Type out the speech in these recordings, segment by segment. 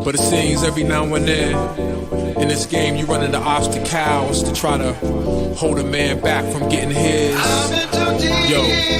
But it seems every now and then in this game you run into obstacles to try to hold a man back from getting his. Yo.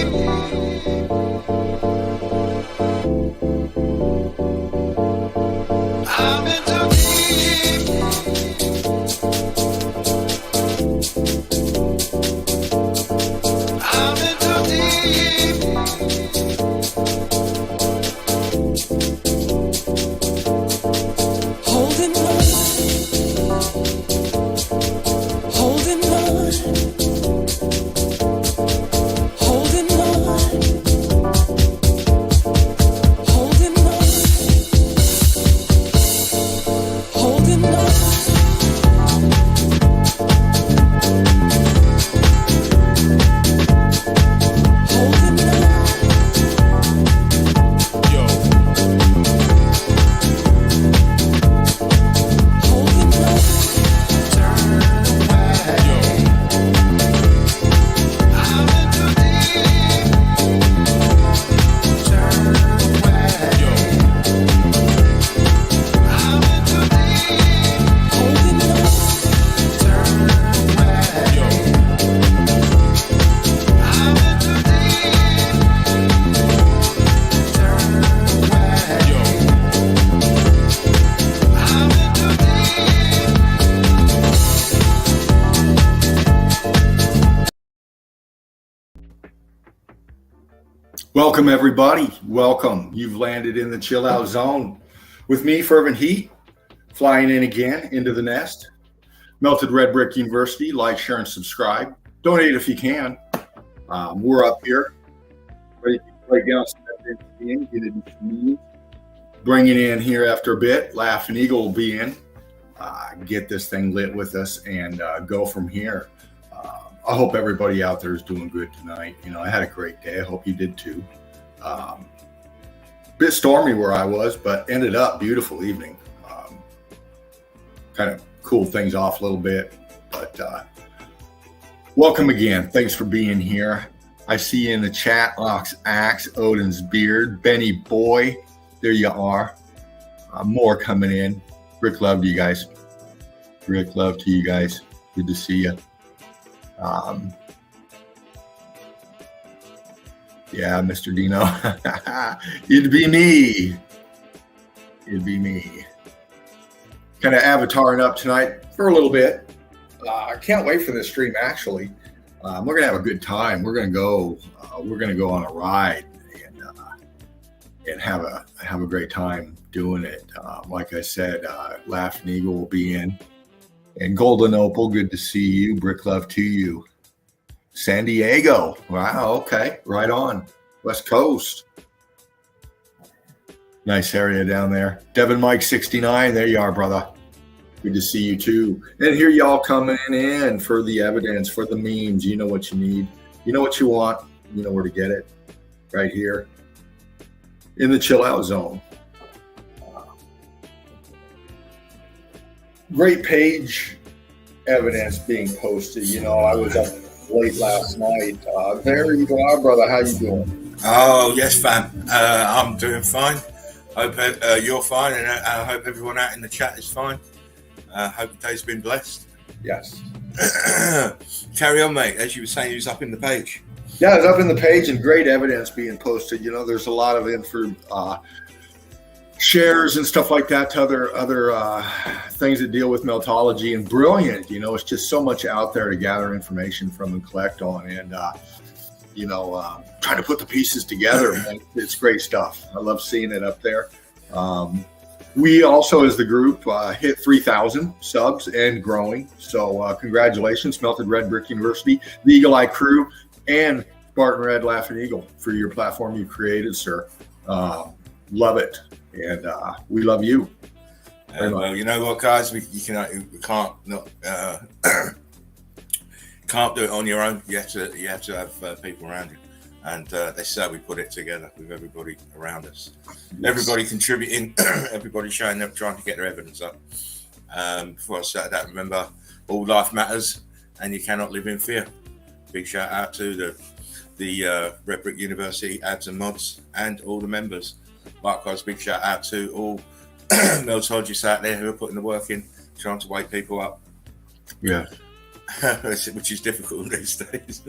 Welcome, everybody. Welcome. You've landed in the chill out zone with me, Fervent Heat, flying in again into the nest. Melted Red Brick University. Like, share, and subscribe. Donate if you can. We're up here, ready to play down, step in, get it in, bringing in here after a bit. Laughing Eagle will be in. Get this thing lit with us and go from here. I hope everybody out there is doing good tonight. You know, I had a great day. I hope you did too. Bit stormy where I was, but ended up beautiful evening. Kind of cooled things off a little bit, but welcome again. Thanks for being here. I see you in the chat, Ox Axe, Odin's Beard, Benny Boy. There you are. More coming in. Rick love to you guys. Rick love to you guys. Good to see you. Yeah, Mr. Dino. It'd be me. It'd be me. Kind of avataring up tonight for a little bit. I can't wait for this stream, actually. We're gonna have a good time. We're gonna go on a ride and have a great time doing it. Like I said, Laughing Eagle will be in. And Golden Opal, good to see you. Brick love to you. San Diego. Wow, okay. Right on. West Coast. Nice area down there. Devin Mike 69. There you are, brother. Good to see you too. And here y'all coming in for the evidence, for the memes. You know what you need. You know what you want. You know where to get it. Right here in the chill out zone. Great page evidence being posted. You know, I was up late last night. There you are, brother. How you doing? Oh, yes, fam. I'm doing fine. Hope you're fine, and I hope everyone out in the chat is fine. Hope the day's been blessed. Yes. Carry on, mate. As you were saying, you was up in the page. Yeah, it's up in the page and great evidence being posted. You know, there's a lot of info. Shares and stuff like that to other things that deal with meltology, and brilliant. You know, it's just so much out there to gather information from and collect on, and trying to put the pieces together. Man, it's great stuff. I love seeing it up there. We also, as the group, hit 3,000 subs and growing. So congratulations, Melted Red Brick University, the Eagle Eye Crew, and Barton Red Laughing Eagle for your platform you created, sir. Love it. And we love you. Well, you know what, guys, we can't do it on your own. You have to have people around you, and they say we put it together with everybody around us. Yes. Everybody contributing, everybody showing up, trying to get their evidence up. Before I start that, remember, all life matters, and you cannot live in fear. Big shout out to the Red Brick University ads and mods and all the members. Likewise, big shout out to all Hodges out there who are putting the work in, trying to wake people up. Yeah. Which is difficult these days.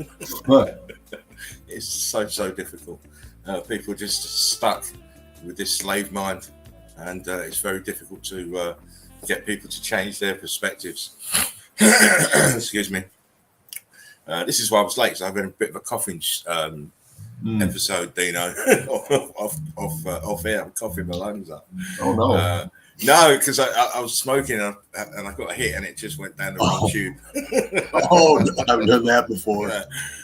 It's so difficult. People are just stuck with this slave mind, and it's very difficult to get people to change their perspectives. Excuse me. This is why I was late. So I've been a bit of a coughing episode, Dino. off air, I'm coughing my lungs up. Oh no. No, because I was smoking and I got a hit and it just went down the wrong tube. Oh, no, I haven't done that before.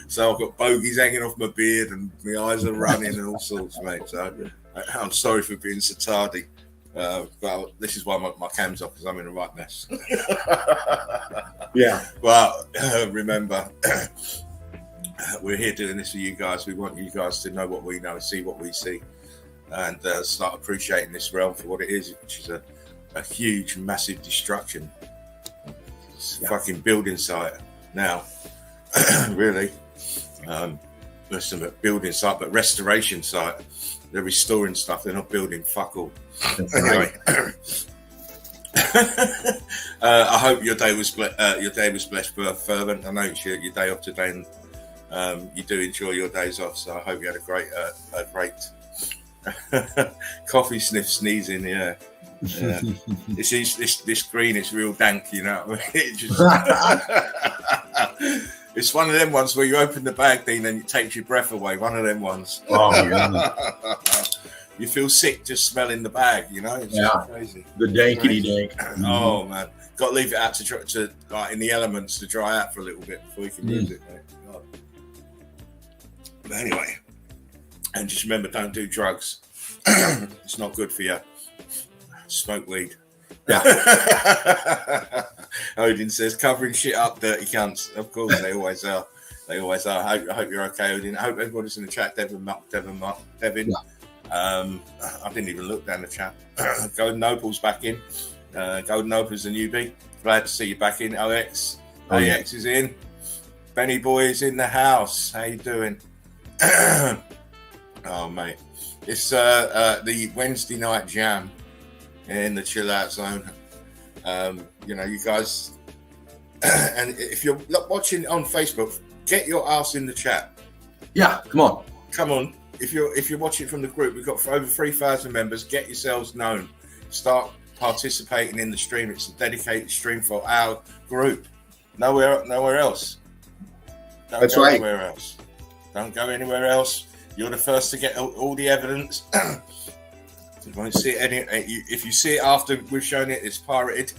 So I've got bogies hanging off my beard and my eyes are running and all sorts, mate. So I'm sorry for being so tardy. But this is why my cam's off, because I'm in a right mess. Yeah. Well, remember, we're here doing this for you guys. We want you guys to know what we know, see what we see, and start appreciating this realm for what it is, which is a huge, massive destruction. It's a fucking building site now, really. Listen, but building site, but restoration site. They're restoring stuff. They're not building fuck all. Anyway, I hope your day was blessed, fervent. I know it's your day off today, and you do enjoy your days off. So I hope you had a great coffee sniff sneezing. Yeah. This green is real dank, you know. It just it's one of them ones where you open the bag, Dean, and it takes your breath away. One of them ones. Oh yeah. You feel sick just smelling the bag, you know. It's just crazy. The dankity dank. Oh man, got to leave it out to like in the elements to dry out for a little bit before you can use it, mate. God. But anyway, and just remember, don't do drugs. It's not good for you. Smoke weed. Yeah. Odin says, covering shit up, dirty cunts. Of course, they always are. They always are. I hope you're okay, Odin. I hope everybody's in the chat. Devin. Yeah. I didn't even look down the chat. Golden Opal's back in. Golden Opal's a newbie. Glad to see you back in, OX. AX is in. Benny Boy is in the house. How you doing? Oh, mate. It's the Wednesday night jam in the chill out zone. You know, you guys, and if you're watching on Facebook, get your ass in the chat. Yeah, come on. If you're watching from the group, we've got over 3,000 members. Get yourselves known. Start participating in the stream. It's a dedicated stream for our group. Nowhere else. Don't go anywhere else. Don't go anywhere else. You're the first to get all the evidence. You won't see it if you see it after we've shown it, it's pirated.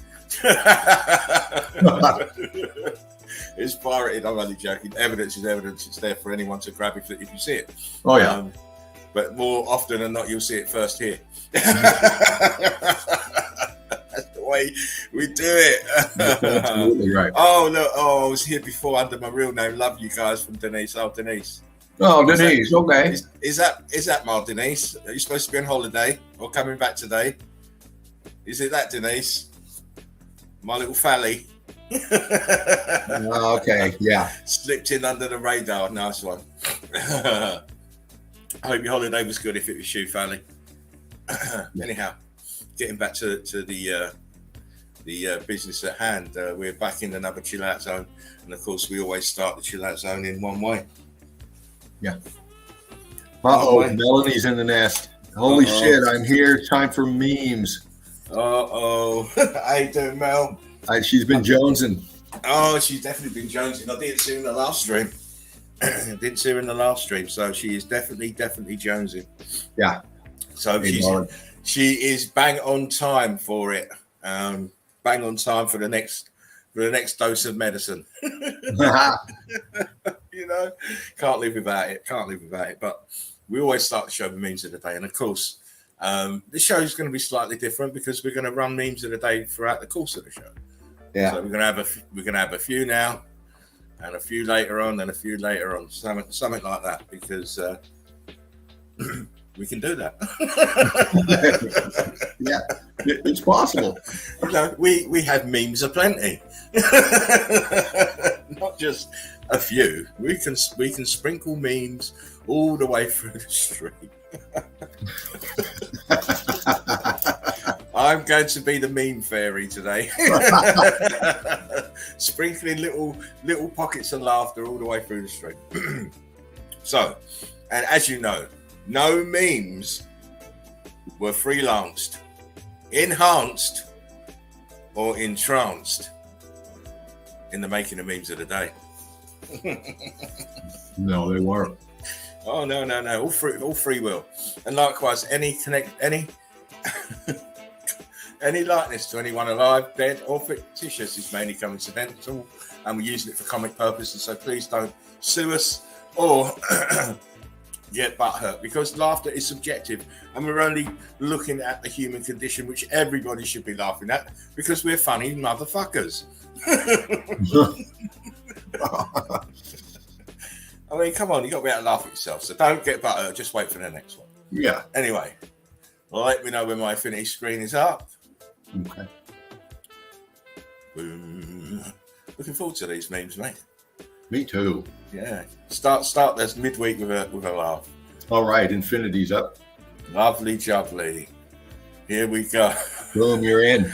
It's pirated. I'm only joking. Evidence is evidence. It's there for anyone to grab if you see it. Oh yeah. But more often than not, you'll see it first here. That's the way we do it. Absolutely right. Oh no! Oh, I was here before under my real name. Love you guys from Denise. Oh, Denise. Oh, Denise. Okay. Is that my Denise? Are you supposed to be on holiday or coming back today? Is it that Denise? My little Fally. Okay. Yeah. Slipped in under the radar. Nice one. I hope your holiday was good. If it was you, Fally. Anyhow, getting back to the business at hand, we're back in another chill out zone, and of course, we always start the chill out zone in one way. Yeah. Melanie's in the nest. Holy shit! I'm here. Time for memes. How you doing, Mel? She's been jonesing. Oh, she's definitely been jonesing. I didn't see her in the last stream. So she is definitely jonesing. Yeah. So she is bang on time for it. Bang on time for the next dose of medicine. You know, can't live without it. But we always start the show with memes of the day, and of course, this show is going to be slightly different because we're going to run memes of the day throughout the course of the show. Yeah. So we're going to have a few now, and a few later on, and a few later on, something like that, because we can do that. Yeah, it's possible. You know, we have memes aplenty. Not just a few. We can sprinkle memes all the way through the stream. I'm going to be the meme fairy today. Sprinkling little pockets of laughter all the way through the street. So, and as you know, no memes were freelanced, enhanced, or entranced in the making of memes of the day. No, they weren't. Oh no! All free will, and likewise, any any likeness to anyone alive, dead, or fictitious is mainly coincidental, and we're using it for comic purposes. So please don't sue us or get butthurt, because laughter is subjective, and we're only looking at the human condition, which everybody should be laughing at, because we're funny motherfuckers. I mean, come on, you got to be able to laugh at yourself. So don't get butthurt. Just wait for the next one. Yeah. Anyway, let me know when my Affinity screen is up. Okay. Boom. Looking forward to these memes, mate. Me too. Yeah. Start this midweek with a laugh. All right, Infinity's up. Lovely jubbly. Here we go. Boom, you're in.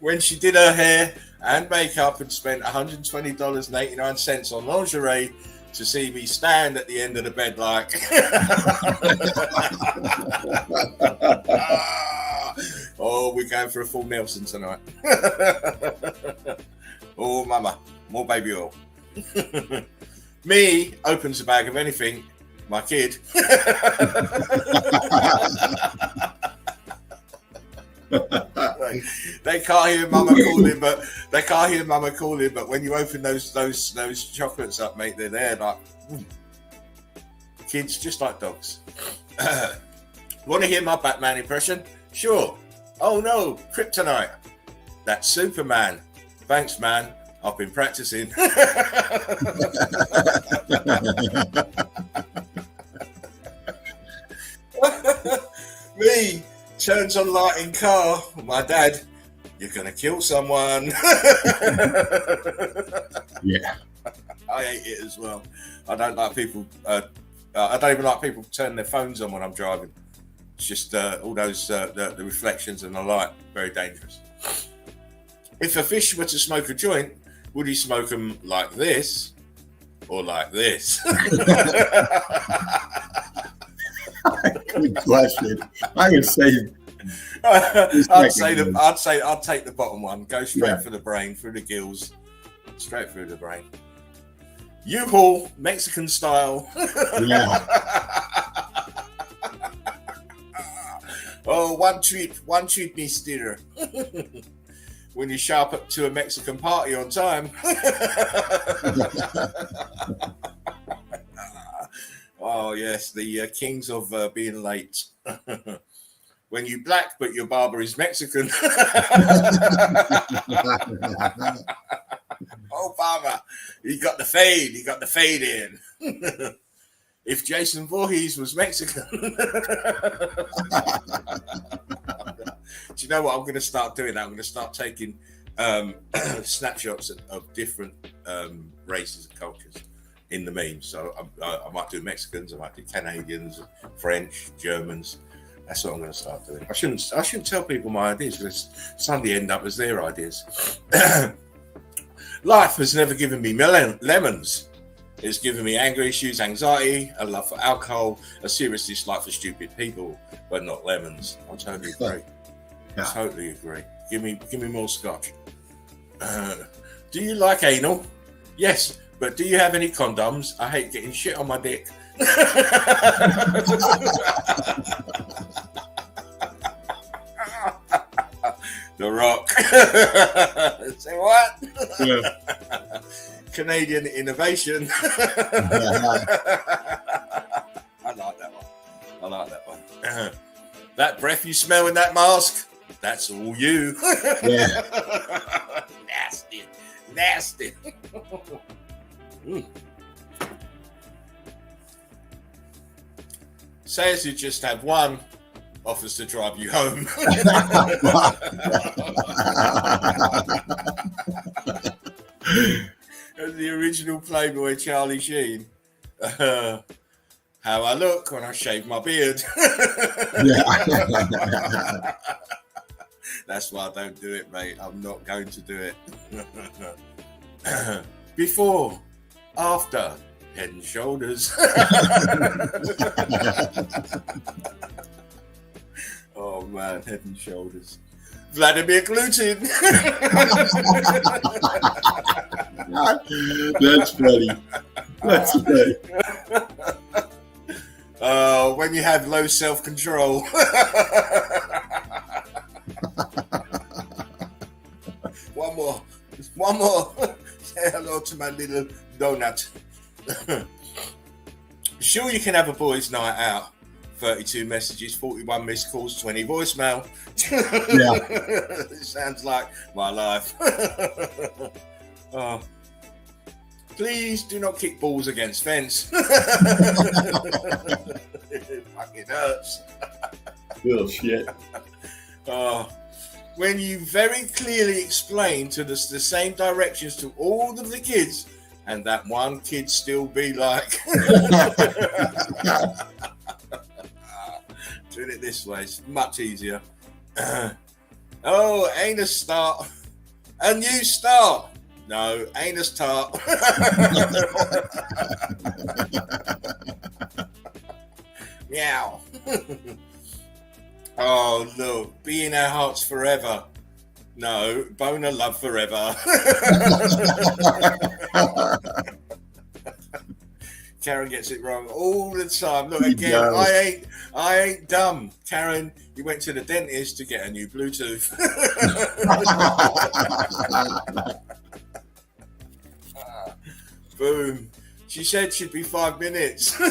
When she did her hair and makeup and spent $120.89 on lingerie to see me stand at the end of the bed like, oh, we're going for a full Nelson tonight. Oh, mama, more baby oil. Me opens a bag of anything, my kid. They can't hear mama calling, but when you open those chocolates up, mate, they're there like kids, just like dogs. Want to hear my Batman impression? Sure. Oh no, Kryptonite. That's Superman. Thanks, man. I've been practicing. Me turns on light in car. My dad, you're gonna kill someone. Yeah. I hate it as well. I don't like people. I don't even like people turning their phones on when I'm driving. It's just all those the reflections and the light. Very dangerous. If a fish were to smoke a joint, would he smoke them like this or like this? Good question. I would say. I'd take the bottom one. Go straight for the brain, through the gills, straight through the brain. U-Haul, Mexican style. Yeah. Oh, one treat, mister. When you sharp up to a Mexican party on time. Oh, yes, the kings of being late. When you black, but your barber is Mexican. Oh, barber, you got the fade in. If Jason Voorhees was Mexican. Do you know what I'm going to start doing? I'm going to start taking snapshots of different races and cultures in the memes. So I might do Mexicans, I might do Canadians, French, Germans. That's what I'm going to start doing. I shouldn't tell people my ideas, because suddenly end up as their ideas. Life has never given me lemons. It's given me anger issues, anxiety, a love for alcohol, a serious dislike for stupid people, but not lemons. I totally agree. Yeah. Totally agree. Give me more scotch. Do you like anal? Yes, but do you have any condoms? I hate getting shit on my dick. The Rock. Say what? Yeah. Canadian innovation. I like that one. That breath you smell in that mask, that's all you. Yeah. Nasty. Says you just have one, offers to drive you home. As the original Playboy Charlie Sheen. How how I look when I shave my beard. Yeah. That's why I don't do it, mate. I'm not going to do it. Before, after, head and shoulders. Oh man, head and shoulders. Vladimir Gluten. That's funny. That's funny. When you have low self-control. One more. Say hello to my little donut. Sure, you can have a boys' night out. 32 messages, 41 missed calls, 20 voicemail. Yeah. It sounds like my life. Oh. Please do not kick balls against fence. It fucking hurts. Real shit. Oh. When you very clearly explain to the same directions to all of the kids, and that one kid still be like, doing it this way, it's much easier. Oh, anus start. A new start. No, anus tart. Meow. Oh, look, be in our hearts forever. No, boner love forever. Karen gets it wrong all the time. Look, again, I ain't dumb. Karen, you went to the dentist to get a new Bluetooth. Boom. She said she'd be 5 minutes. Yeah.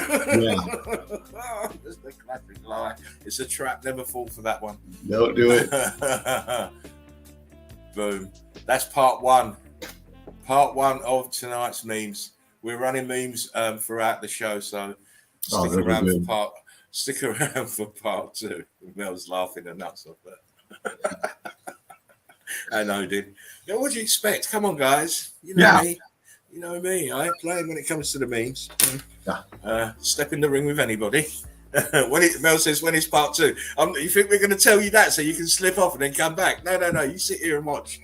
That's the classic lie. It's a trap. Never fall for that one. Don't do it. Boom. That's part one. Part one of tonight's memes. We're running memes throughout the show, so stick around for part two. Mel's laughing her nuts off that. I know, dude. You know, what do you expect? Come on, guys. You know me. You know me. I ain't playing when it comes to the memes. Step in the ring with anybody. Mel says, when it's part two. You think we're going to tell you that so you can slip off and then come back? No. You sit here and watch.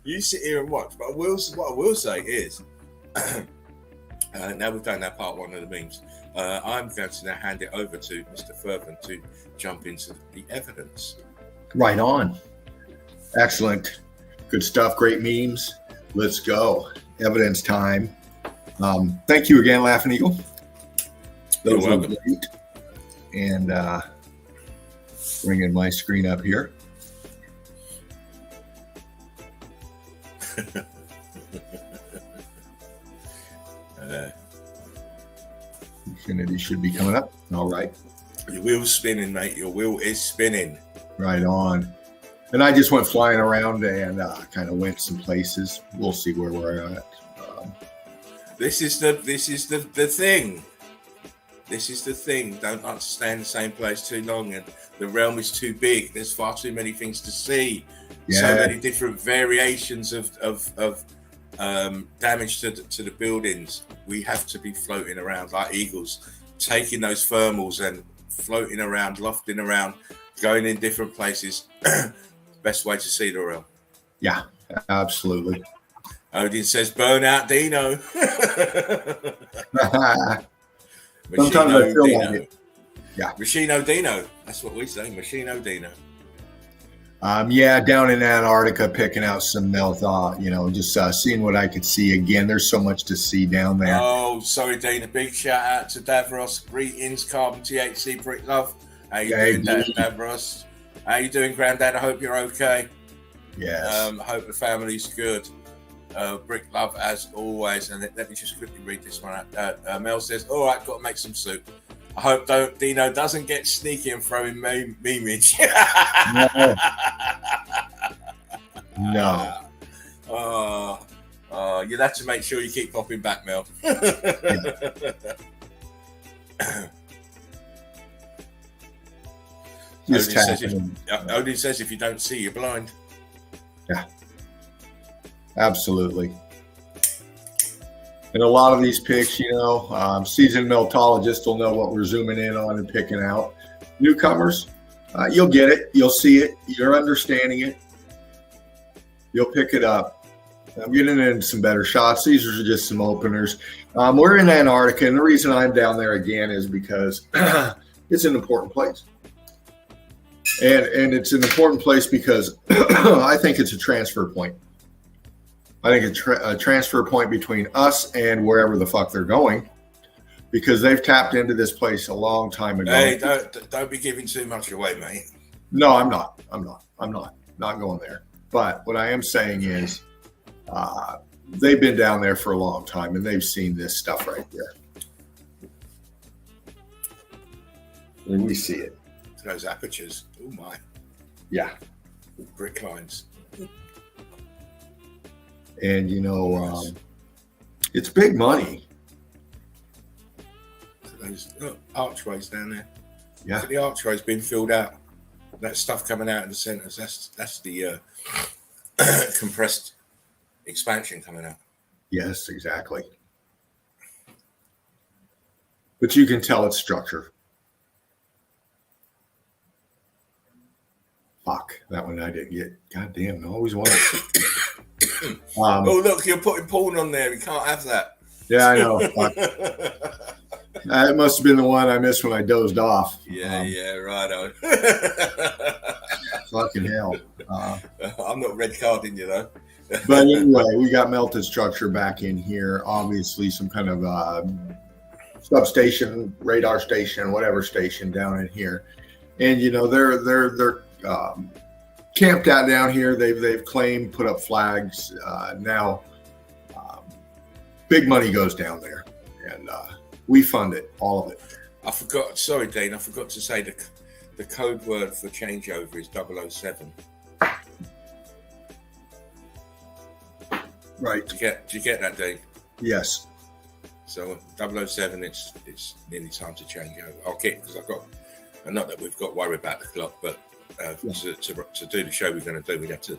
You sit here and watch. But what I will say is, now we've done that part one of the memes, I'm going to now hand it over to Mr. Fervent to jump into the evidence. Right on. Excellent. Good stuff. Great memes. Let's go. Evidence time. Thank you again, Laughing Eagle. You're welcome. Great. And bringing my screen up here. Infinity should be coming up. All right. Your wheel's spinning, mate. Your wheel is spinning. Right on. And I just went flying around and kind of went some places. We'll see where we're at. This is the thing. This is the thing. Don't like to stay in the same place too long, and the realm is too big. There's far too many things to see. Yeah. So many different variations of damage to the buildings. We have to be floating around like eagles, taking those thermals and floating around, lofting around, going in different places. Best way to see the realm. Yeah, absolutely. Odin says, "Burn out, Dino." Sometimes I feel Dino. like it. Yeah. Machino Dino. That's what we say. Machino Dino. Yeah, down in Antarctica, picking out some just seeing what I could see. Again, there's so much to see down there. Oh, sorry, Dana. Big shout out to Davros. Greetings, Carbon THC, Brick Love. How you doing, Davros? How you doing, Granddad? I hope you're okay. Yes. I hope the family's good. Brick Love, as always. And let me just quickly read this one out. Mel says, all right, got to make some soup. I hope Dino doesn't get sneaky and throw in memeage. No. You'll have to make sure you keep popping back, Mel. Odin says if you don't see, you're blind. Yeah. Absolutely. And a lot of these picks, seasoned meltologists will know what we're zooming in on and picking out. Newcomers, you'll get it. You'll see it. You're understanding it. You'll pick it up. I'm getting in some better shots. These are just some openers. We're in Antarctica, and the reason I'm down there again is because it's an important place. And it's an important place because I think it's a transfer point. I think a transfer point between us and wherever the fuck they're going, because they've tapped into this place a long time ago. Hey, don't be giving too much away, mate. No, I'm not going there. But what I am saying is they've been down there for a long time, and they've seen this stuff right there. And we see it. Those apertures. Oh, my. Yeah. Brick lines. And, it's big money. Those archways down there. Yeah. The archways being filled out. That stuff coming out in the centres, that's the compressed expansion coming out. Yes, exactly. But you can tell it's structure. Fuck, that one I didn't get. God damn, I always wanted oh, look, you're putting porn on there. You can't have that. Yeah, I know. Fuck. That must have been the one I missed when I dozed off. Yeah, right on. Fucking hell. I'm not red carding you, though. But anyway, we got melted structure back in here. Obviously, some kind of substation, radar station, whatever station down in here. And, they're camped out down here. They've claimed, put up flags. Now, big money goes down there, and we fund it, all of it. I forgot. Sorry, Dean. I forgot to say the code word for changeover is 007. Right. Do you get that, Dean? Yes. So 007, it's nearly time to change over. I'll keep because I've got. Not that we've got to worry about the clock, but to do the show we're going to do, we have to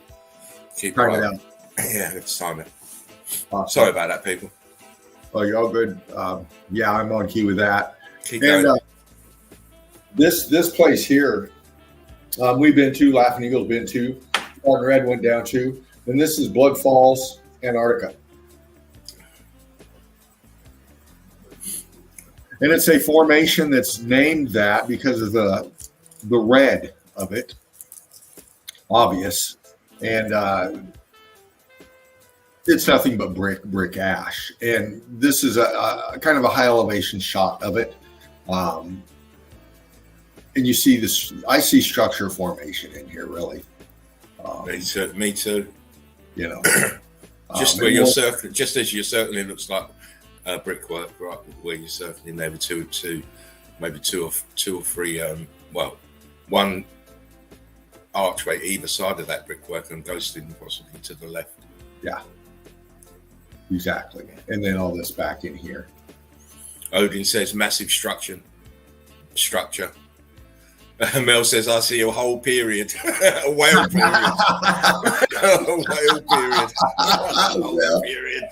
keep Time it out. Yeah, let's time it. Awesome. Sorry about that, people. Oh, you're all good. Yeah, I'm on key with that. Keep going. And this place here, we've been to. Laughing Eagle's been to. Martin Red went down to. And this is Blood Falls, Antarctica. And it's a formation that's named that because of the red of it, obvious. And it's nothing but brick ash. And this is a kind of a high elevation shot of it. And you see this, I see structure formation in here, really. Me too. Just where you're circling, just as you're circling, it looks like brickwork, right? Where you're circling there with maybe two or three. One archway either side of that brickwork and ghosting possibly to the left. Yeah, exactly. And then all this back in here. Odin says massive structure. Mel says, I see a whole period. A whale period. A whale period. A whole period.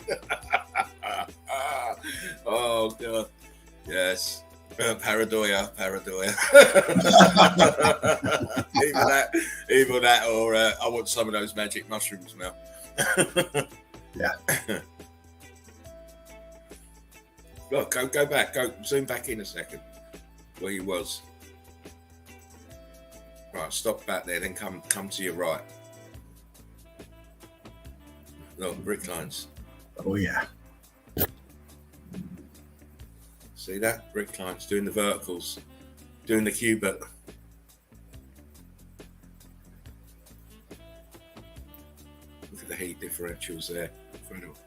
Oh, God. Yes. Paradoia. Either that or I want some of those magic mushrooms, Mel. Yeah. Look, go back. Go zoom back in a second. Where he was. Right, stop back there, then come to your right. Look, brick lines. Oh, yeah. See that? Brick lines, doing the verticals, doing the cubit. Look at the heat differentials there. Incredible.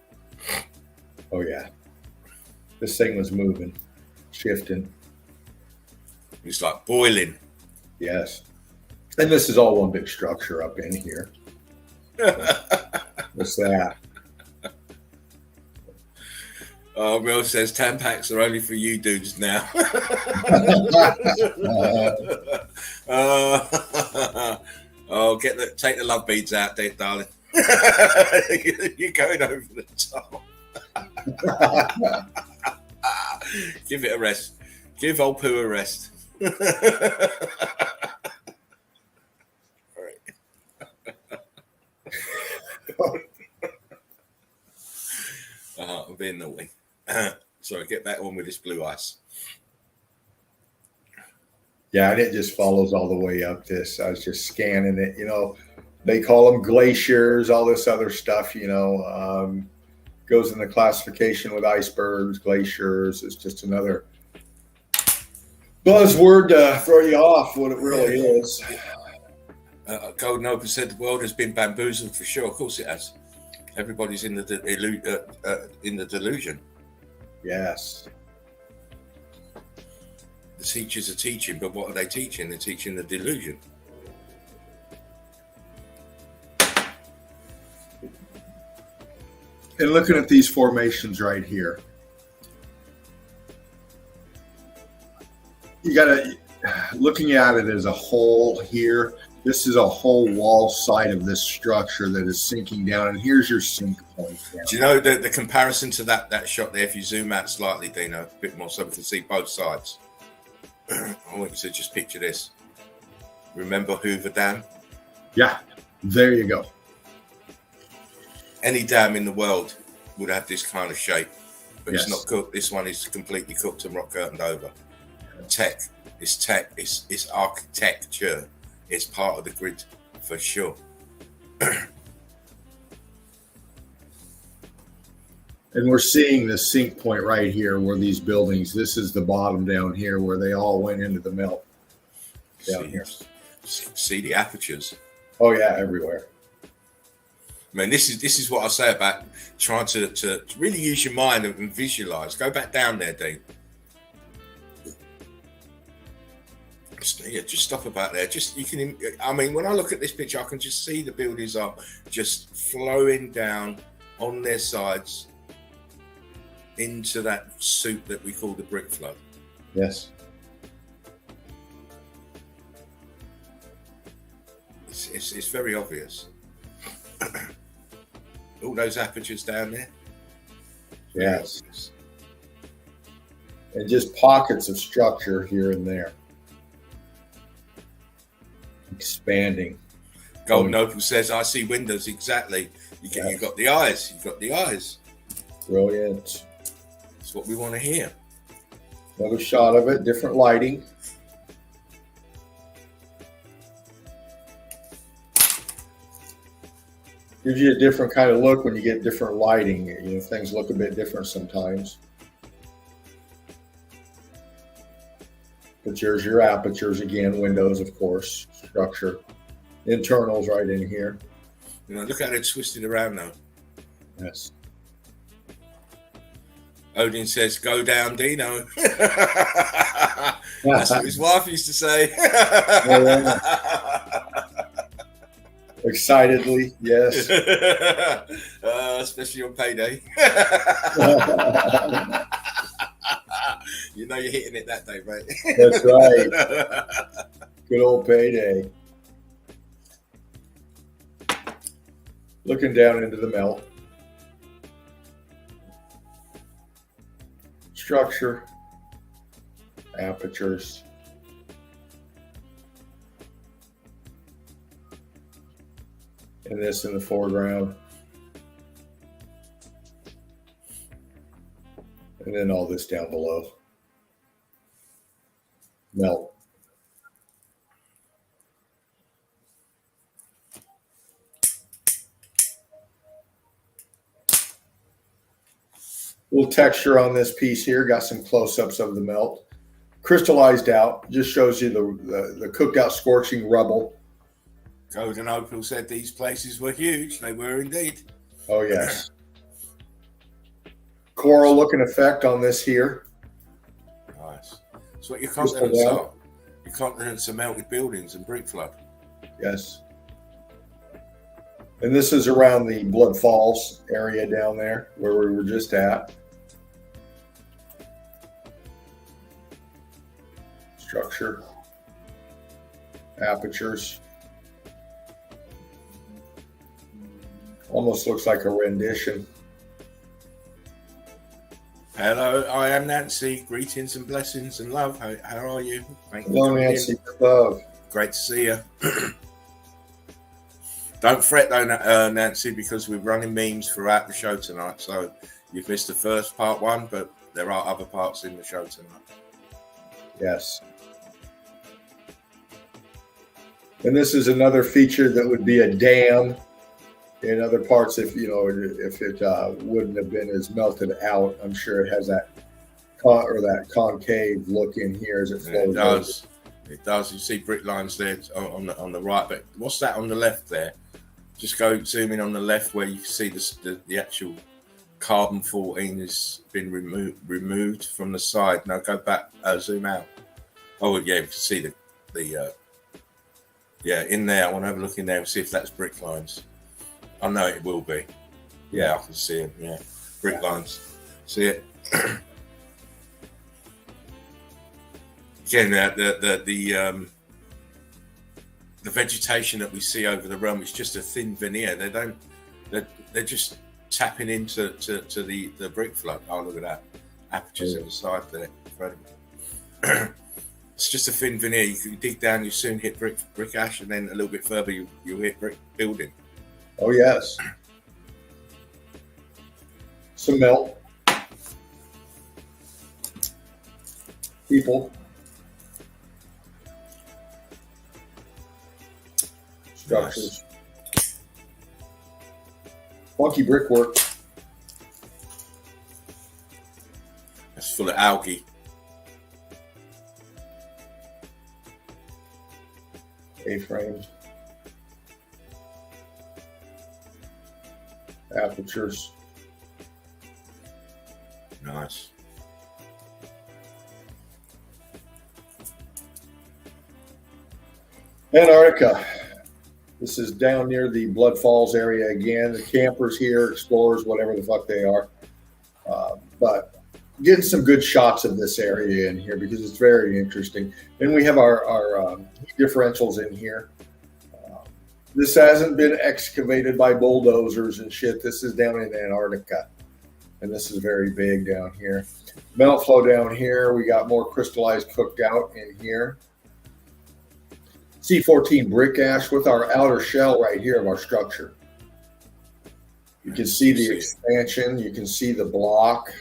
Oh, yeah. This thing was moving, shifting. It's like boiling. Yes. And this is all one big structure up in here. What's that? Oh, Mel says Tampax are only for you dudes now. Take the love beads out there, darling. You're going over the top. Give it a rest. Give old poo a rest. I'm being naughty. Sorry, get back on with this blue ice. Yeah, and it just follows all the way up this. I was just scanning it. They call them glaciers, all this other stuff, goes in the classification with icebergs, glaciers. It's just another buzzword to throw you off what it really is. Golden Open said the world has been bamboozled for sure. Of course it has. Everybody's in the delusion. Yes. The teachers are teaching, but what are they teaching? They're teaching the delusion. And looking at these formations right here, you gotta, looking at it as a whole here, this is a whole wall side of this structure that is sinking down, and here's your sink point. Do you know the comparison to that shot there, if you zoom out slightly, Dino, a bit more so we can see both sides? I want you to just picture this. Remember Hoover Dam? Yeah, there you go. Any dam in the world would have this kind of shape, but Yes. it's not cooked. This one is completely cooked and rock curtained over. Tech, it's architecture. It's part of the grid for sure. And we're seeing the sink point right here where these buildings, this is the bottom down here where they all went into the melt down here. See the apertures. Oh yeah, everywhere. I mean, this is what I say about trying to really use your mind and visualize. Go back down there, Dean. Just stop about there. I mean, when I look at this picture, I can just see the buildings are just flowing down on their sides into that soup that we call the brick flood. Yes. It's very obvious. All those apertures down there. Yes. And just pockets of structure here and there. Expanding. Golden Opal says, I see windows, exactly. You've got the eyes. You've got the eyes. Brilliant. That's what we want to hear. Another shot of it, different lighting. Gives you a different kind of look when you get different lighting. Things look a bit different sometimes. But here's your apertures again, windows, of course, structure, internals right in here. Look how they're twisted around now. Yes. Odin says, go down, Dino. That's what his wife used to say. Excitedly, yes. Especially on payday. You know you're hitting it that day, right? That's right. Good old payday. Looking down into the melt. Structure. Apertures. And this in the foreground. And then all this down below. Melt. Little texture on this piece here. Got some close-ups of the melt. Crystallized out. Just shows you the cooked out scorching rubble. Golden Opal said these places were huge. They were indeed. Oh, yes. Coral looking effect on this here. Nice. That's what your continents are. Your continents are melted buildings and brick flood. Yes. And this is around the Blood Falls area down there where we were just at. Structure. Apertures. Almost looks like a rendition. Hello, I am Nancy. Greetings and blessings and love. How are you? Thank you for Hello, coming Nancy. in. Good love. Great to see you. Don't fret though, Nancy, because we're running memes throughout the show tonight. So you've missed the first part one, but there are other parts in the show tonight. Yes. And this is another feature that would be a dam in other parts if it wouldn't have been as melted out. I'm sure it has that concave look in here as it flows. It does. It does. You see brick lines there on the right, but what's that on the left there? Just go zoom in on the left where you can see the actual carbon 14 has been removed from the side. Now go back, zoom out. Oh yeah, you can see the in there. I want to have a look in there and see if that's brick lines. I know it will be. Yeah, I can see it. Yeah, brick lines. See it. Again, the vegetation that we see over the realm is just a thin veneer. They're just tapping into the brick flood. Oh, look at that. Apertures on the side there. Incredible. It's just a thin veneer. You can dig down, you soon hit brick ash, and then a little bit further you hit brick building. Oh yes. Some melt. People. Structures. Nice. Funky brickwork. It's full of algae. A-frames. Apertures. Nice. Antarctica. This is down near the Blood Falls area again. The campers here, explorers, whatever the fuck they are. But getting some good shots of this area in here because it's very interesting. Then we have our differentials in here. This hasn't been excavated by bulldozers and shit. This is down in Antarctica. And this is very big down here. Melt flow down here. We got more crystallized cooked out in here. C14 brick ash with our outer shell right here of our structure. You can see the expansion. You can see the block.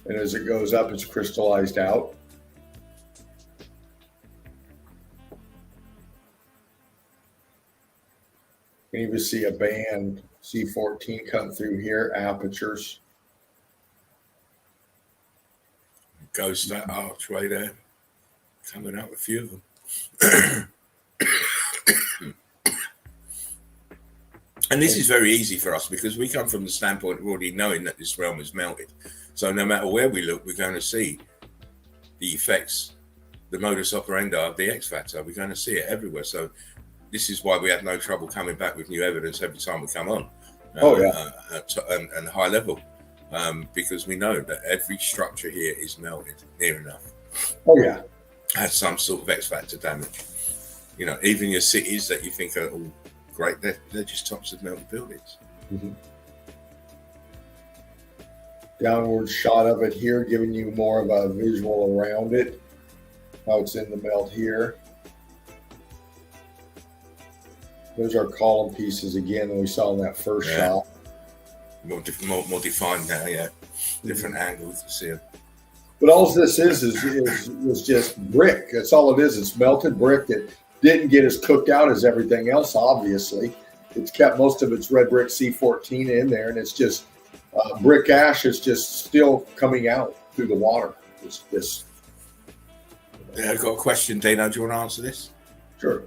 And as it goes up, it's crystallized out. You can even see a band, C14, come through here, apertures. Ghost that archway there. Coming out, a few of them. And this is very easy for us because we come from the standpoint of already knowing that this realm is melted. So no matter where we look, we're going to see the effects, the modus operandi of the X Factor. We're going to see it everywhere. So this is why we have no trouble coming back with new evidence every time we come on. And high level. Because we know that every structure here is melted near enough. Oh, yeah. Has some sort of X Factor damage. You know, even your cities that you think are all great, they're just tops of melted buildings. Mm-hmm. Downward shot of it here, giving you more of a visual around it. How it's in the melt here. Those are column pieces again that we saw in that first shot. More defined now, yeah. Different angles to see it. But all this is just brick. That's all it is. It's melted brick that didn't get as cooked out as everything else, obviously. It's kept most of its red brick C14 in there, and it's just brick ash is just still coming out through the water. It's just. Yeah, I've got a question, Dino. Do you want to answer this? Sure.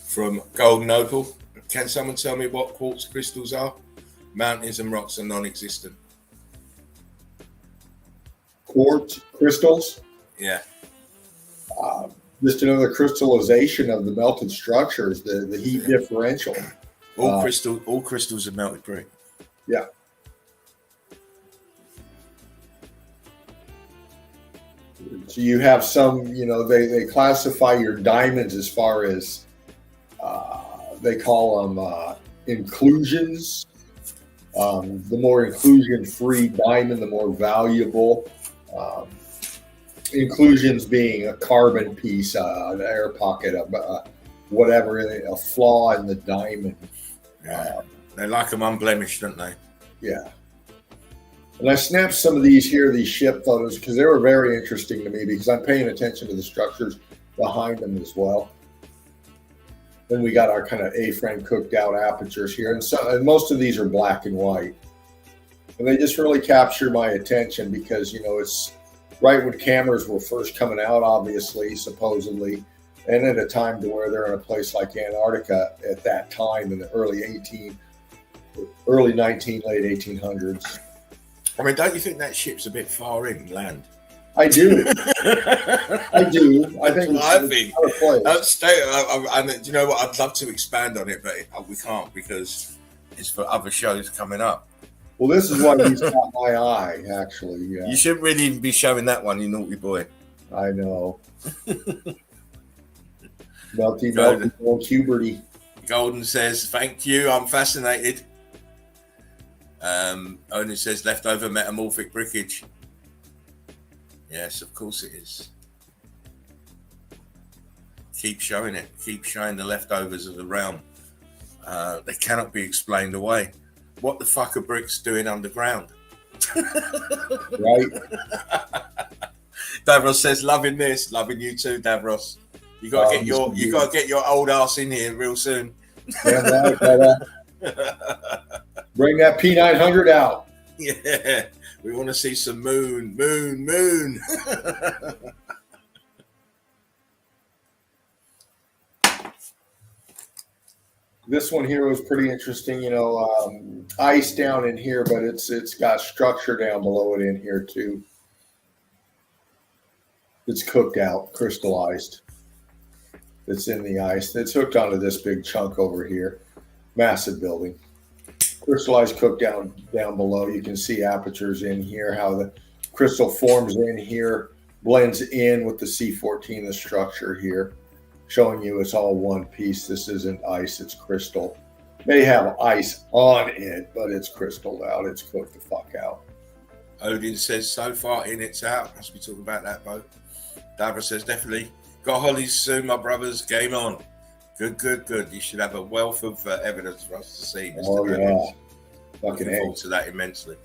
From Golden Opal. Can someone tell me what quartz crystals are? Mountains and rocks are non-existent. Quartz crystals? Yeah. Just another crystallization of the melted structures, the heat differential. All crystals are melted brick. Yeah. So you have some, they classify your diamonds as far as they call them inclusions. The more inclusion-free diamond, the more valuable. Inclusions being a carbon piece, an air pocket, whatever, a flaw in the diamond. Yeah. They like them unblemished, don't they? Yeah. And I snapped some of these here, these ship photos, because they were very interesting to me because I'm paying attention to the structures behind them as well. Then we got our kind of A-frame cooked out apertures here. And most of these are black and white. And they just really capture my attention because, you know, it's right when cameras were first coming out, obviously, supposedly, and at a time to where they're in a place like Antarctica at that time in the early 19, late 1800s. I mean, don't you think that ship's a bit far inland? I do. I do. I think it's do you know what? I'd love to expand on it, but we can't because it's for other shows coming up. Well, this is what he's caught my eye, actually. Yeah. You shouldn't really be showing that one, you naughty boy. I know. Melty Cuberty. Golden says, thank you, I'm fascinated. Owen says, leftover metamorphic brickage. Yes, of course it is. Keep showing it. Keep showing the leftovers of the realm. They cannot be explained away. What the fuck are bricks doing underground? Right. Davros says, loving this, loving you too, Davros. You gotta get your old ass in here real soon. Damn right, brother. Bring that P900 out. Yeah, we want to see some moon. This one here was pretty interesting. You know, ice down in here, but it's got structure down below it in here too. It's cooked out, crystallized. It's in the ice. It's hooked onto this big chunk over here. Massive building. Crystallized, cooked down below. You can see apertures in here, how the crystal forms in here, blends in with the C14, the structure here, showing you it's all one piece. This isn't ice, it's crystal. May have ice on it, but it's crystalled out. It's cooked the fuck out. Odin says, so far in, it's out. Must be talking about that, Bo. Davra says, definitely. Got Hollies soon, my brothers. Game on. Good. You should have a wealth of evidence for us to see, Mr. Oh, yeah. Looking forward to that immensely.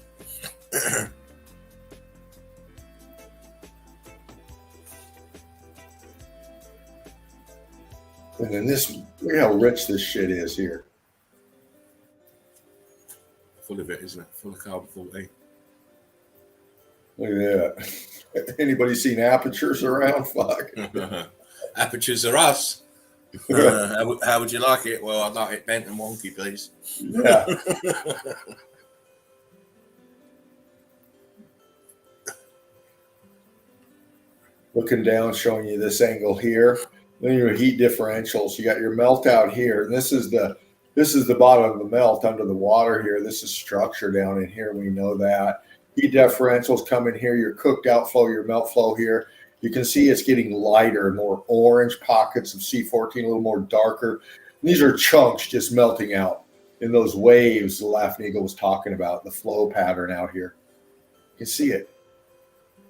And then this, look how rich this shit is here. Full of it, isn't it? Full of carbon 14. Look at that. Anybody seen apertures around? Fuck. Apertures are us. How would you like it? Well, I'd like it bent and wonky, please. Yeah. Looking down, showing you this angle here. Then your heat differentials. You got your melt out here, and this is the bottom of the melt under the water here. This is structure down in here. We know that. Heat differentials come in here. Your cooked outflow, your melt flow here. You can see it's getting lighter, more orange pockets of C14, a little more darker. And these are chunks just melting out in those waves the Laughing Eagle was talking about, the flow pattern out here. You can see it.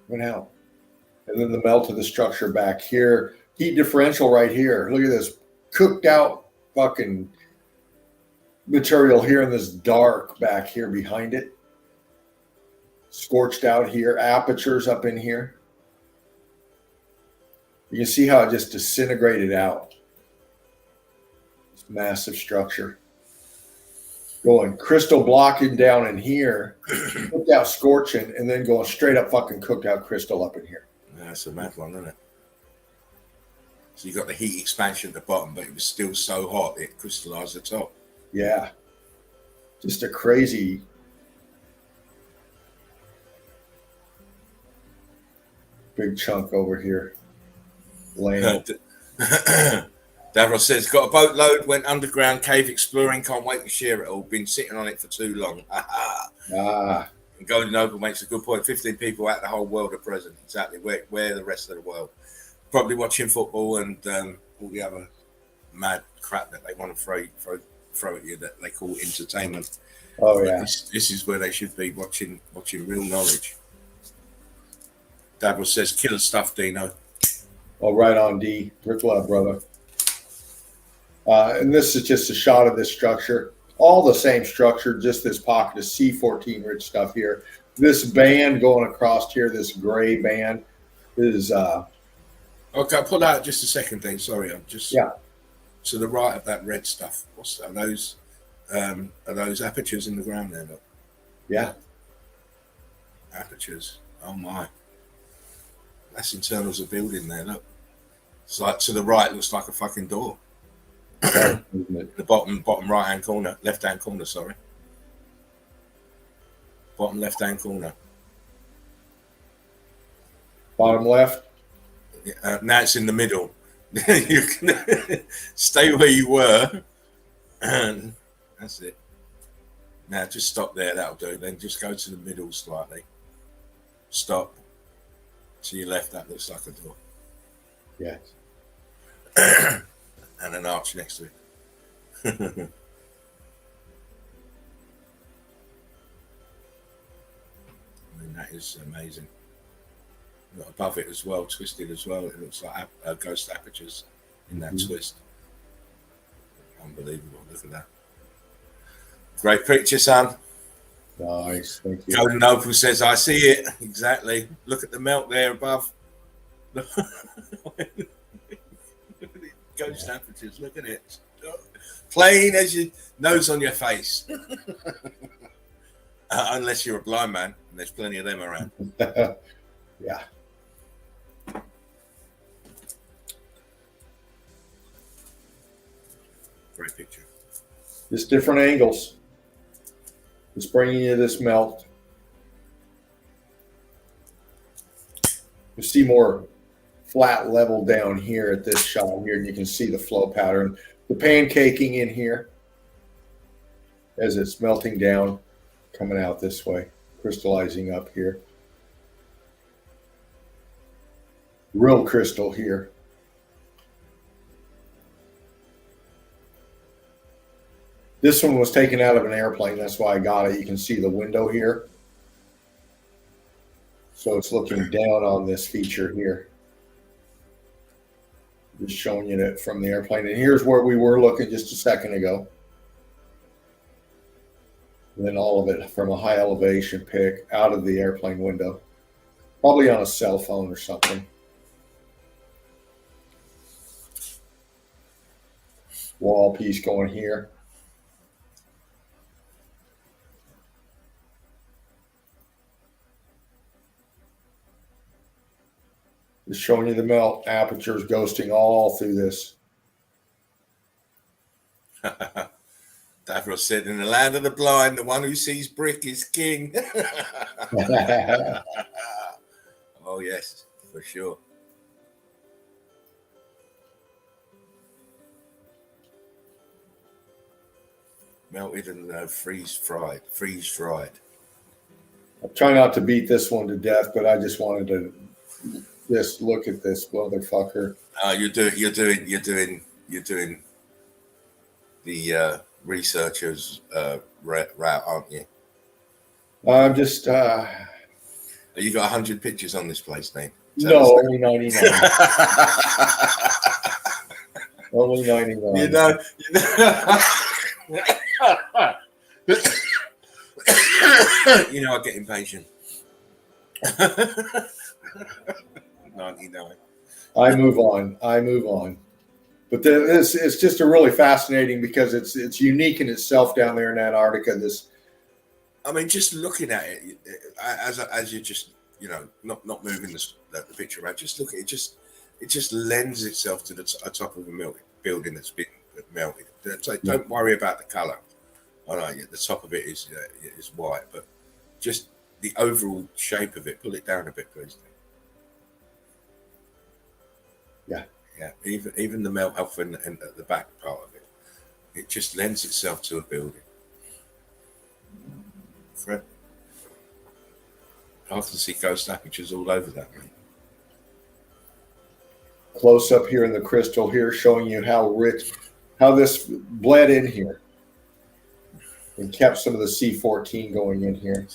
Went out. And then the melt of the structure back here. Heat differential right here. Look at this cooked out fucking material here in this dark back here behind it. Scorched out here. Apertures up in here. You can see how it just disintegrated out. This massive structure. Going crystal blocking down in here, cooked out scorching, and then going straight up fucking cooked out crystal up in here. Yeah, that's a mad one, isn't it? So you got the heat expansion at the bottom, but it was still so hot it crystallized the top. Yeah. Just a crazy. Big chunk over here. Davros says, got a boatload, went underground cave exploring, can't wait to share it all. Been sitting on it for too long. And Golden Oval makes a good point. 15 people out the whole world are present. Exactly. Where the rest of the world? Probably watching football and all the other mad crap that they want to throw at you that they call entertainment. Oh But yeah. this is where they should be watching real knowledge. Davros says, "Killer stuff, Dino." Oh, right on, D. Rick Love, brother. And this is just a shot of this structure. All the same structure, just this pocket of C14 rich stuff here. This band going across here, this gray band, is Okay, pull out just a second, Dean. Sorry, I'm just to the right of that red stuff. Are those apertures in the ground there? Look. yeah. Apertures. Oh my. That's internals of building there, look. It's like to the right looks like a fucking door. The bottom right hand corner, left hand corner, sorry. Bottom left hand corner. Bottom left. Now it's in the middle. You can stay where you were. And that's it. Now just stop there, that'll do. Then just go to the middle slightly. Stop. To your left, that looks like a door. Yes. And an arch next to it. I mean, that is amazing. Look, above it as well, twisted as well. It looks like ghost apertures in that twist. Unbelievable. Look at that. Great picture, son. Nice. Thank you. Golden Opal says, I see it. Exactly. Look at the melt there above. Ghost apertures. Look at it. Plain as your nose on your face. Unless you're a blind man, and there's plenty of them around. Yeah. Great picture. Just different angles. Just bringing you this melt. You see more flat level down here at this shot here, and you can see the flow pattern. The pancaking in here as it's melting down, coming out this way, crystallizing up here. Real crystal here. This one was taken out of an airplane. That's why I got it. You can see the window here. So it's looking down on this feature here. Just showing you that from the airplane. And here's where we were looking just a second ago. And then all of it from a high elevation pic out of the airplane window. Probably on a cell phone or something. Wall piece going here. Just showing you the melt apertures ghosting all through this. Davros said, in the land of the blind, the one who sees brick is king. Oh, yes, for sure. Melted and freeze-dried. I'm trying not to beat this one to death, but I just wanted to just look at this motherfucker. You're doing the researchers route, aren't you? I'm just You got 100 pictures on this place, Nate? no, only 99. Only 99. You know. You know, I get impatient. 99. I move on. But this it's just a really fascinating because it's unique in itself down there in Antarctica. This, I mean, just looking at it as you just, you know, not moving the picture around, just look at it. It just lends itself to the top of a building that's been melted. So don't worry about the color. I know the top of it is white, but just the overall shape of it. Pull it down a bit, please. Yeah. Yeah. Even the melt off and at the back part of it, it just lends itself to a building. Fred, I can see ghost apertures all over that, mate. close up here in the crystal here, showing you how rich, how this bled in here and kept some of the C14 going in here.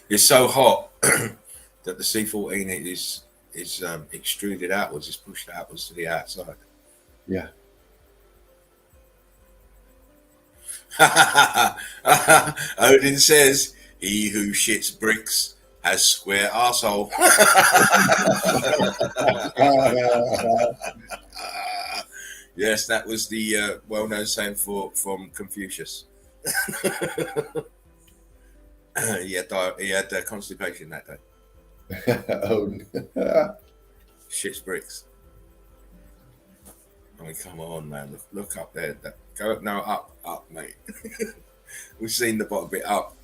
It's so hot that the C14 is extruded outwards, is pushed outwards to the outside. Yeah. Odin says, "He who shits bricks has square arsehole." Yes, that was the well-known saying from Confucius. He had constipation that day. Odin. Shits bricks. I mean, come on, man. Look up there. Go up now, up, mate. We've seen the bottom bit up.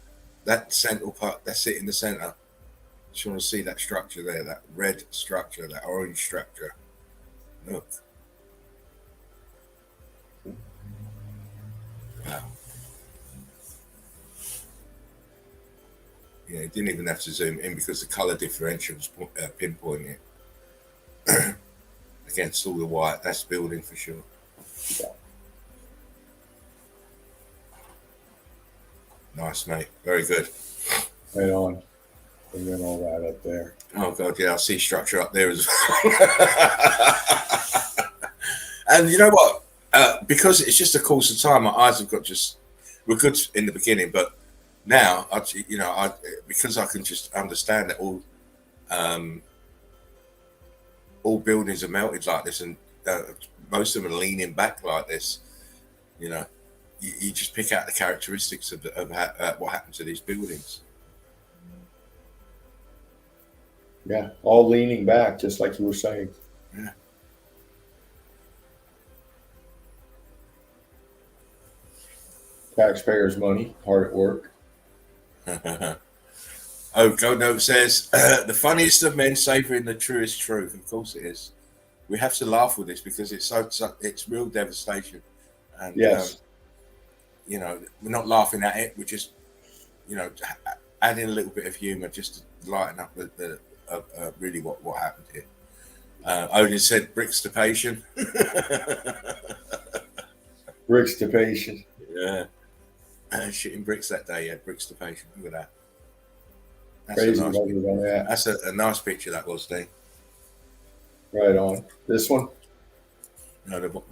That central part, that's it in the center. Just want to see that structure there, that red structure, that orange structure. Look. Wow. Yeah, you didn't even have to zoom in because the color differentials pinpoint it against all the white. That's building for sure. Yeah. Nice, mate. Very good. Right on. And then all that up there. Oh god, yeah, I see structure up there as well. And you know what? Because it's just a course of time, my eyes have got were good in the beginning, but now because I can just understand that all buildings are melted like this, and most of them are leaning back like this. You know, you just pick out the characteristics of what happened to these buildings. Yeah, all leaning back, just like you were saying. Yeah. Taxpayers' money, hard at work. Oh, Gold Note says, the funniest of men savoring the truest truth. Of course it is. We have to laugh with this because it's it's real devastation. And, yes. We're not laughing at it. We're just, adding a little bit of humor just to lighten up really what happened here. Odin said, bricks to patient. Bricks to patient. Yeah. Shitting bricks that day, yeah. Bricks to patient. Look at that. That's Crazy. a nice picture. That. That's a nice picture that was, Dave. Right on. This one? No, that one.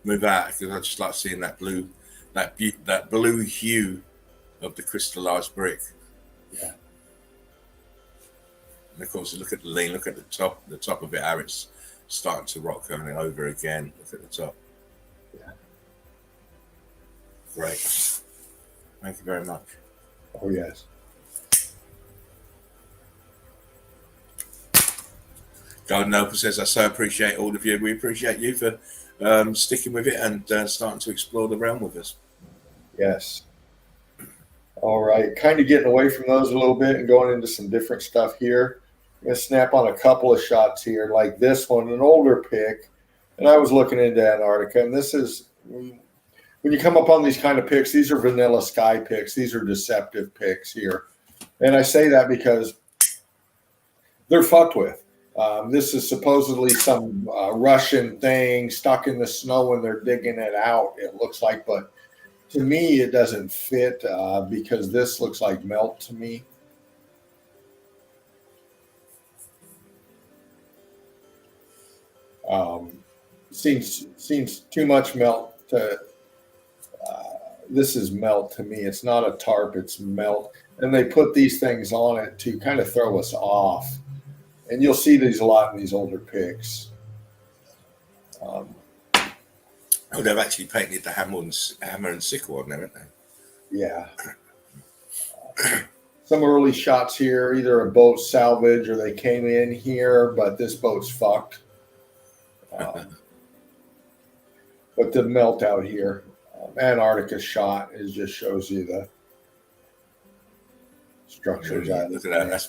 Move out because I just like seeing that blue, that blue hue of the crystallized brick. Yeah. And of course, look at the lean. Look at the top of it, how it's starting to rock going over again. Look at the top. Yeah. Great. Thank you very much. Oh, yes. Golden Opal says, I so appreciate all of you. We appreciate you for sticking with it and starting to explore the realm with us. Yes. All right. Kind of getting away from those a little bit and going into some different stuff here. I'm going to snap on a couple of shots here, like this one, an older pick. And I was looking into Antarctica, and this is, when you come up on these kind of picks, these are vanilla sky picks. These are deceptive picks here. And I say that because they're fucked with. This is supposedly some Russian thing stuck in the snow and they're digging it out, it looks like. But to me, it doesn't fit because this looks like melt to me. Seems too much melt to this is melt to me. It's not a tarp, it's melt. And they put these things on it to kind of throw us off. And you'll see these a lot in these older picks. They've actually painted the hammer and sickle on there, haven't they? Yeah. Some early shots here, either a boat salvage or they came in here, but this boat's fucked. But the melt out here, Antarctica shot just shows you the structures. Look at that. That's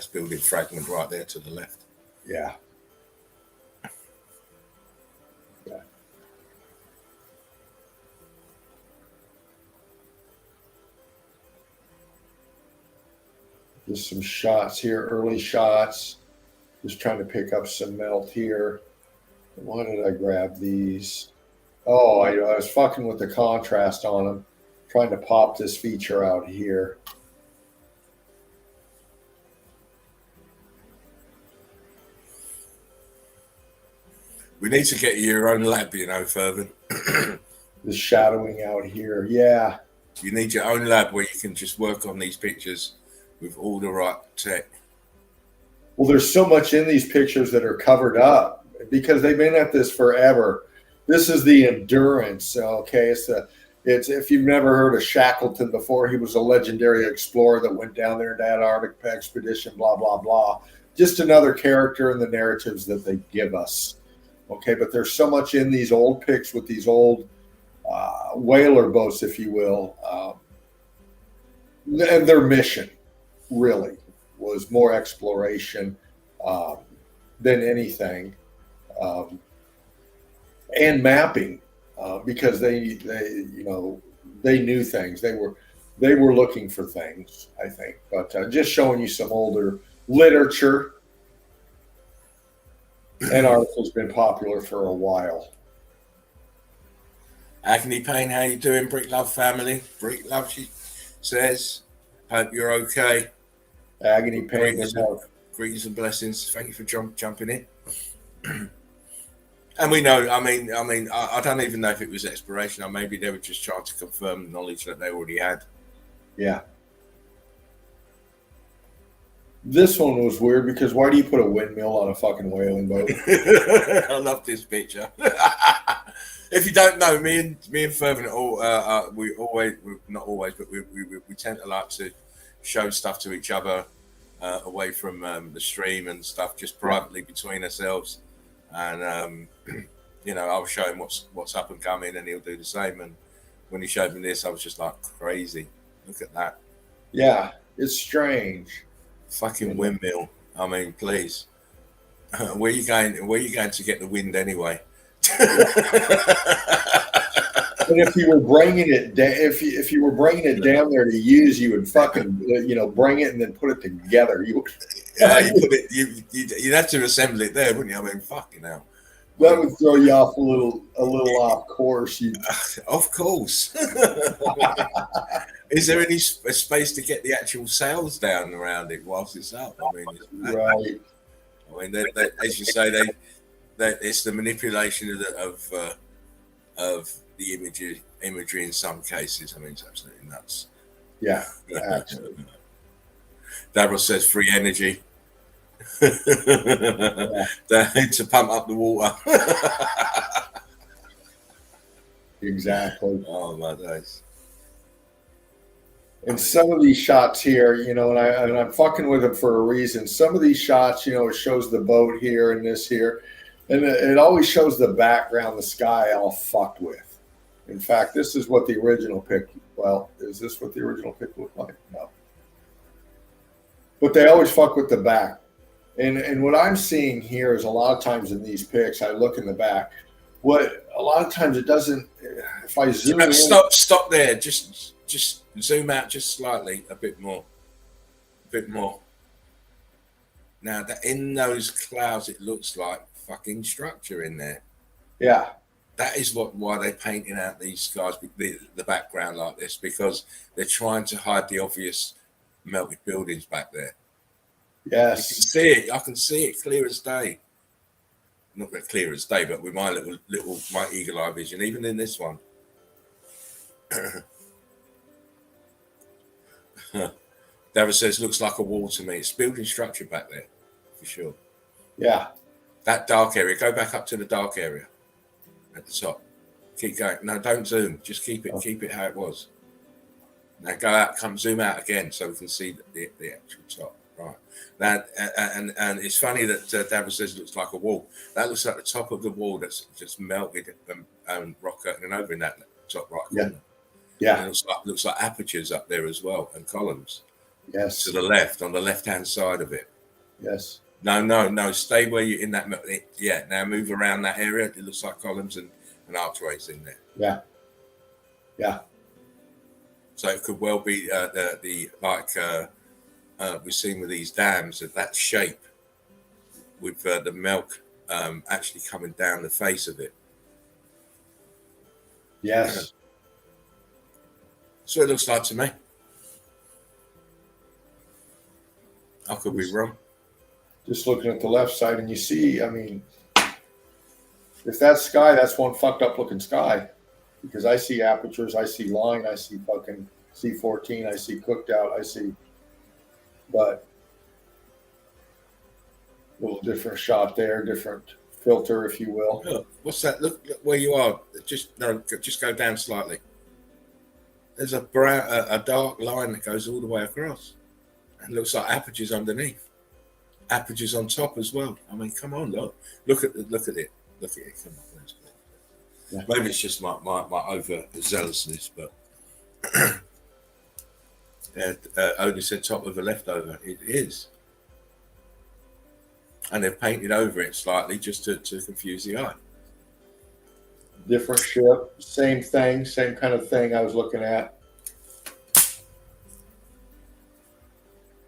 building fragment right there to the left. Yeah. Yeah. Just some shots here, early shots. Just trying to pick up some melt here. Why did I grab these? Oh, I was fucking with the contrast on them, trying to pop this feature out here. We need to get your own lab, you know, Fervent. The shadowing out here. Yeah. You need your own lab where you can just work on these pictures with all the right tech. Well, there's so much in these pictures that are covered up because they've been at this forever. This is the endurance. Okay. It's if you've never heard of Shackleton before, he was a legendary explorer that went down there to Antarctic expedition, blah, blah, blah. Just another character in the narratives that they give us. Okay. But there's so much in these old pics with these old whaler boats, if you will. And their mission really was more exploration than anything, and mapping, because they knew things. They were looking for things, I think. But just showing you some older literature. Antarctica's been popular for a while. Agony Pain, how you doing, Brick Love family? Brick Love, she says, hope you're okay. Agony Pain. Greetings and blessings. Thank you for jumping in. And we know, I don't even know if it was exploration or maybe they were just trying to confirm the knowledge that they already had. Yeah. This one was weird because why do you put a windmill on a fucking whaling boat? I love this picture. If you don't know, me and Fervent, we tend to like to show stuff to each other away from the stream and stuff, just privately between ourselves. And I'll show him what's up and coming, and he'll do the same. And when he showed me this, I was just like, crazy. Look at that. Yeah, it's strange. Fucking windmill. I mean, please. Where you going to get the wind anyway? And if you were bringing it if you were bringing it down there to use, you would fucking bring it and then put it together. You'd have to assemble it there, wouldn't you? I mean, fucking hell. That would throw you off a little off course. Of course. Is there any space to get the actual sails down around it whilst it's up? I mean, right. I mean, they, as you say, it's the manipulation of the imagery in some cases. I mean, it's absolutely nuts. Yeah, absolutely. Davros says free energy. To pump up the water. Exactly. Oh my days. And some of these shots here, and I'm fucking with them for a reason. Some of these shots, it shows the boat here and this here, and it always shows the background, the sky, all fucked with. In fact, this is what the original pic. Well, is this what the original pic looked like? No. But they always fuck with the back. And what I'm seeing here is a lot of times in these pics, I look in the back. What a lot of times it doesn't. If I zoom in, stop there. Just zoom out just slightly, a bit more. Now that in those clouds, it looks like fucking structure in there. Yeah. That is why they're painting out these skies, the background like this, because they're trying to hide the obvious melted buildings back there. Yes. You can see it. I can see it clear as day. Not that clear as day, but with my my eagle eye vision, even in this one. David says, looks like a wall to me. It's building structure back there, for sure. Yeah. That dark area. Go back up to the dark area at the top. Keep going. No, don't zoom. Just keep it how it was. Now go out, zoom out again so we can see the actual top. Right. Now, and it's funny that David says it looks like a wall. That looks like the top of the wall that's just melted and rock curtain over in that top right corner. Yeah. And it looks like apertures up there as well and columns. Yes. To the left, on the left-hand side of it. Yes. No. Stay where you're in that. Yeah. Now move around that area. It looks like columns and archways in there. Yeah. Yeah. So it could well be we've seen with these dams of that shape with the milk actually coming down the face of it. Yes. So it looks like to me. I could be wrong. Just looking at the left side, and you see, I mean, if that's sky, that's one fucked up looking sky. Because I see apertures, I see line, I see fucking C14, I see cooked out, I see, but a little different shot there, different filter, if you will. Look, what's that? Look where you are. Just go down slightly. There's a dark line that goes all the way across, and looks like apertures underneath, apertures on top as well. I mean, come on, look at it. Come on. Yeah. Maybe it's just my overzealousness, but only said top of a leftover. It is. And they've painted over it slightly just to confuse the eye. Different ship, same thing, same kind of thing I was looking at.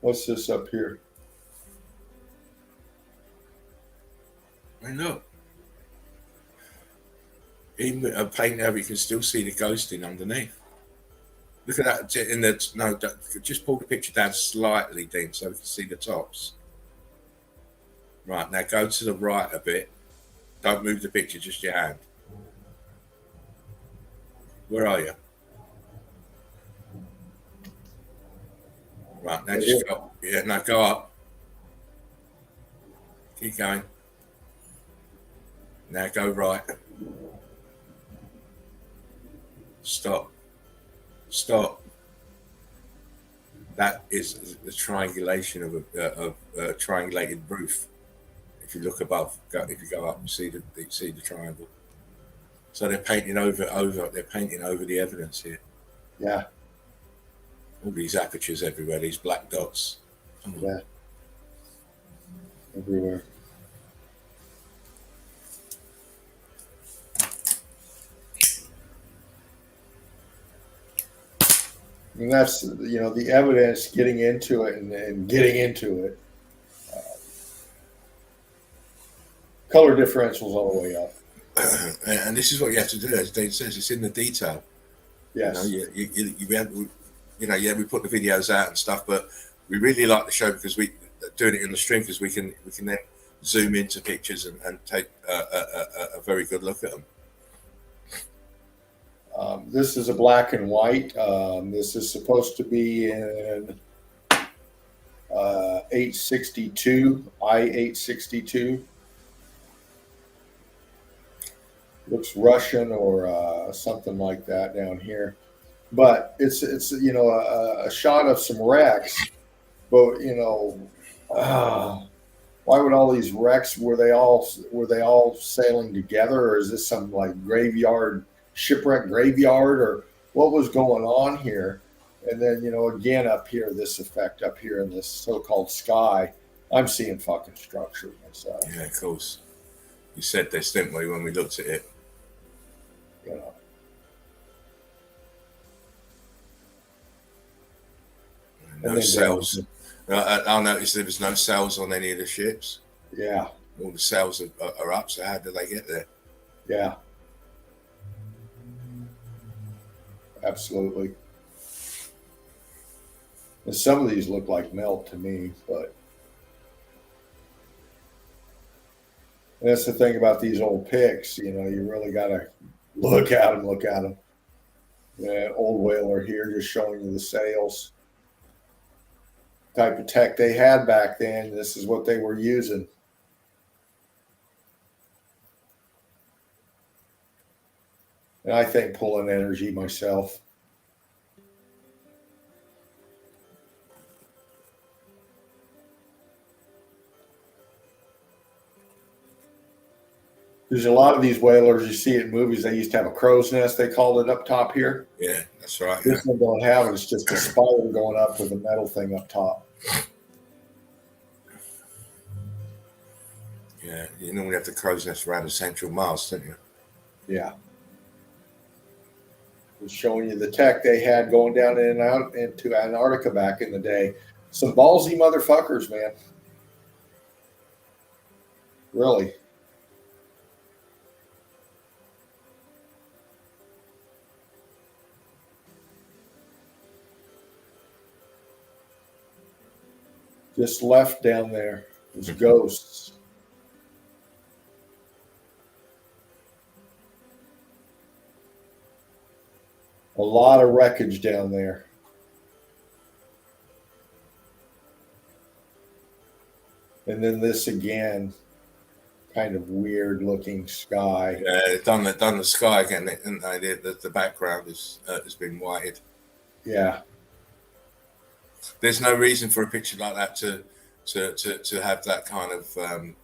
What's this up here? I know. Even with a paint over, you can still see the ghosting underneath. Look at that. Just pull the picture down slightly, Dean, so we can see the tops. Right, now go to the right a bit. Don't move the picture, just your hand. Where are you? Right, now just go. Yeah, now go up. Keep going. Now go right. Stop. That is the triangulation of a triangulated roof. If you look above, if you go up, you see the triangle. So they're painting over the evidence here. Yeah. All these apertures everywhere, these black dots. Yeah. Everywhere. And that's, the evidence, getting into it and getting into it. Color differentials all the way up. And this is what you have to do, as Dave says, it's in the detail. Yes. We put the videos out and stuff, but we really like the show because we doing it in the stream because we can then zoom into pictures and take a very good look at them. This is a black and white. This is supposed to be in 862, I-862. Looks Russian or something like that down here. But it's a shot of some wrecks. But, why would all these wrecks, were they all sailing together, or is this some like shipwreck graveyard, or what was going on here? And then, again, up here, this effect up here in this so-called sky, I'm seeing fucking structure myself. Yeah, of course. You said this, didn't we, when we looked at it? No sails. I noticed there was no sails on any of the ships. Yeah. All the sails are up, so how did they get there? Yeah. Absolutely. And some of these look like melt to me, but that's the thing about these old pics. You really got to look at them. The old whaler here, just showing you the sails. Type of tech they had back then. This is what they were using. And I think pulling energy myself. There's a lot of these whalers, you see it in movies, they used to have a crow's nest, they called it up top here. Yeah, that's right. This one don't have it. It's just a spiral going up with a metal thing up top. Yeah, you normally have the crow's nest around the central mast, don't you? Yeah. It's showing you the tech they had going down in and out into Antarctica back in the day. Some ballsy motherfuckers, man. Really? Just left down there. There's ghosts. A lot of wreckage down there. And then this again, kind of weird looking sky. Yeah, they've done the sky again, haven't they? The background has been whited. Yeah. There's no reason for a picture like that to have that kind of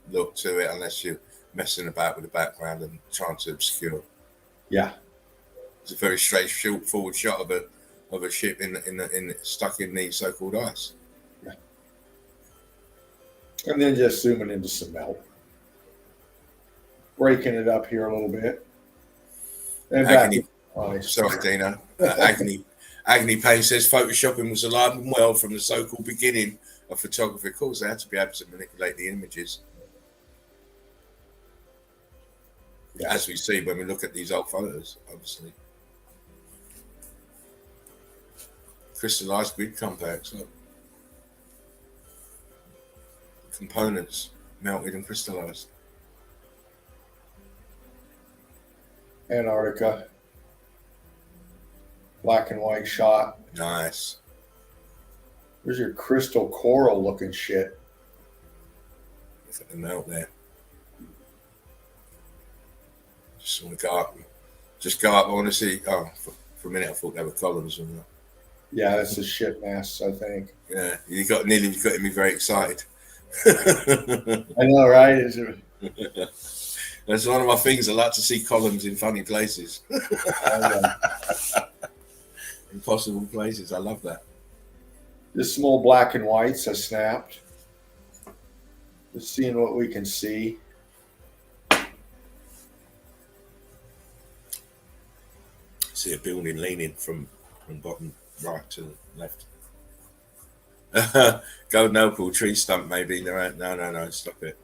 look to it unless you're messing about with the background and trying to obscure. Yeah. It's a very straightforward shot of a ship stuck in the so-called ice. Yeah. And then just zooming into some melt. Breaking it up here a little bit. And back Agony, to ice. sorry, Dino. Agony Payne says photoshopping was alive and well from the so-called beginning of photography. Of course, they had to be able to manipulate the images. Yeah. As we see when we look at these old photos, obviously. Crystallized grid compacts. Look. Components melted and crystallized. Antarctica. Black and white shot. Nice. There's your crystal coral looking shit. Look at the melt there. Just want to go up. Just go up. I want to see. Oh, for a minute I thought they were columns. And Yeah, that's the ship masts, I think. yeah, you got me very excited. I know, right? Is it? That's one of my things. I like to see columns in funny places, impossible places. I love that. Just some old black and whites I snapped. Just seeing what we can see. See a building leaning from bottom right to left. Golden opal tree stump maybe. No, stop it.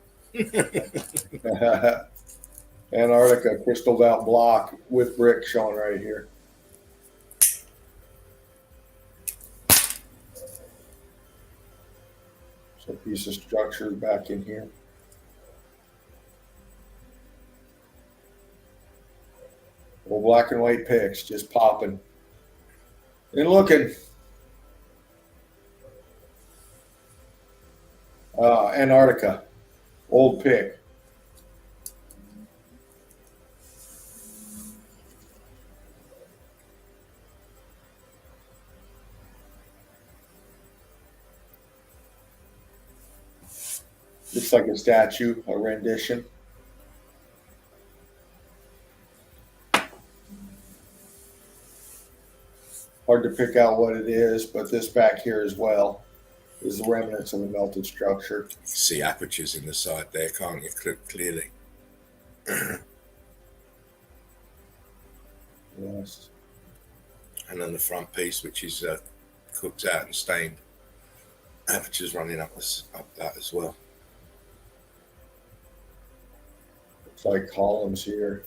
Antarctica crystalled out block with brick showing right here. So a piece of structure back in here. Old black and white pics just popping and looking. Antarctica, old pic. Looks like a statue, a rendition. Hard to pick out what it is, but this back here as well is the remnants of a melted structure. You can see apertures in the side there, can't you? Clearly. Yes. And then the front piece, which is cooked out and stained, apertures running up that as well. Looks like columns here.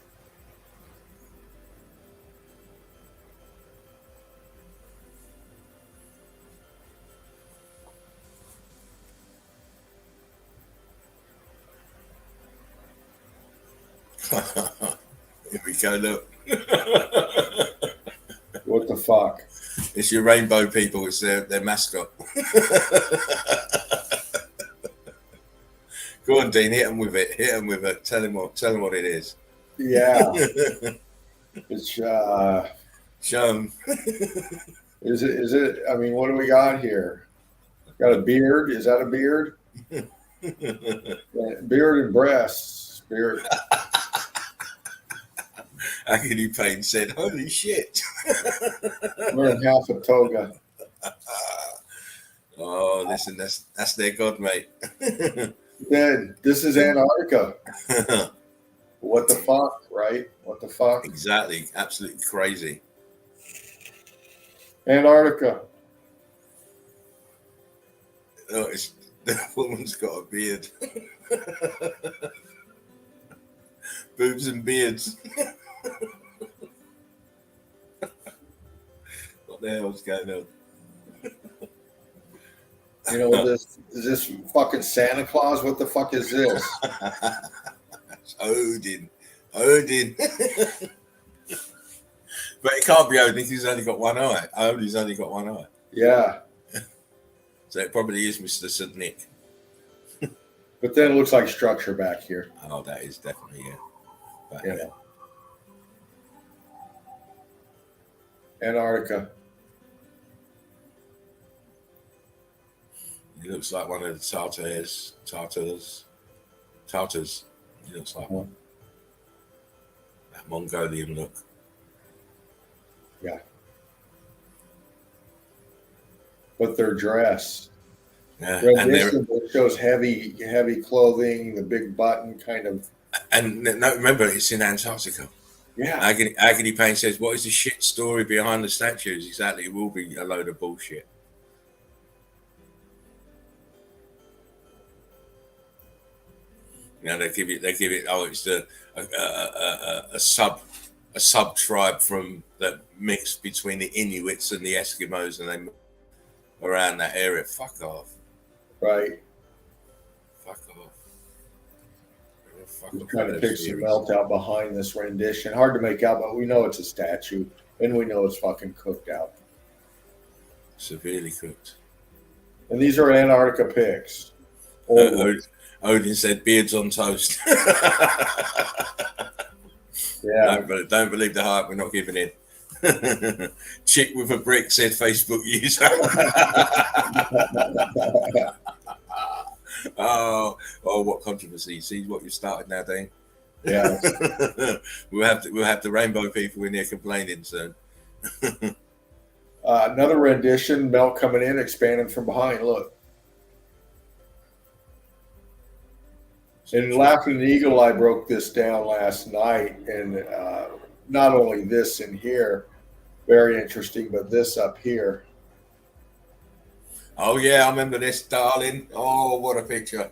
Here we go, look. What the fuck? It's your rainbow people, it's their mascot. Go on, Dean, hit them with it. Tell them what it is. Yeah. It's Show them. is it I mean, what do we got here? Got a beard. Is that a beard? Beard and breasts. Beard. Agony Payne said, "Holy shit!" Wearing half a toga. Oh, listen, that's their god, mate. Then this is Antarctica. What the fuck, right? What the fuck? Exactly, absolutely crazy. Antarctica. Oh, the woman's got a beard. Boobs and beards. What the hell's going on? You know, this is this fucking Santa Claus? What the fuck is this? It's Odin. Odin. But it can't be Odin because he's only got one eye. Odin's only got one eye. Yeah. So it probably is Mr. St. Nick. But then it looks like structure back here. Oh, that is definitely, yeah. But, Yeah. Antarctica. He looks like one of the Tartars. He looks like one. That Mongolian look. Yeah. But their dress. Yeah, Rendition shows heavy clothing, the big button kind of. and no, remember it's in Antarctica. Yeah. Agony Payne says, "What is the shit story behind the statues?" Exactly, it will be a load of bullshit. You know, they give it. Oh, it's a sub tribe from that mix between the Inuits and the Eskimos, and they around that area. Fuck off. Right. Fuck off. Just trying to pick some melt out behind this rendition. Hard to make out, but we know it's a statue, and we know it's fucking cooked out. Severely cooked. And these are Antarctica pics. Odin said, "Beards on toast." Yeah. Don't believe the hype. We're not giving in. Chick with a brick said Facebook user. oh, what controversy! See what you started now, Dean. Yeah. we'll have the rainbow people in here complaining soon. Another rendition, melt coming in, expanding from behind. Look. And Laughing Eagle Eye broke this down last night, and not only this in here, very interesting, but this up here. Oh yeah, I remember this, darling. Oh, what a picture!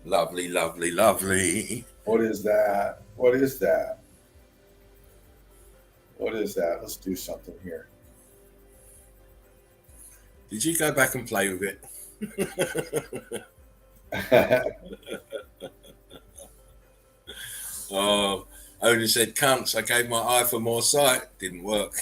Lovely, lovely, lovely. What is that? What is that? What is that? Let's do something here. Did you go back and play with it? Oh, Odin said, "Cunts, I gave my eye for more sight. Didn't work."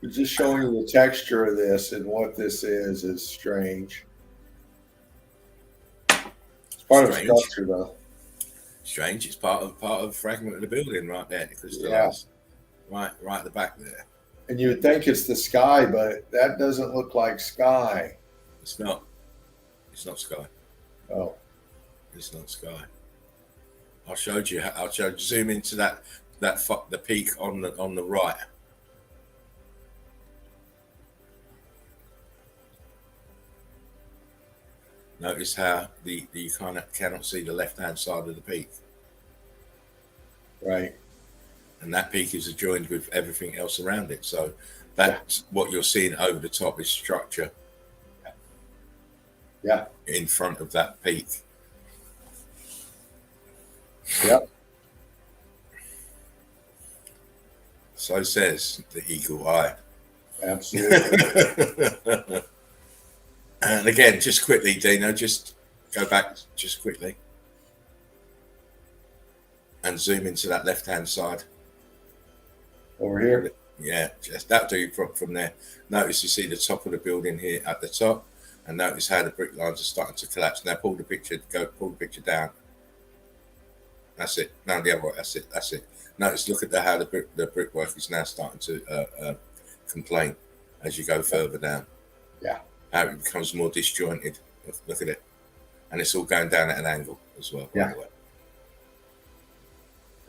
Just showing you the texture of this and what this is strange. It's part of structure, though. Strange. It's part of a fragment of the building right there, because right at the back there. And you would think it's the sky, but that doesn't look like sky. It's not. It's not sky. Oh, it's not sky. I'll show you. Zoom into the peak on the right. Notice how you cannot see the left-hand side of the peak. Right. And that peak is adjoined with everything else around it. So that's what you're seeing over the top is structure. Yeah. In front of that peak. Yep. So says the eagle eye. Absolutely. And again, just quickly, Dino, just go back just quickly. And zoom into that left-hand side. Over here? Yeah, just that'll do from there. Notice you see the top of the building here at the top. And notice how the brick lines are starting to collapse. Now pull the picture down. That's it. No, the other way. That's it. Notice, look at how the brickwork is now starting to complain as you go further down. Yeah. How it becomes more disjointed. Look at it. And it's all going down at an angle as well. Yeah. By the way.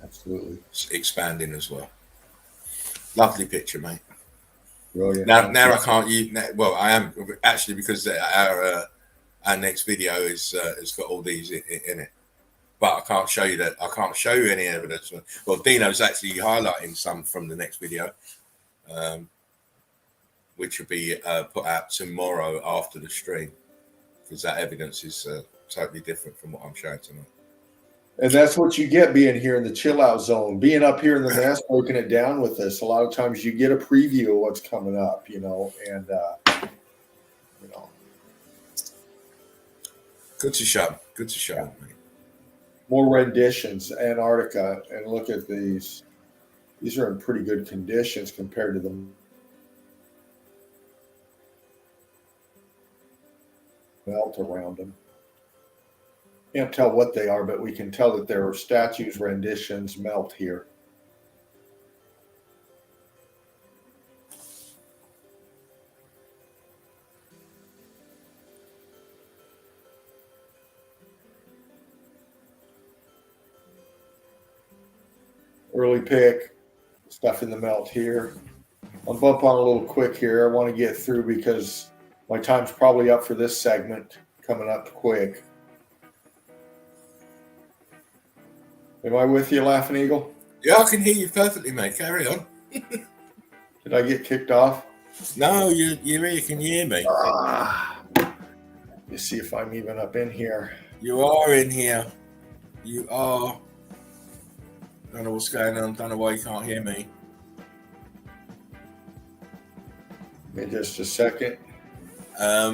Absolutely. It's expanding as well. Lovely picture, mate. Brilliant. Now I can't use. Well, I am actually, because our next video has got all these in it, but I can't show you that. I can't show you any evidence. Well, Dino's actually highlighting some from the next video, which will be put out tomorrow after the stream. because that evidence is totally different from what I'm showing tonight. And that's what you get being here in the chill out zone, being up here in the nest, breaking it down with us. A lot of times you get a preview of what's coming up, and Good to show. Good to show. Mate. More renditions, Antarctica, and look at these. These are in pretty good conditions compared to the melt around them. Can't tell what they are, but we can tell that there are statues, renditions, melt here. Early pick, stuff in the melt here. I'll bump on a little quick here. I want to get through because my time's probably up for this segment, coming up quick. Am I with you, Laughing Eagle? Yeah, I can hear you perfectly, mate. Carry on. Did I get kicked off? No, you're here. You can hear me. Let's see if I'm even up in here. You are in here. You are. Don't know what's going on. Don't know why you can't hear me. Give me just a second. I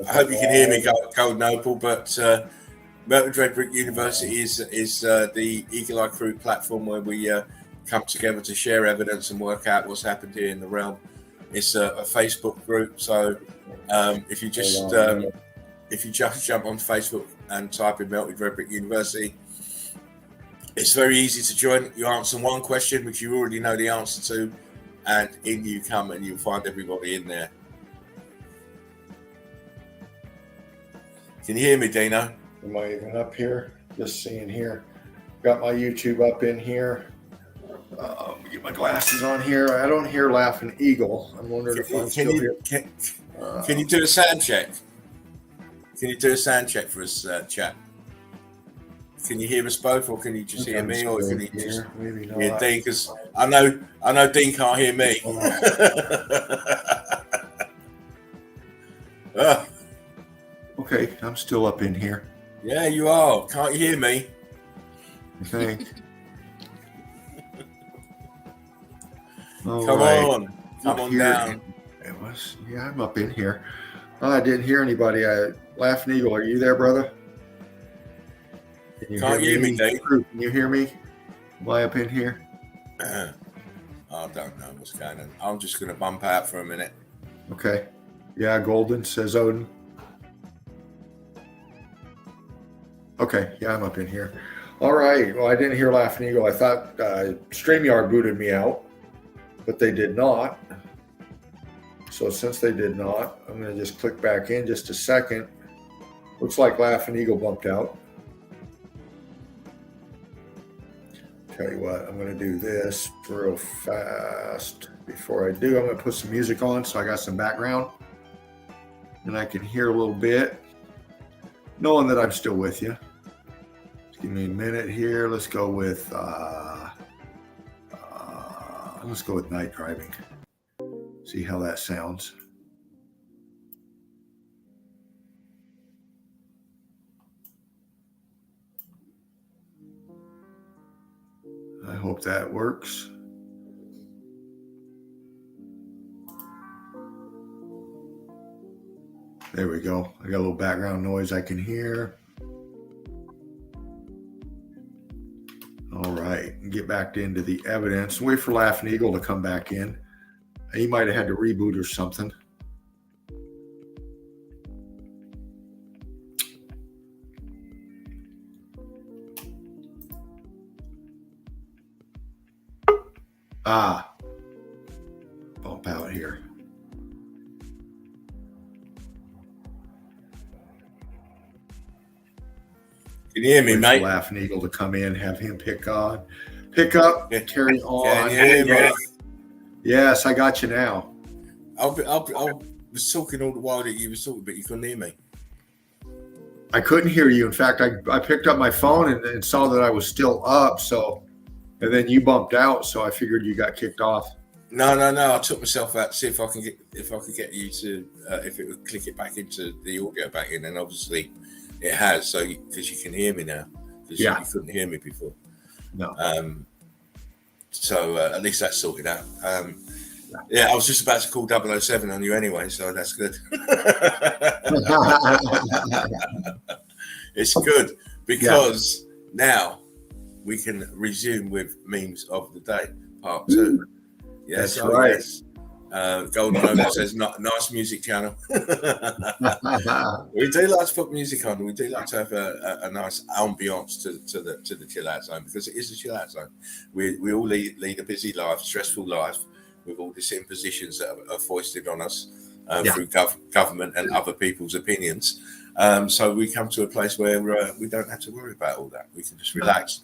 hope you can hear me, Golden Opal, but Melted Red Brick University is the Eagle Eye Crew platform where we come together to share evidence and work out what's happened here in the realm. It's a Facebook group, so if you just jump on Facebook and type in Melted Red Brick University, it's very easy to join. You answer one question, which you already know the answer to, and in you come, and you'll find everybody in there. Can you hear me, Dino? Am I even up here? Just seeing here. Got my YouTube up in here. Get my glasses on here. I don't hear Laughing Eagle. I'm wondering if I'm still here. Can you do a sound check? Can you do a sound check for us, chat? Can you hear us both, or can you just hear me, or can you just hear Dean? Because I know Dean can't hear me. Okay, I'm still up in here. Yeah, you are. Can't you hear me? I think. Come on down. It was. Yeah, I'm up in here. Oh, I didn't hear anybody. Laughing Eagle, are you there, brother? Can't hear me, Dave. Can you hear me? Am I up in here? I don't know what's going on. I'm just going to bump out for a minute. Okay. Yeah, Golden, says Odin. Okay, yeah, I'm up in here. All right. Well, I didn't hear Laughing Eagle. I thought StreamYard booted me out, but they did not. So since they did not, I'm going to just click back in just a second. Looks like Laughing Eagle bumped out. Tell you what, I'm going to do this real fast. Before I do, I'm going to put some music on so I got some background. And I can hear a little bit, knowing that I'm still with you. Just give me a minute here. Let's go with Night Driving. See how that sounds. I hope that works. There we go. I got a little background noise I can hear. All right, get back into the evidence. Wait for Laughing Eagle to come back in. He might have had to reboot or something. Bump out here. Can you hear me, mate? Laughing Eagle to come in, have him pick up, carry on. Can you hear me? Yes, I got you now. I was talking all the while that you were talking, but you couldn't hear me. I couldn't hear you. In fact, I picked up my phone and saw that I was still up. So, and then you bumped out. So I figured you got kicked off. No. I took myself out to see if I could get you to if it would click it back into the audio back in, and obviously it has. So because you can hear me now, because you couldn't hear me before. No. So at least that's sorted out. Yeah, I was just about to call 007 on you anyway, so that's good. It's good because now we can resume with memes of the day, part 2. Yes, that's right. Yes. Golden Logan says, nice music channel. We do like to put music on. We do like to have a nice ambience to the chill out zone, because it is a chill out zone. We all lead a busy life, stressful life, with all these impositions that are foisted on us through government and other people's opinions. So we come to a place where we don't have to worry about all that. We can just relax,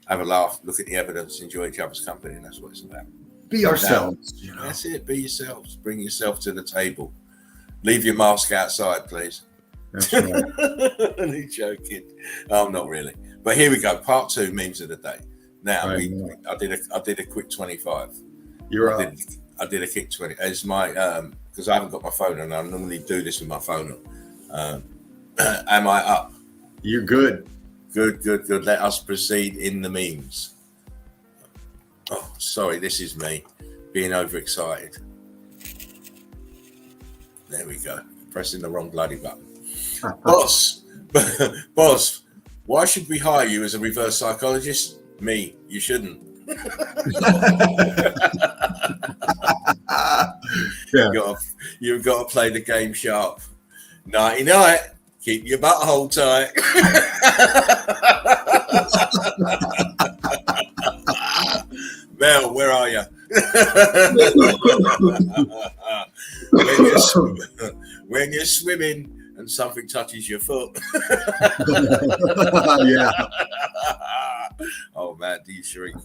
have a laugh, look at the evidence, enjoy each other's company, and that's what it's about. Be ourselves. That's it. Be yourselves. Bring yourself to the table. Leave your mask outside, please. That's right. I'm joking. Oh, not really. But here we go. Part 2, memes of the day. Now, I did a quick 25. You're up. I did a quick 20. It's my because I haven't got my phone, and I normally do this with my phone on. Am I up? You're good. Good. Let us proceed in the memes. Oh, sorry, this is me being overexcited. There we go. Pressing the wrong bloody button. Boss, why should we hire you as a reverse psychologist? Me, you shouldn't. You've got to play the game sharp. Nighty night. Keep your butthole tight. Mel, where are you? When you're swimming and something touches your foot. Yeah. Oh man, do you shriek?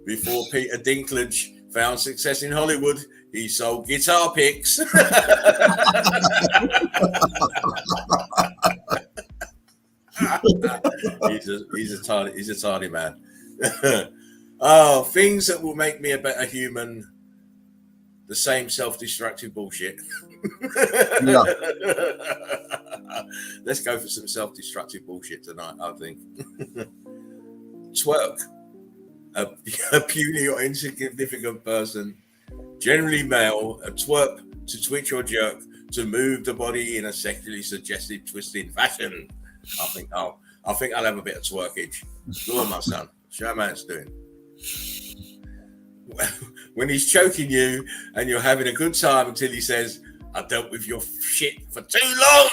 Before Peter Dinklage found success in Hollywood, he sold guitar picks. He's a tardy man. Oh, things that will make me a better human. The same self-destructive bullshit. Yeah. Let's go for some self-destructive bullshit tonight, I think. Twerk. A puny or insignificant person, generally male, a twerp, to twitch or jerk, to move the body in a sexually suggestive, twisted fashion. I think I'll have a bit of twerkage. Go on, my son. Show me how it's doing. When he's choking you and you're having a good time until he says, I dealt with your shit for too long.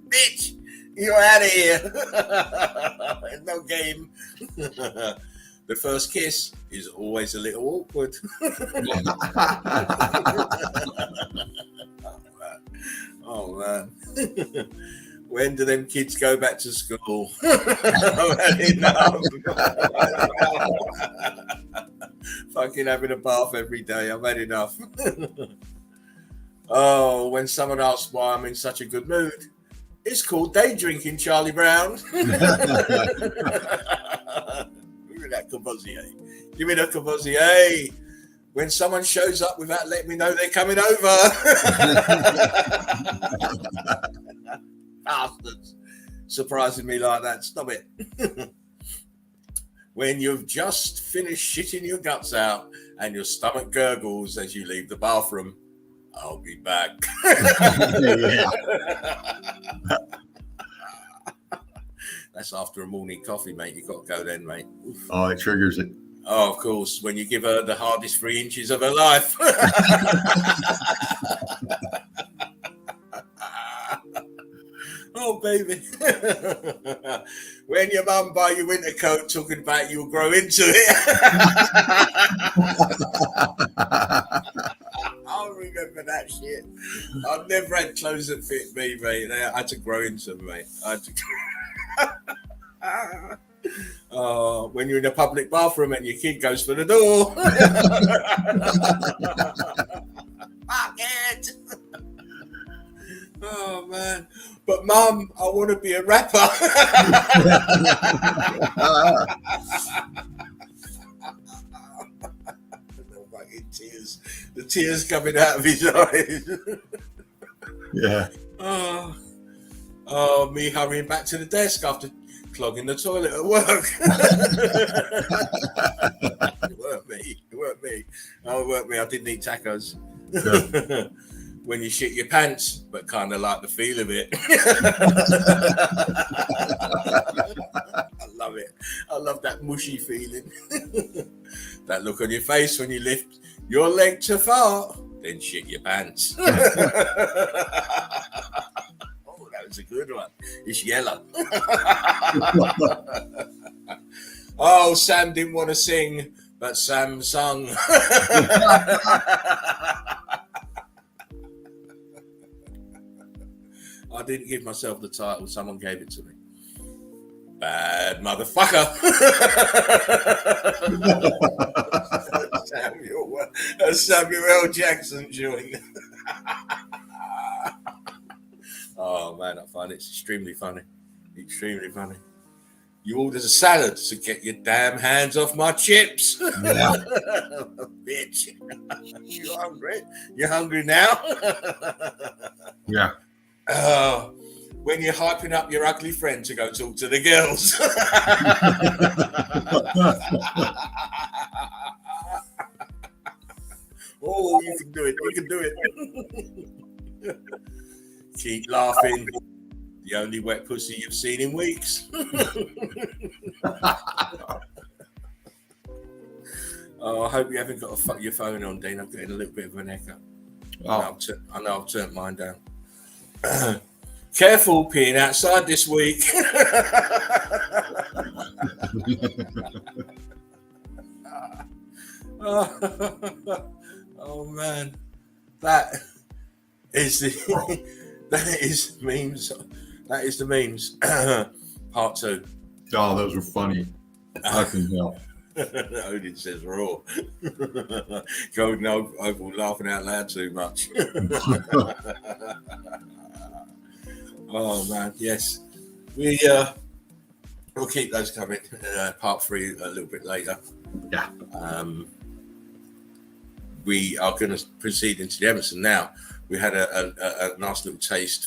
Bitch, you're out of here. No game. The first kiss is always a little awkward. Oh man. When do them kids go back to school? I've had enough. Fucking having a bath every day. I've had enough. Oh, when someone asks why I'm in such a good mood, it's called day drinking, Charlie Brown. Give me that Cavoisier. Give me the Cavoisier. When someone shows up without letting me know they're coming over. Bastards. Surprising me like that. Stop it. When you've just finished shitting your guts out and your stomach gurgles as you leave the bathroom, I'll be back. That's after a morning coffee, mate. You've got to go then, mate. Oof. Oh, it triggers it. Oh, of course. When you give her the hardest 3 inches of her life. Oh, baby. When your mum buy your winter coat talking about you'll grow into it. I remember that shit. I've never had clothes that fit me, mate. I had to grow into them, mate. Oh, when you're in a public bathroom and your kid goes for the door. Fuck it. Oh, man. But Mum, I want to be a rapper. The tears coming out of his eyes. Yeah. Oh, me hurrying back to the desk after clogging the toilet at work. It weren't me. Oh, it weren't me. I didn't eat tacos. Yeah. When you shit your pants, but kind of like the feel of it. I love it. I love that mushy feeling. That look on your face when you lift your leg to fart, then shit your pants. Oh, that was a good one. It's yellow. Oh, Sam didn't want to sing, but Sam sung. I didn't give myself the title. Someone gave it to me. Bad motherfucker. Samuel L. Jackson joined. Oh man, I find it extremely funny. Extremely funny. You ordered a salad, so get your damn hands off my chips. Yeah. Bitch. You hungry? You hungry now? Yeah. When you're hyping up your ugly friend to go talk to the girls. Oh, you can do it. You can do it. Keep laughing. The only wet pussy you've seen in weeks. Oh, I hope you haven't got to fuck your phone on, Dean. I'm getting a little bit of an echo. Oh. I know I've turned mine down. Careful peeing outside this week. Oh man, that is memes. That is the memes. Part 2. Oh, those were funny. Fucking hell. Odin says raw. Golden Oval laughing out loud too much. Oh man, yes. We'll keep those coming. Part 3 a little bit later. Yeah. We are going to proceed into the Emerson now. We had a nice little taste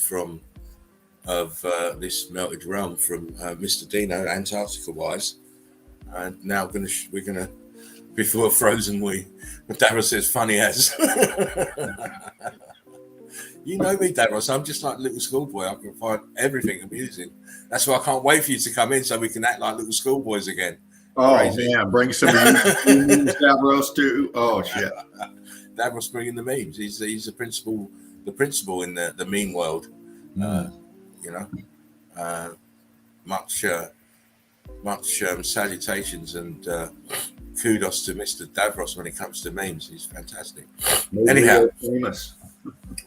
of this melted rum from Mr. Dino, Antarctica wise, and now we're gonna before frozen Davros says funny as. You know me, Davros. I'm just like a little schoolboy. I can find everything amusing. That's why I can't wait for you to come in so we can act like little schoolboys again. Oh, Crazy. man. Bring some of you Davros too. Oh, shit. Davros bringing the memes. He's the principal in the meme world. You know, much salutations and kudos to Mr. Davros when it comes to memes. He's fantastic. Anyhow, famous.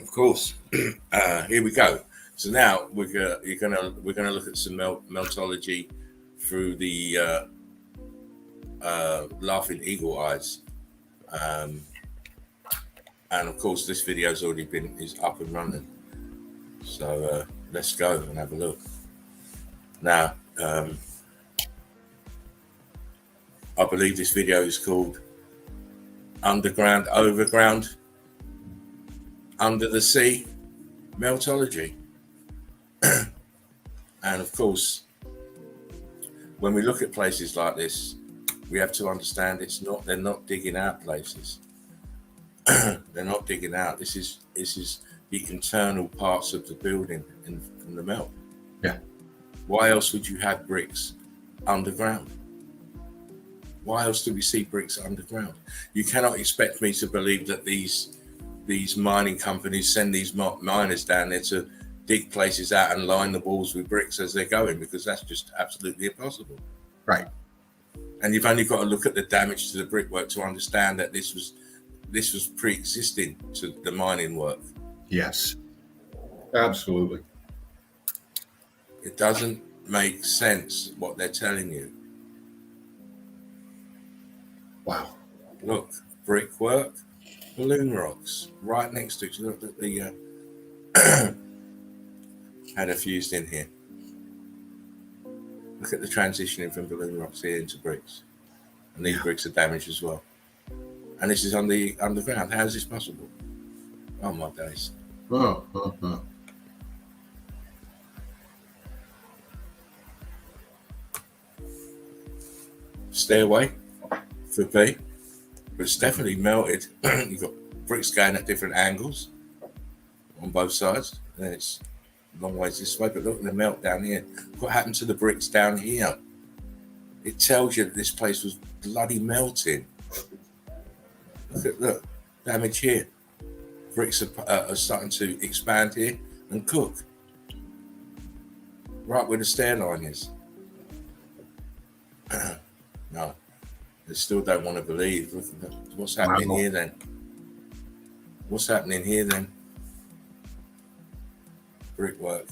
of course. Here we go. So now we're gonna look at some meltology through the Laughing Eagle eyes, and of course this video's already is up and running. So let's go and have a look. Now, I believe this video is called Underground, Overground, Under the Sea Meltology. And of course, when we look at places like this, we have to understand they're not digging out places. They're not digging out. This is the internal parts of the building from the melt. Yeah. Why else would you have bricks underground? Why else do we see bricks underground? You cannot expect me to believe that these mining companies send these miners down there to dig places out and line the walls with bricks as they're going, because that's just absolutely impossible. Right. And you've only got to look at the damage to the brickwork to understand that this was pre-existing to the mining work. Yes. Absolutely. It doesn't make sense what they're telling you. Wow. Look, brickwork, balloon rocks, right next to each other. Look at the had a fused in here. Look at the transitioning from balloon rocks here into bricks. And these bricks are damaged as well. And this is on the underground. How is this possible? Oh my days. Stairway for B. But it's definitely melted. You've got bricks going at different angles on both sides. And then it's a long ways this way. But look at the melt down here. What happened to the bricks down here? It tells you that this place was bloody melting. Look, damage here. Bricks are starting to expand here and cook. Right where the stair line is. No, they still don't want to believe. Look, what's happening here then? What's happening here then? Brickwork.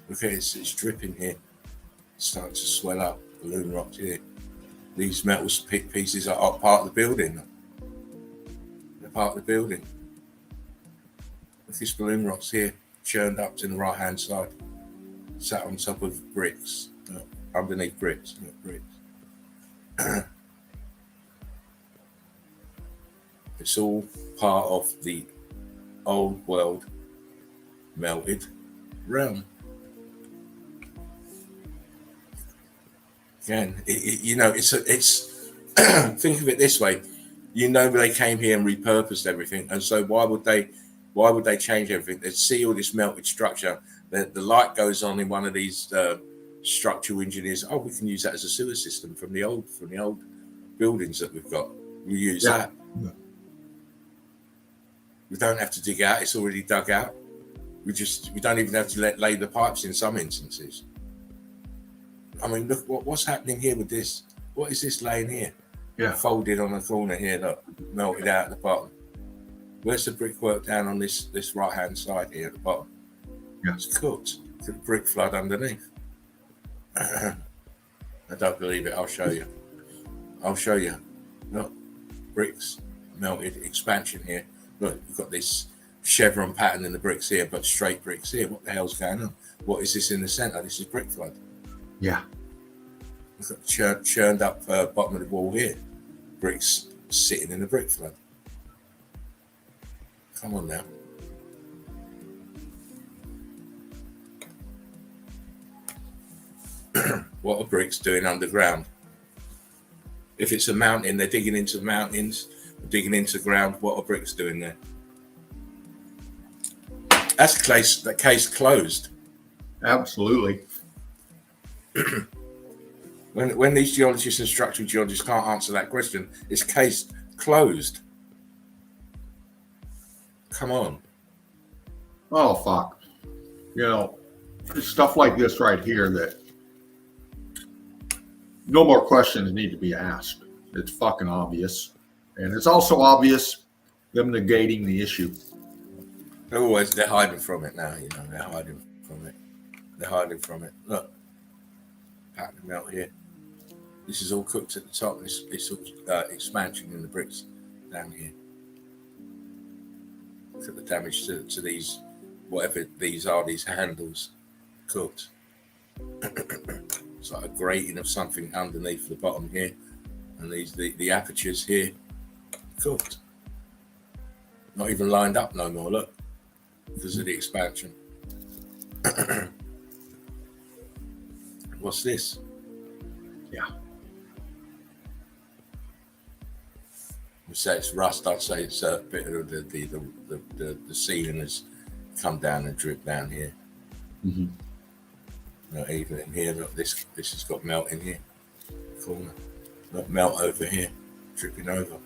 Look at it, it's dripping here. It's starting to swell up. Balloon rocks here. These metal pieces are part of the building. They're part of the building. Look, this balloon rocks here, churned up to the right hand side, sat on top of bricks, underneath bricks. It's all part of the old world melted realm. Again, it's think of it this way. They came here and repurposed everything, and so why would they change everything? They see all this melted structure. The light goes on in one of these structural engineers. Oh, we can use that as a sewer system from the old buildings that we've got. We use that. Yeah. We don't have to dig out; it's already dug out. We don't even have to lay the pipes in some instances. I mean, look what's happening here with this. What is this laying here? Yeah, folded on the corner here, look, melted out at the bottom. Where's the brickwork down on this right hand side here at the bottom? Yeah, it's cooked. Look at the brick flood underneath. I don't believe it. I'll show you. Look, bricks melted, expansion here. Look, you've got this chevron pattern in the bricks here, but straight bricks here. What the hell's going on? What is this in the center? This is brick flood. Yeah. Look at churned up bottom of the wall here. Bricks sitting in the brick flood. Come on now. What are bricks doing underground? If it's a mountain, they're digging into the mountains, digging into the ground. What are bricks doing there? That's the case closed. Absolutely. When these geologists and structural geologists can't answer that question, it's case closed. Come on. Oh, fuck. It's stuff like this right here that no more questions need to be asked. It's fucking obvious. And it's also obvious them negating the issue. They're hiding from it now, they're hiding from it. Look, pattern melt here. This is all cooked at the top. This expansion in the bricks down here. Look at the damage to these, whatever these are, these handles, cooked. It's like a grating of something underneath the bottom here, and the apertures here, cooked. Not even lined up no more. Look, because of the expansion. What's this? Yeah. You say it's rust. I'd say it's a bit of the ceiling has come down and dripped down here. Mm-hmm. Not even in here. Look, this has got melt in here. Corner. Look, melt over here, dripping over.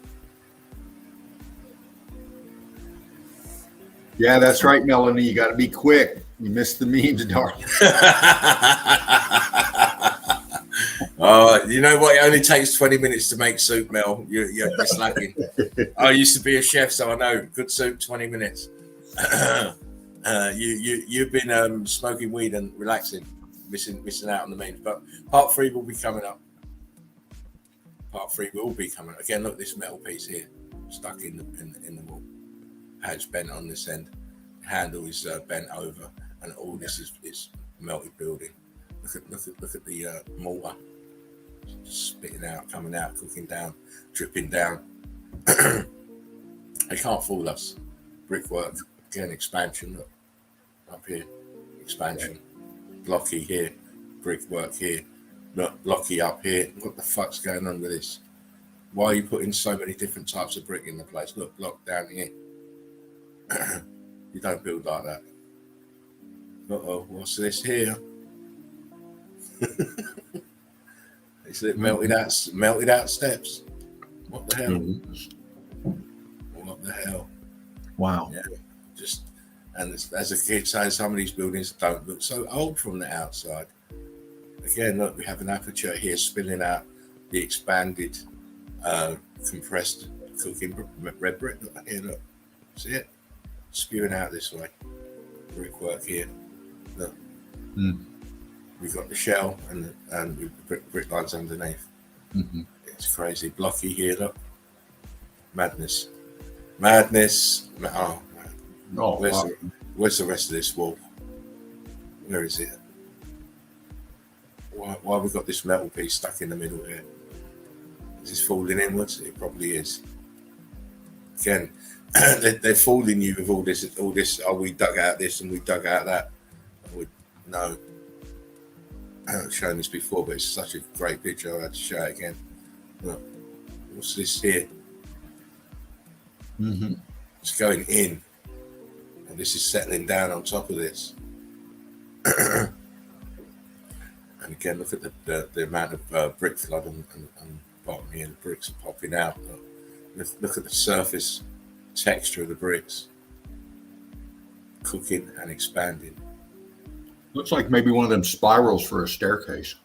Yeah, that's right, Melanie. You got to be quick. You missed the memes, darling. You know what? It only takes 20 minutes to make soup, Mel. You're slacking. I used to be a chef, so I know. Good soup, 20 minutes. You've been smoking weed and relaxing, missing out on the memes. But part 3 will be coming up. Part 3 will be coming up. Again, look, this metal piece here, stuck in the wall. It's bent on this end. Handle is bent over, and all this is melted building. Look at the mortar spitting out, coming out, cooking down, dripping down. They can't fool us. Brickwork again, expansion. Look up here, expansion. Blocky here, brickwork here. Look, blocky up here. What the fuck's going on with this? Why are you putting so many different types of brick in the place? Look, block down here. You don't build like that. What's this here? It's melted out steps. What the hell? What the hell? Wow. Yeah, just and as a kid saying, some of these buildings don't look so old from the outside. Again, look, we have an aperture here spilling out the expanded, compressed cooking red brick. Look here, look. See it? Spewing out this way. Brickwork here. Look. We've got the shell and brick lines underneath. Mm-hmm. It's crazy. Blocky here, look. Madness. Oh, man. Where's the rest of this wall? Where is it? Why have we got this metal piece stuck in the middle here? Is this falling inwards? It probably is. Again, they're fooling you with all this. Oh, we dug out this and we dug out that. No. I've shown this before, but it's such a great picture. I had to show it again. Look, what's this here? Mm-hmm. It's going in, and this is settling down on top of this. And again, look at the amount of brick flood and bottom here. The bricks are popping out. Look at the surface texture of the bricks, cooking and expanding. Looks like maybe one of them spirals for a staircase.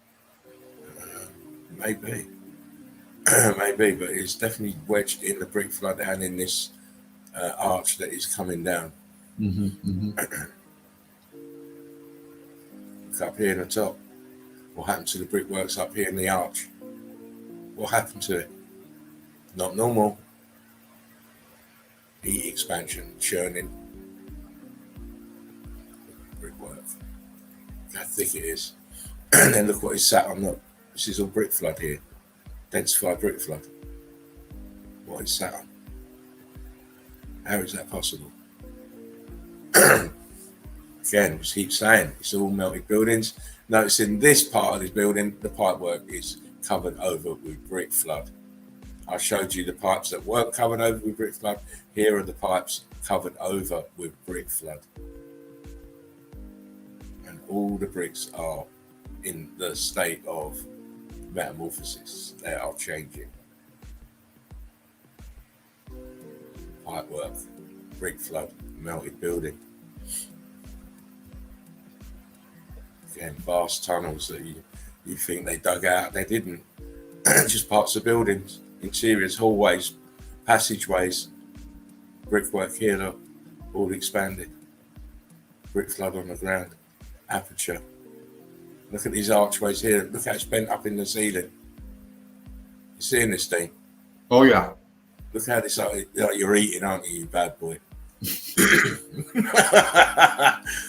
Maybe, but it's definitely wedged in the brick flood and in this arch that is coming down. Mm-hmm. Look up here in the top. What happened to the brickworks up here in the arch? What happened to it? Not normal. Heat expansion, churning. Brickwork. How thick it is. And then look what it's sat on. Look, this is all brick flood here. Densified brick flood. What it's sat on. How is that possible? Again, just keep saying it's all melted buildings. Notice in this part of this building, the pipework is covered over with brick flood. I showed you the pipes that weren't covered over with brick flood. Here are the pipes covered over with brick flood. And all the bricks are in the state of metamorphosis. They are changing. Pipework, brick flood, melted building. Again, vast tunnels that you think they dug out. They didn't. Just parts of buildings, interiors, hallways, passageways, brickwork here, look, all expanded. Brick flood on the ground, aperture. Look at these archways here. Look how it's bent up in the ceiling. You seeing this thing? Oh, yeah. Look how this, like you're eating, aren't you bad boy?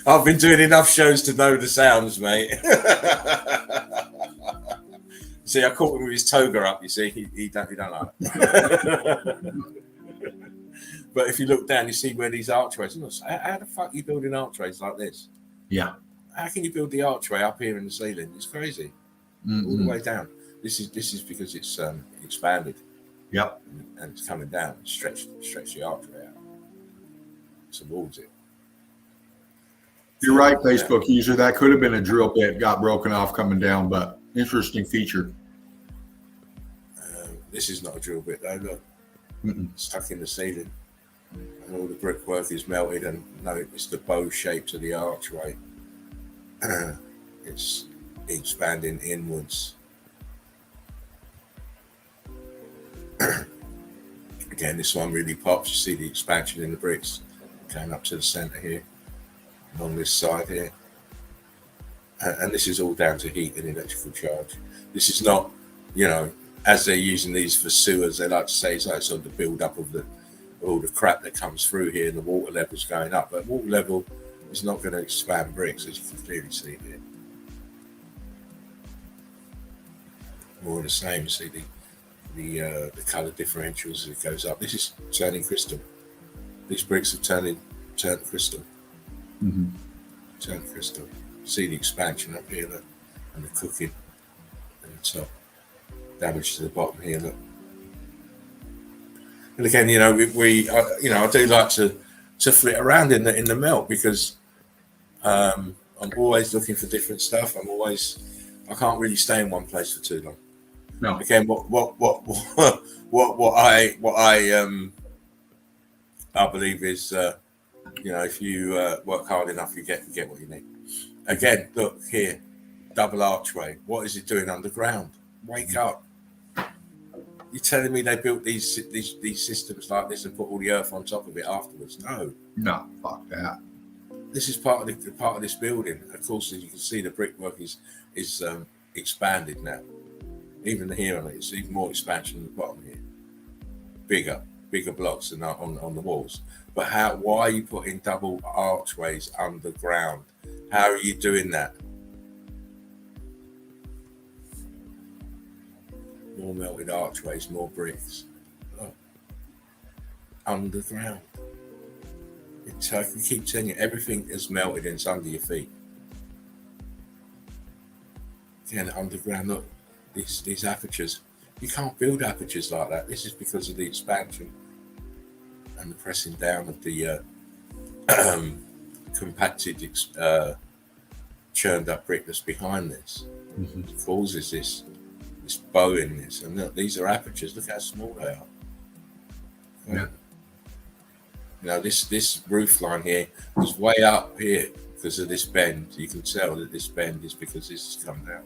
I've been doing enough shows to know the sounds, mate. See, I caught him with his toga up. You see, he don't like that. But if you look down, you see where these archways. How the fuck are you building archways like this? Yeah. How can you build the archway up here in the ceiling? It's crazy. Mm-hmm. All the way down. This is because it's expanded. Yep. And it's coming down. Stretch the archway out towards it. You're right, Facebook user. That could have been a drill bit, got broken off coming down, but interesting feature. This is not a drill bit though. Look, stuck in the ceiling, and all the brickwork is melted. And no, it's the bow shape to the archway. It's expanding inwards. Again, this one really pops. You see the expansion in the bricks going up to the center here, along this side here. And this is all down to heat and electrical charge. This is not, as they're using these for sewers, they like to say it's like sort of the build up of all the crap that comes through here and the water level's going up. But water level It's not going to expand bricks, as you can clearly see here. More of the same. See the color differentials as it goes up. This is turning crystal. These bricks are turned crystal. Mm-hmm. Turned crystal. See the expansion up here, look, and the cooking at the top. Damage to the bottom here, look. And again, you know, I do like to flit around in the melt because I'm always looking for different stuff. I can't really stay in one place for too long. No. Again, I believe is, if you work hard enough, you get what you need. Again, look here, double archway. What is it doing underground? Wake up! You're telling me they built these systems like this and put all the earth on top of it afterwards? No, Fuck that. this is part of this building. Of course, as you can see, the brickwork is expanded now. Even here on it, it's even more expansion at the bottom here. Bigger blocks than on the walls. But why are you putting double archways underground? How are you doing that? More melted archways, more bricks. Oh. Underground. I can keep telling you, everything is melted and it's under your feet. Again, underground, look, these apertures. You can't build apertures like that. This is because of the expansion and the pressing down of the compacted, churned up brick that's behind this. Mm-hmm. It causes this bow in this. And look, these are apertures. Look how small they are. Yeah. You know, this roof line here was way up here because of this bend. You can tell that this bend is because this has come down.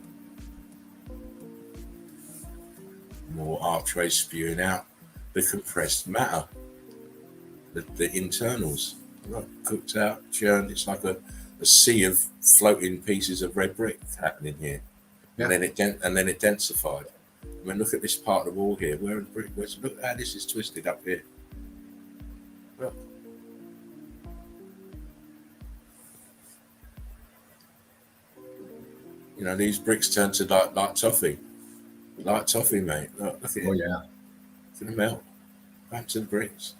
More archways spewing out the compressed matter, the internals. Look, cooked out, churned. It's like a sea of floating pieces of red brick happening here. Yeah. And then it densified. I mean, look at this part of the wall here. Where the brick was. Look how this is twisted up here. Look. You know, these bricks turn to like toffee. Like toffee, mate. Look at it. Oh yeah. It's gonna melt. Back to the bricks.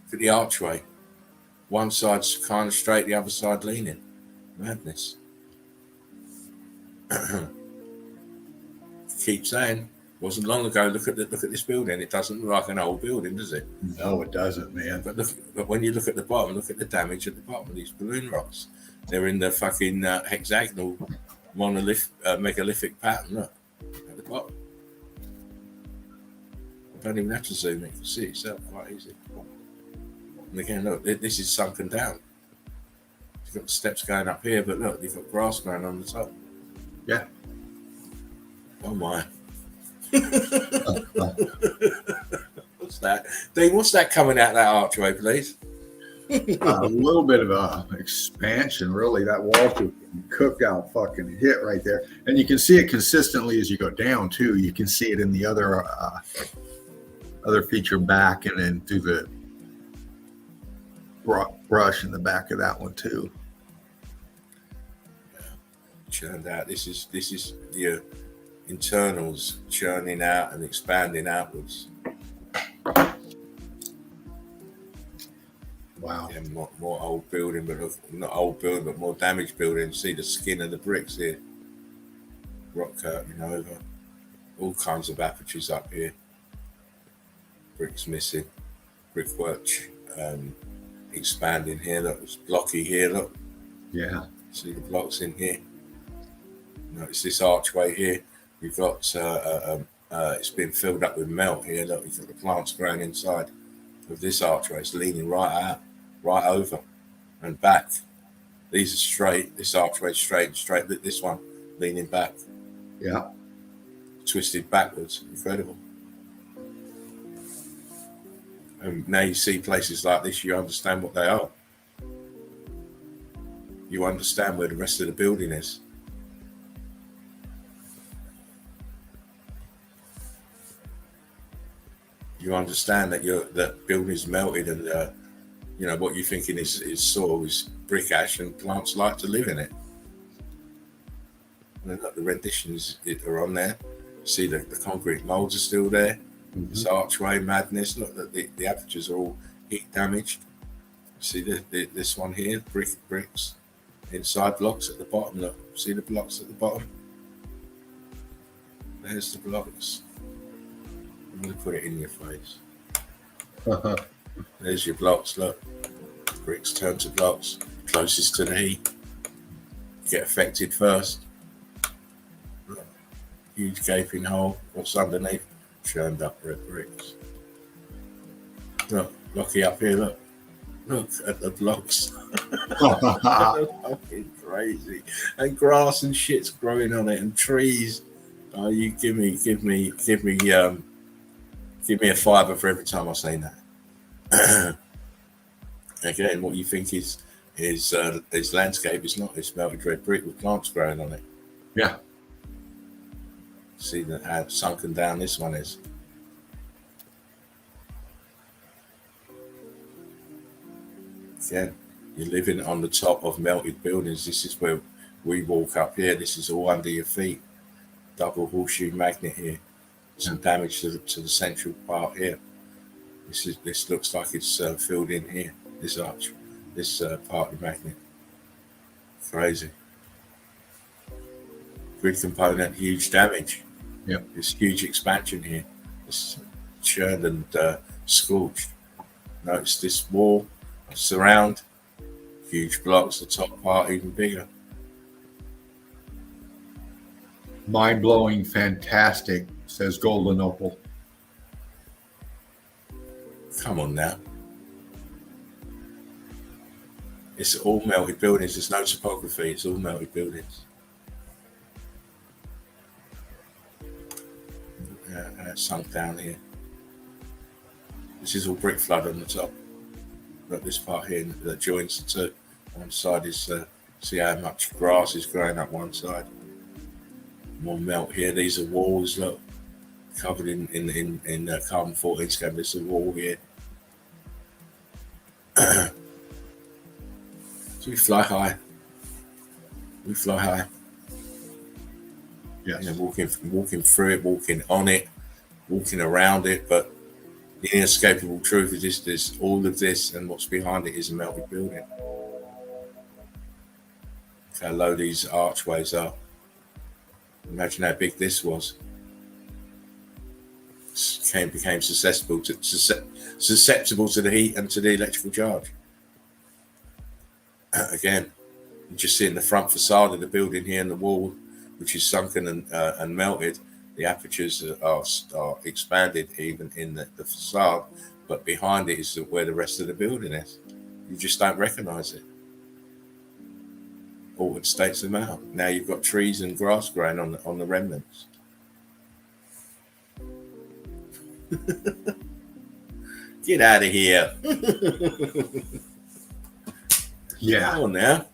Look at the archway. One side's kind of straight, the other side leaning. Madness. Keep saying. Wasn't long ago. Look at this building. It doesn't look like an old building, does it? No, it doesn't, man. But when you look at the bottom, look at the damage at the bottom of these balloon rocks. They're in the fucking hexagonal megalithic pattern. Look at the bottom. Don't even have to zoom in. You can see it yourself quite easy. And again, look, this is sunken down. You've got the steps going up here, but look, you've got grass growing on the top. Yeah. Oh my. What's that? Dean, what's that coming out that archway, please? A little bit of a expansion, really. That wall cookout fucking hit right there. And you can see it consistently as you go down, too. You can see it in the other feature back and then through the brush in the back of that one, too. Churned out. This is the internals churning out and expanding outwards. Wow. Yeah, more old building, but not old building, but more damaged building. See the skin of the bricks here. Rock curtain over. All kinds of apertures up here. Bricks missing. Brickwork expanding here. Look, it's blocky here. Look. Yeah. See the blocks in here. Notice this archway here. You've got it's been filled up with melt here. Look, you've got the plants growing inside of this archway. It's leaning right out, right over and back. These are straight. This archway is straight. This one leaning back. Yeah. Twisted backwards. Incredible. And now you see places like this, you understand what they are. You understand where the rest of the building is. You understand that that building is melted and what you're thinking is soil is brick ash, and plants like to live in it. And then, look, the renditions are on there. See the concrete molds are still there. This archway madness. Look, the apertures are all heat damaged. See this one here, bricks, inside blocks at the bottom. Look, see the blocks at the bottom. There's the blocks. I'm going to put it in your face. There's your blocks. Look, bricks turn to blocks, closest to the heat. Get affected first. Look, huge gaping hole. What's underneath? Churned up red bricks. Look, Lockie up here. Look at the blocks. Fucking crazy. And grass and shit's growing on it, and trees. Oh, you give me a fiver for every time I say that. Again, what you think is landscape is not. It's melted red brick with plants growing on it. Yeah. See how sunken down this one is. Again, you're living on the top of melted buildings. This is where we walk up here. This is all under your feet. Double horseshoe magnet here. Some damage to the central part here. This looks like it's filled in here. This arch, this part of the magnet. Crazy. Grid component, huge damage. Yep. This huge expansion here. It's churned and scorched. Notice this wall, surround, huge blocks. The top part even bigger. Mind-blowing, fantastic, says Golden Opal. Come on now. It's all melted buildings. There's no topography. It's all melted buildings. And it's sunk down here. This is all brick flood on the top. Look, this part here that joins the two. One side is, see how much grass is growing up one side. More melt here. These are walls, look, covered in carbon 14 scab. This is a wall here. So we fly high. We fly high. Yes. Walking through it, walking on it, walking around it. But the inescapable truth is this: all of this and what's behind it is a melted building. Look how low these archways are. Imagine how big this was. Became susceptible to the heat and to the electrical charge. Again, you just see in the front facade of the building here, and the wall, which is sunken and melted. The apertures are expanded even in the facade, but behind it is where the rest of the building is. You just don't recognise it. Altered states of out. Now you've got trees and grass growing on the remnants. Get out of here. Yeah. Come on now.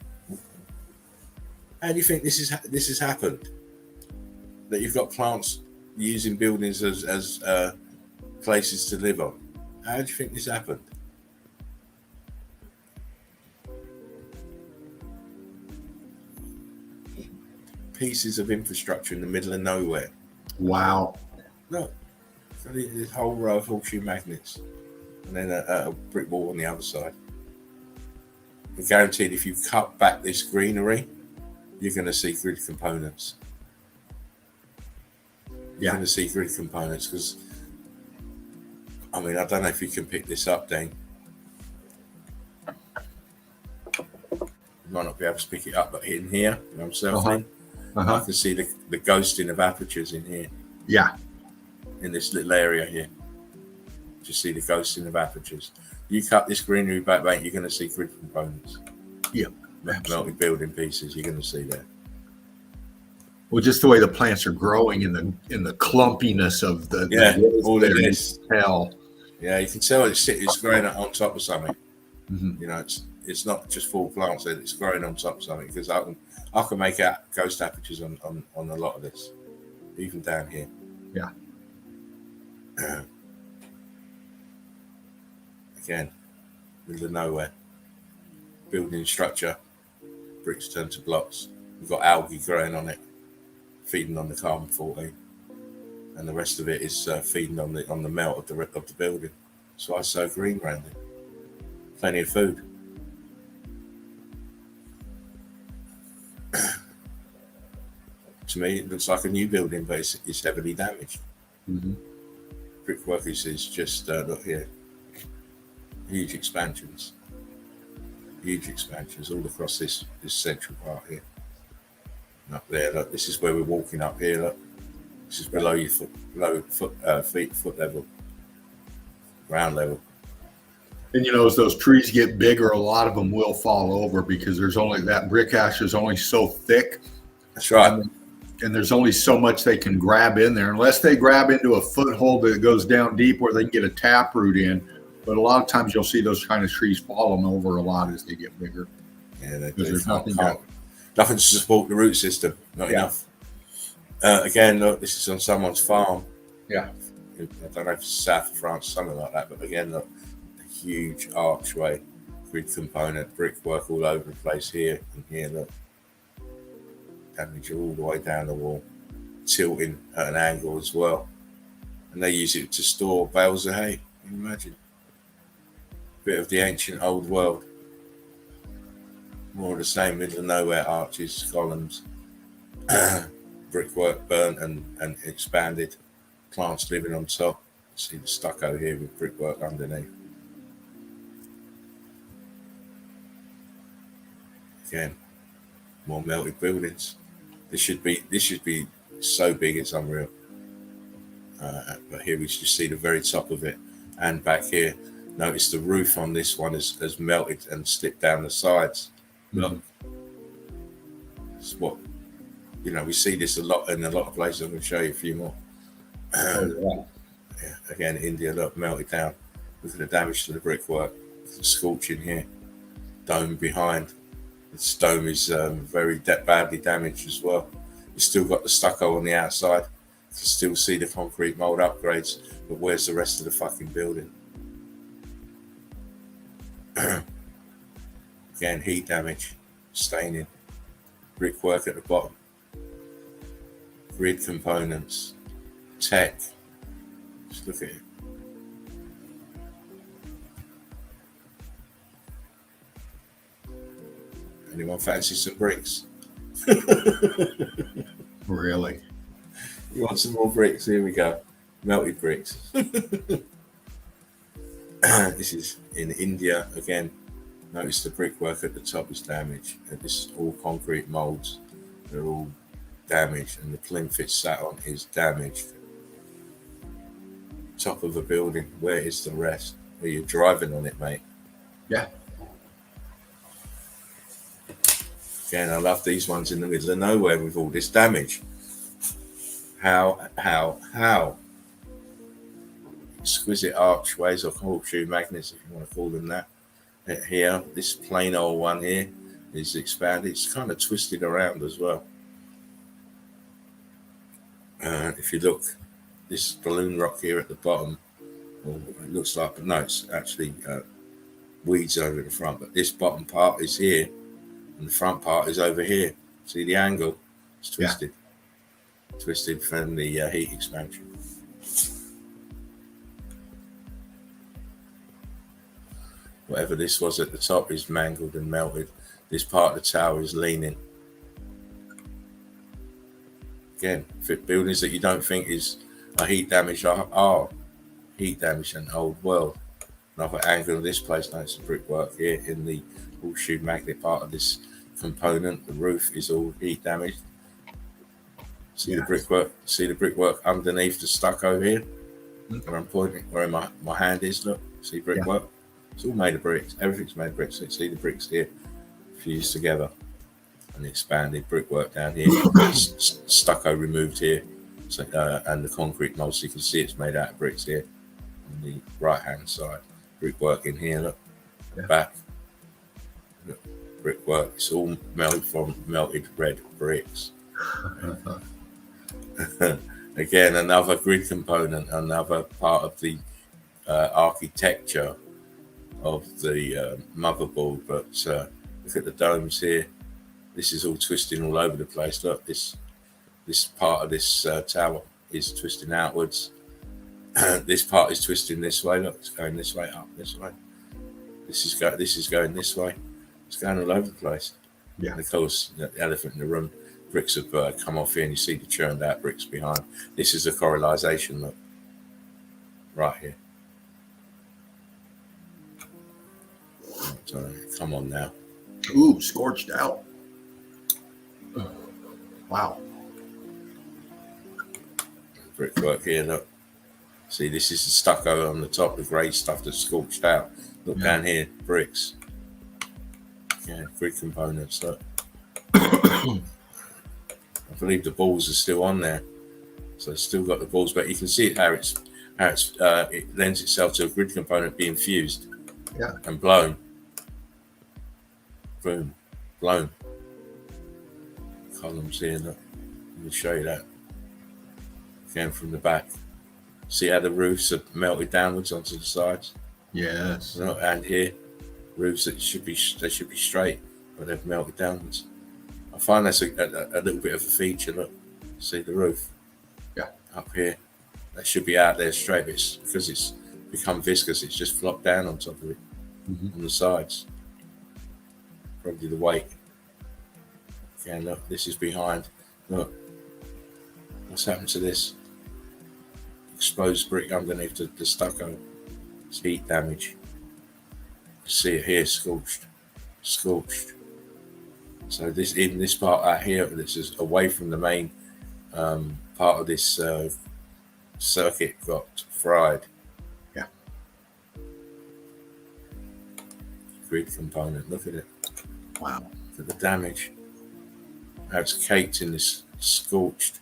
How do you think this has happened? That you've got plants using buildings as places to live on. How do you think this happened? Pieces of infrastructure in the middle of nowhere. Wow. Look, so this whole row of horseshoe magnets, and then a brick wall on the other side. I'm guaranteed if you cut back this greenery, you're going to see grid components. You're going to see grid components because, I mean, I don't know if you can pick this up, Dane. You might not be able to pick it up, but in here, I'm circling, I can see the ghosting of apertures in here. Yeah. In this little area here. Just see the ghosting of apertures. You cut this greenery back, you're going to see grid components. Yep. Melted building pieces, you're going to see there. Well, just the way the plants are growing in the clumpiness of the all of this. Hell. Yeah, you can tell it's growing on top of something. Mm-hmm. You know, it's not just full plants; it's growing on top of something. Because I can make out ghost apertures on a lot of this, even down here. Yeah. Again, middle of nowhere. Building structure, bricks turned to blocks. We've got algae growing on it, feeding on the carbon-14, and the rest of it is feeding on the melt of the building. That's why it's so green, Randy. Plenty of food. To me, it looks like a new building, but it's heavily damaged. Mm-hmm. Brickwork is just look here, huge expansions all across this central part here. And up there, look, this is where we're walking up here. Look, this is below your foot level, ground level. And you know, as those trees get bigger, a lot of them will fall over because there's only that brick ash is only so thick. That's right. And there's only so much they can grab in there, unless they grab into a foothold that goes down deep where they can get a tap root in. But a lot of times you'll see those kind of trees falling over a lot as they get bigger. Yeah, there's nothing to support the root system. Not enough. Again, look, this is on someone's farm. Yeah. I don't know if it's south of France, something like that. But again, look, a huge archway, grid component, brickwork all over the place here and here. Look. Damage all the way down the wall, tilting at an angle as well, and they use it to store bales of hay. Can you imagine? Bit of the ancient old world. More of the same, middle of nowhere arches, columns, brickwork burnt and expanded, plants living on top. See the stucco here with brickwork underneath. Again, more melted buildings. This should be so big it's unreal. But here we just see the very top of it, and back here, notice the roof on this one has melted and slipped down the sides. Look, it's what we see this a lot in a lot of places. I'm going to show you a few more. Yeah. Again, India, look, melted down. Look at the damage to the brickwork. The scorching here. Dome behind. This dome is very badly damaged as well. You've still got the stucco on the outside. You can still see the concrete mold upgrades, but where's the rest of the fucking building? Again, heat damage, staining, brickwork at the bottom, grid components, tech. Just look at it. Anyone fancy some bricks? Really? You want some more bricks? Here we go. Melted bricks. This is in India again. Notice the brickwork at the top is damaged. This is all concrete molds. They're all damaged, and the plinth it's sat on is damaged. Top of a building. Where is the rest? Where you're driving on it, mate? Yeah. Again, I love these ones in the middle of nowhere with all this damage. How? Exquisite archways or horseshoe magnets, if you want to call them that. Here, this plain old one here is expanded. It's kind of twisted around as well. If you look, this balloon rock here at the bottom, well, it looks like, but no, it's actually weeds over the front. But this bottom part is here, and the front part is over here. See the angle? It's twisted. Yeah. Twisted from the heat expansion. Whatever this was at the top is mangled and melted. This part of the tower is leaning. Again, buildings that you don't think are heat damaged are heat damaged in the old world. Another angle of this place, notice the brickwork here in the horseshoe magnet part of this component. The roof is all heat damaged. See the brickwork. See the brickwork underneath the stucco here. Where I'm pointing, where my hand is. Look, see brickwork. Yeah. It's all made of bricks. Everything's made of bricks. So you see the bricks here fused together, and the expanded brickwork down here. Stucco removed here, so, and the concrete mold. So you can see it's made out of bricks here. On the right hand side, brickwork in here. Look, back. Look, brickwork. It's all melted from melted red bricks. Again, another grid component, another part of the architecture motherboard. But look at the domes here. This is all twisting all over the place. Look, this part of this tower is twisting outwards. This part is twisting this way. Look, it's going this way, up this way. This is going this way. It's going all over the place. Yeah. And of course, the elephant in the room, bricks have come off here, and you see the churned out bricks behind. This is a correlization. Look, right here. Come on now. Ooh, scorched out. Wow. Brickwork here, look. See, this is the stucco on the top, the grey stuff that's scorched out. Look down here, bricks. Yeah, brick components, look. I believe the balls are still on there. So it's still got the balls, but you can see how it lends itself to a grid component being fused and blown. Boom, blown. Columns here, look. Let me show you that. Again from the back. See how the roofs are melted downwards onto the sides? Yes. And here, roofs that should be straight, but they've melted downwards. I find that's a little bit of a feature. Look, see the roof? Yeah. Up here, that should be out there straight, but it's because it's become viscous. It's just flopped down on top of it, on the sides. Probably the weight. Again, look, this is behind. Look, what's happened to this? Exposed brick underneath the stucco. It's heat damage. You see it here, scorched. So this part out here, this is away from the main part of this circuit, got fried. Yeah. Grid component. Look at it. Wow. Look at the damage. How it's caked in this scorched.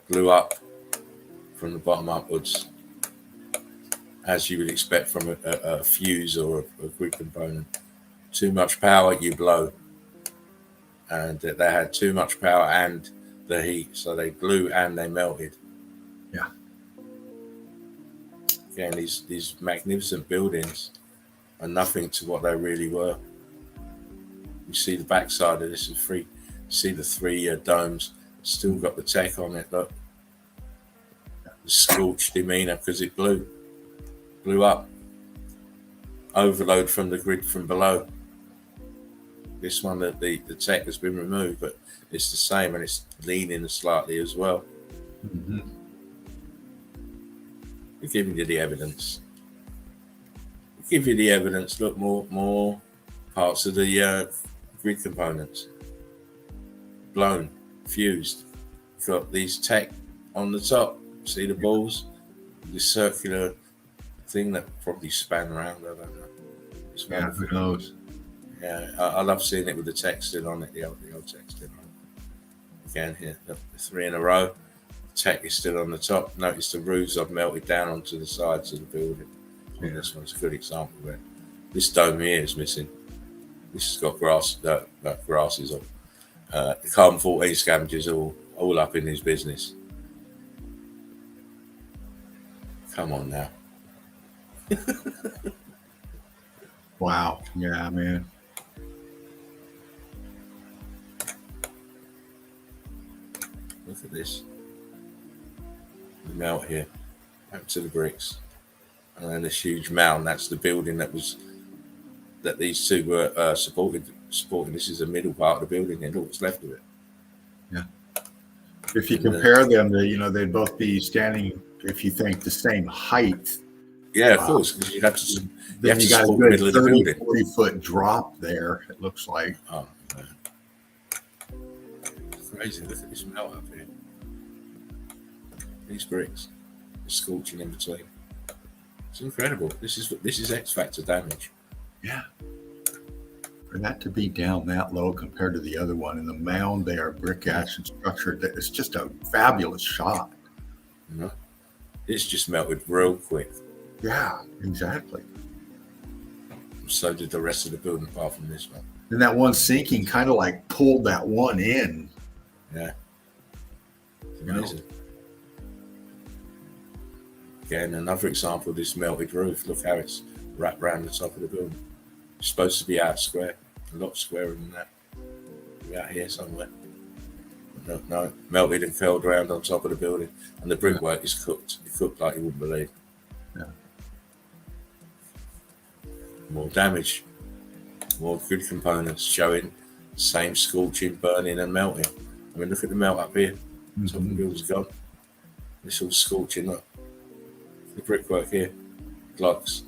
Blew up from the bottom upwards, as you would expect from a fuse or a grid component. Too much power, you blow. And they had too much power and the heat, so they blew and they melted. Yeah. Again, these magnificent buildings are nothing to what they really were. You see the backside of this is free. You see the three domes, still got the tech on it. Look, the scorched demeanor because it blew up. Overload from the grid from below. This one, the tech has been removed, but it's the same, and it's leaning slightly as well. Mm-hmm. We're giving you the evidence. Give you the evidence. Look, more parts of the grid components blown, fused. You've got these tech on the top. See the balls? This circular thing that probably span around. I don't know. It's who knows? Yeah, I love seeing it with the text still on it. The old text still on it. Again, here, the three in a row. The tech is still on the top. Notice the roofs have melted down onto the sides of the building. Yeah. This one's a good example of it. This dome here is missing. This has got grasses on. The carbon 14 scavengers all up in his business. Come on now. Wow. Yeah, man. Look at this. The melt here. Back to the bricks. And then this huge mound, that's the building that these two were supporting. This is the middle part of the building and all that's left of it. Yeah. If you compare them, they'd both be standing, if you think, the same height. Yeah, of course, because you have to. Then you got a good 30, 40-foot drop there, it looks like. Oh, man. Crazy. Look at this melt up here. These bricks. The scorching in between. It's incredible. This is X Factor damage. Yeah. For that to be down that low compared to the other one, and the mound there, brick action structure, it's just a fabulous shot. Mm-hmm. It's just melted real quick. Yeah, exactly. So did the rest of the building apart from this one. And that one sinking kind of like pulled that one in. Yeah. It's amazing. Again, another example of this melted roof. Look how it's wrapped around the top of the building. It's supposed to be out square, a lot squarer than that. We're out here somewhere. No, melted and fell around on top of the building, and the brickwork is cooked. It's cooked like you wouldn't believe. Yeah. More damage, more good components showing the same scorching, burning, and melting. I mean, look at the melt up here. Top of the building's gone. It's all scorching. Look, the brickwork here, blocks,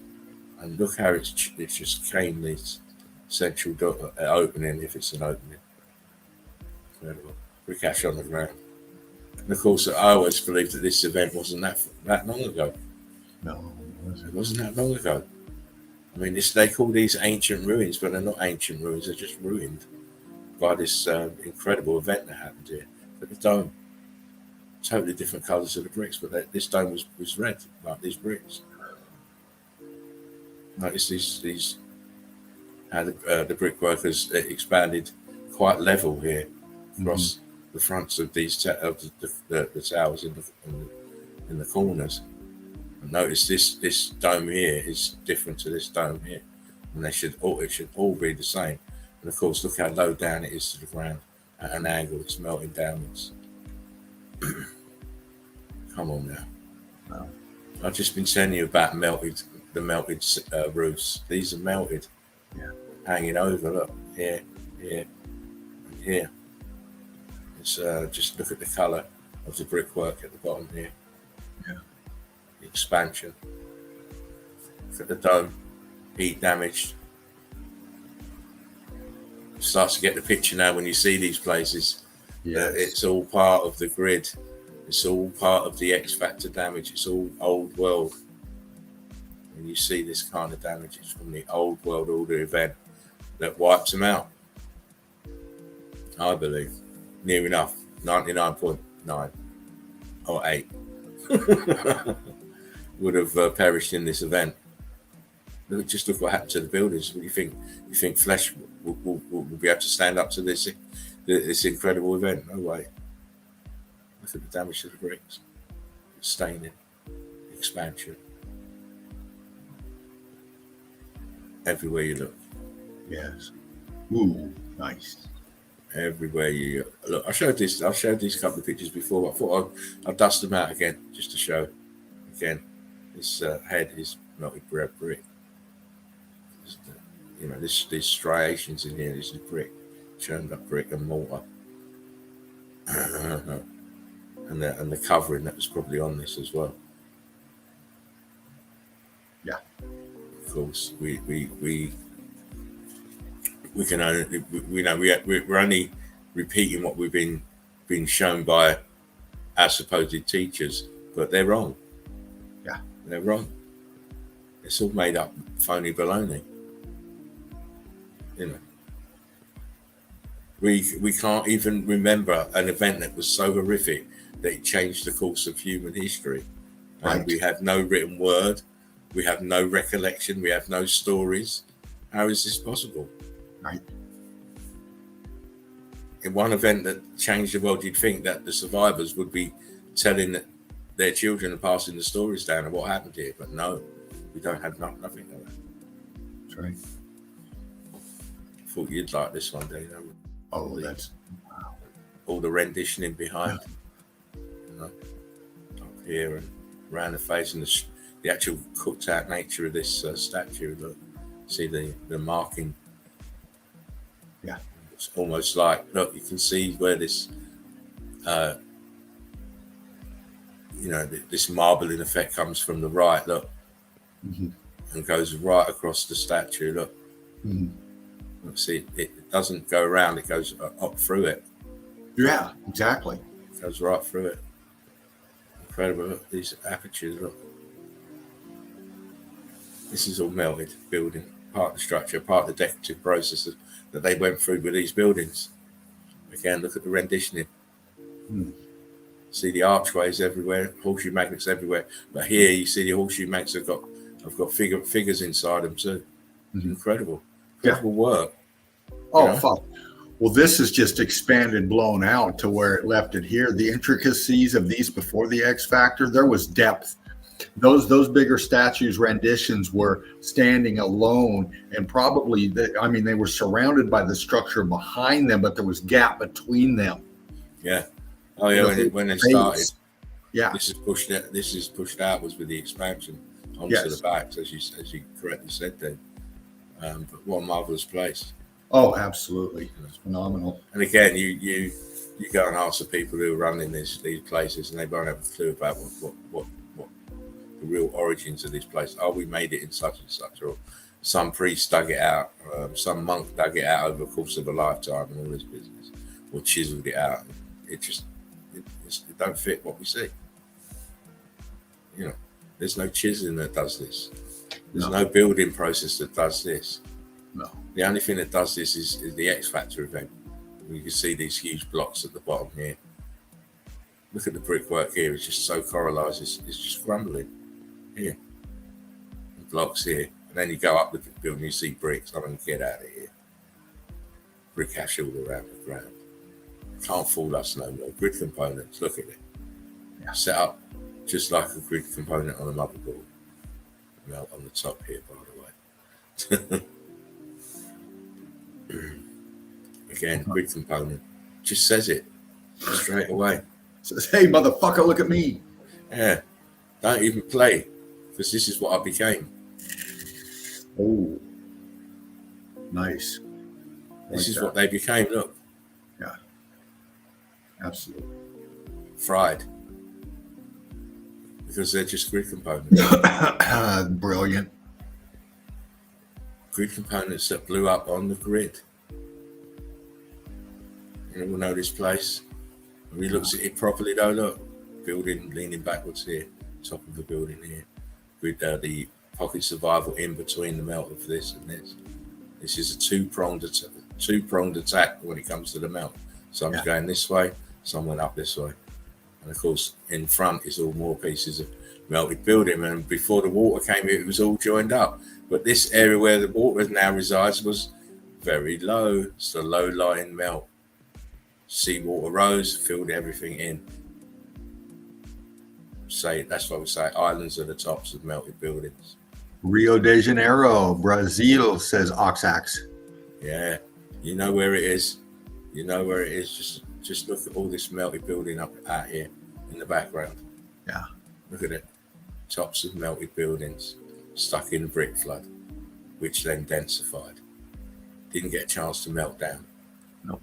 and look how it's just came this central opening, if it's an opening. Incredible. Brick ash on the ground. And of course, I always believed that this event wasn't that long ago. No, It wasn't that long ago. I mean, they call these ancient ruins, but they're not ancient ruins. They're just ruined by this incredible event that happened here. But the dome, totally different colours of the bricks, but this dome was red, like these bricks. Notice these how the brickwork has expanded quite level here across the fronts of these the towers in the corners. And notice this dome here is different to this dome here, and it should all be the same. And of course, look how low down it is to the ground at an angle. It's melting downwards. Come on now. Wow. I've just been telling you about the melted roofs. These are melted, hanging over. Look here, and here. It's just look at the colour of the brickwork at the bottom here. Yeah. The expansion. Look at the dome, heat damaged. Starts to get the picture now when you see these places. Yes. It's all part of the grid. It's all part of the X factor damage. It's all old world. When you see this kind of damage, it's from the old world order event that wipes them out. I believe. Near enough. 99.9 or 8 would have perished in this event. Just look what happened to the buildings. What do you think? You think flesh will be able to stand up to this incredible event? No way. Look at the damage to the bricks. Staining. Expansion. Everywhere you look. Yes. Ooh, nice. Everywhere you look. I've showed these couple of pictures before, but I thought I'd dust them out again just to show. Again, this head is melted brick. These striations in here. This is brick, churned up brick and mortar, and the covering that was probably on this as well. Yeah. Of course, we can only we're only repeating what we've been shown by our supposed teachers, but they're wrong. Yeah, they're wrong. It's all made up, phony baloney. We can't even remember an event that was so horrific that it changed the course of human history. And right. We have no written word. We have no recollection. We have no stories. How is this possible? Right. In one event that changed the world, you'd think that the survivors would be telling their children and passing the stories down of what happened here. But no, we don't have nothing like that. That's right. Thought you'd like this one day, though. Oh, that's wow. All the renditioning behind, up here and around the face, and the actual cooked out nature of this statue. Look, see the marking. Yeah, it's almost like, look, you can see where this, this marbling effect comes from the right. Look, and goes right across the statue. Look. See, it doesn't go around, it goes up through it. Yeah, exactly. It goes right through it. Incredible. Look, these apertures, look. This is all melted building, part of the structure, part of the decorative processes that they went through with these buildings. Again, look at the renditioning. See the archways everywhere, horseshoe magnets everywhere. But here you see the horseshoe magnets have got figures inside them too. Incredible. Incredible work. Oh, fuck. Well, this is just expanded, blown out to where it left it here. The intricacies of these before the X Factor, there was depth Those bigger statues, renditions, were standing alone, and probably they were surrounded by the structure behind them, but there was gap between them. Yeah. Oh yeah. When they started, yeah, this is pushed outwards with the expansion onto Yes. the back, as you correctly said then. But what a marvelous place. Oh, absolutely, it's phenomenal. And again, you go and ask the people who are running these places, and they won't have a clue about what the real origins of this place. Oh, we made it in such and such, or some priest dug it out, some monk dug it out over the course of a lifetime, and all this business, or chiseled it out. It don't fit what we see. You know, there's no chiseling that does this. There's no building process that does this. No. The only thing that does this is the X Factor event. You can see these huge blocks at the bottom here. Look at the brickwork here. It's just so coralized. It's just crumbling. Here. The blocks here. And then you go up the building, you see bricks. I'm going to get out of here. Brick ash all around the ground. Can't fool us no more. Grid components. Look at it. Yeah. Set up just like a grid component on a motherboard. Melt on the top here, by the way. Again, grid component. Just says it straight away. Says, hey, motherfucker, look at me. Yeah. Don't even play, because this is what I became. Oh, nice. This is what they became. Look. Yeah. Absolutely. Fried. Because they're just grid components. Brilliant. Grid components that blew up on the grid. Anyone know this place? When he looks at it properly, though, look, building leaning backwards here, top of the building here, with the pocket survival in between the melt of this and this. This is a two-pronged attack when it comes to the melt. Some's going this way, some went up this way. And of course, in front is all more pieces of melted building. And before the water came here, it was all joined up. But this area where the water now resides was very low. It's a low-lying melt. Seawater rose, filled everything in. That's why we say islands are the tops of melted buildings. Rio de Janeiro, Brazil, says Oxax. Yeah, you know where it is. You know where it is. Just look at all this melted building up out here in the background. Yeah. Look at it. Tops of melted buildings stuck in brick flood, which then densified. Didn't get a chance to melt down. Nope.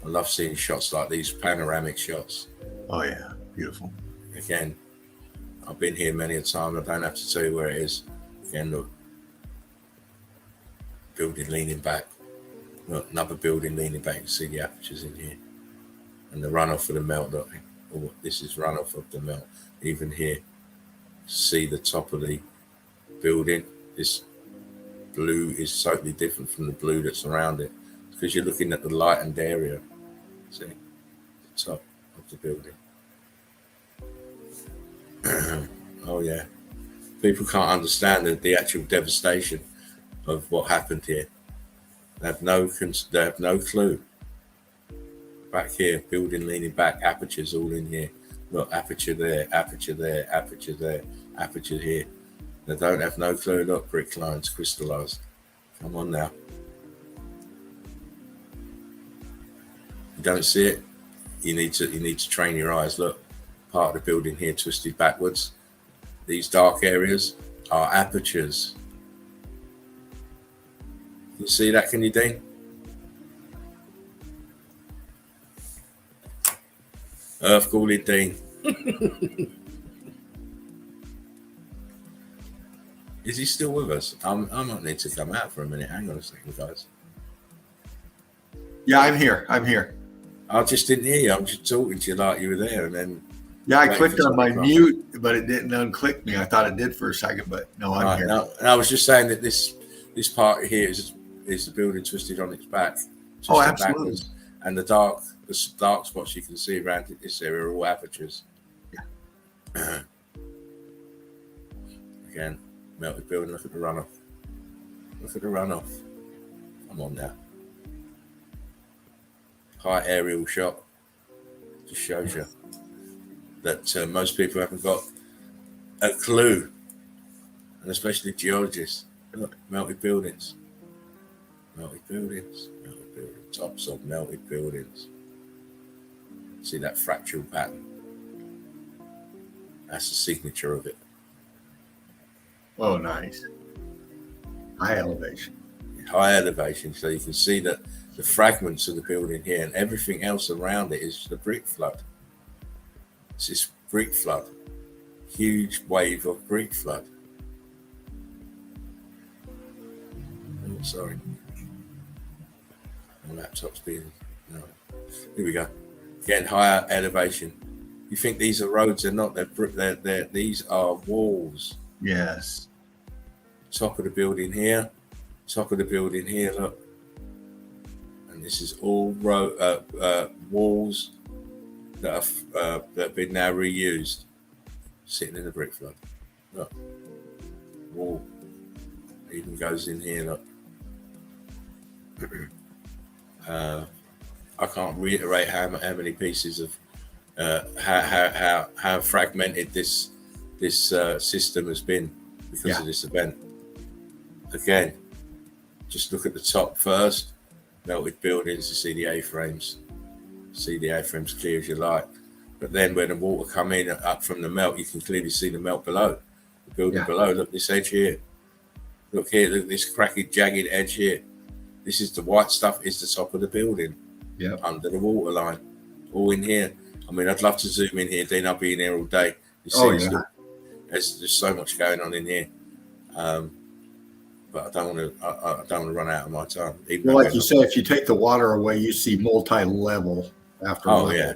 I love seeing shots like these, panoramic shots. Oh, yeah. Beautiful. Again, I've been here many a time. I don't have to tell you where it is. Again, look. Building leaning back. Look, another building leaning back. You can see the apertures in here. And the runoff of the melt. Look. Oh, this is runoff of the melt. Even here, see the top of the building. This blue is totally different from the blue that's around it. Because you're looking at the lightened area. See? The top of the building. Oh, yeah. People can't understand the actual devastation of what happened here. They have no clue. Back here, building leaning back, apertures all in here. Look, aperture there, aperture there, aperture there, aperture here. They don't have no clue. Look, brick lines crystallized. Come on now. You don't see it? You need to train your eyes. Look, part of the building here twisted backwards. These dark areas are apertures. You see that, can you, Dean? Earth calling Dean. Is he still with us? I might need to come out for a minute. Hang on a second, guys. Yeah, I'm here. I just didn't hear you. I'm just talking to you like you were there, and then. Yeah, I clicked on my mute, but it didn't unclick me. I thought it did for a second, but no, I'm here. No, and I was just saying that this part here is the building twisted on its back. Oh, absolutely. Backwards, and the dark spots you can see around this area are all apertures. Yeah. Again, melted building. Look at the runoff. Look at the runoff. Come on now. High aerial shot. Just shows you. that most people haven't got a clue, and especially geologists. Look, melted buildings, melted buildings, melted buildings, tops of melted buildings. See that fractal pattern? That's the signature of it. Oh, nice. High elevation. High elevation, so you can see that the fragments of the building here and everything else around it is the brick flood. It's this brick flood, huge wave of brick flood. Oh, sorry, my laptop's being. No. Here we go. Again, higher elevation. You think these are roads? They're not. They're these are walls. Yes. Top of the building here. Top of the building here. Look. And this is all walls that have been now reused, sitting in the brick flood. Look, wall even goes in here. Look, I can't reiterate how many pieces of how fragmented this system has been because of this event. Again, just look at the top first. Melted buildings, you see the A-frames. See the A-frames clear as you like. But then when the water come in up from the melt, you can clearly see the melt below. The building below, look this edge here. Look here, look this cracked, jagged edge here. This is the white stuff, is the top of the building. Yeah. Under the water line. All in here. I mean, I'd love to zoom in here, Dean. I'll be in here all day. You see, there's so much going on in here. But I don't want to run out of my time. Well, like you say, if you take the water away, you see multi-level after. Oh yeah,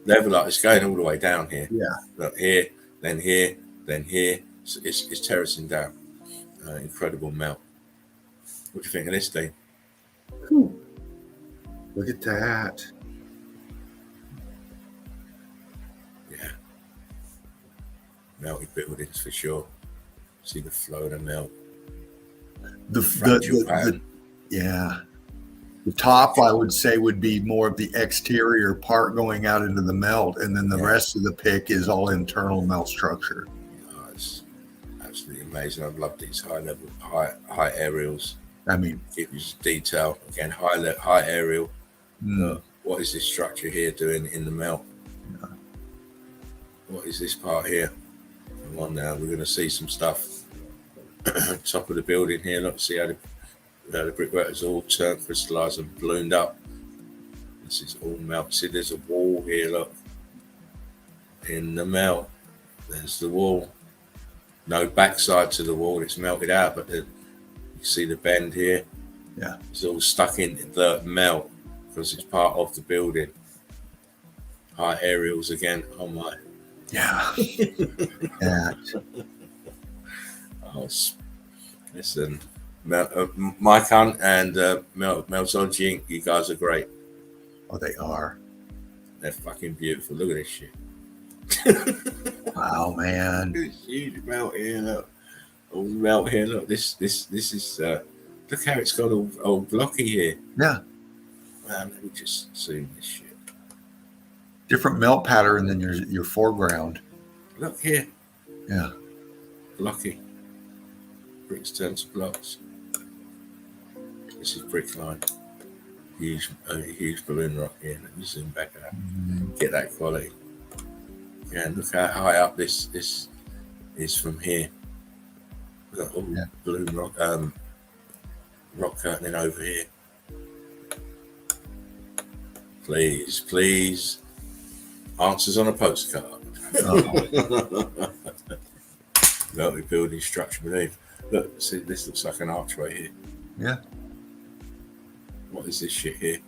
level up. It's going all the way down here. Yeah. Look here, then here, then here. So it's terracing down. Incredible melt. What do you think of this, Dean? Whew. Look at that. Yeah. Melted buildings for sure. See the flow of the melt. The top, I would say, would be more of the exterior part going out into the melt, and then the rest of the pick is all internal melt structure. Oh, it's absolutely amazing. I've loved these high aerials. I mean, it was detail again. High aerial. No. What is this structure here doing in the melt? No. What is this part here? Come on now, we're going to see some stuff. Top of the building here, look, see how the brickwork is all turned, crystallized and ballooned up. This is all melt. See, there's a wall here, look. In the melt, there's the wall. No backside to the wall, it's melted out, but you see the bend here. Yeah. It's all stuck in the melt because it's part of the building. High aerials again. Oh my. Yeah. That. Oh, listen, Mike Hunt and Melzology Inc., you guys are great. Oh, they are. They're fucking beautiful. Look at this shit. Wow, man. This huge melt here, look. All melt here, look. This is look how it's got all blocky here. Yeah. Man, let me just zoom this shit. Different melt pattern than your foreground. Look here. Yeah. Blocky. Bricks turn to blocks. This is brick line. Huge balloon rock here. Let me zoom back out. Get that quality. Yeah, and look how high up this is from here. We've got all balloon rock, rock curtaining over here. Please. Answers on a postcard. Oh. Melted building structure beneath. Look, see, this looks like an archway here. Yeah. What is this shit here?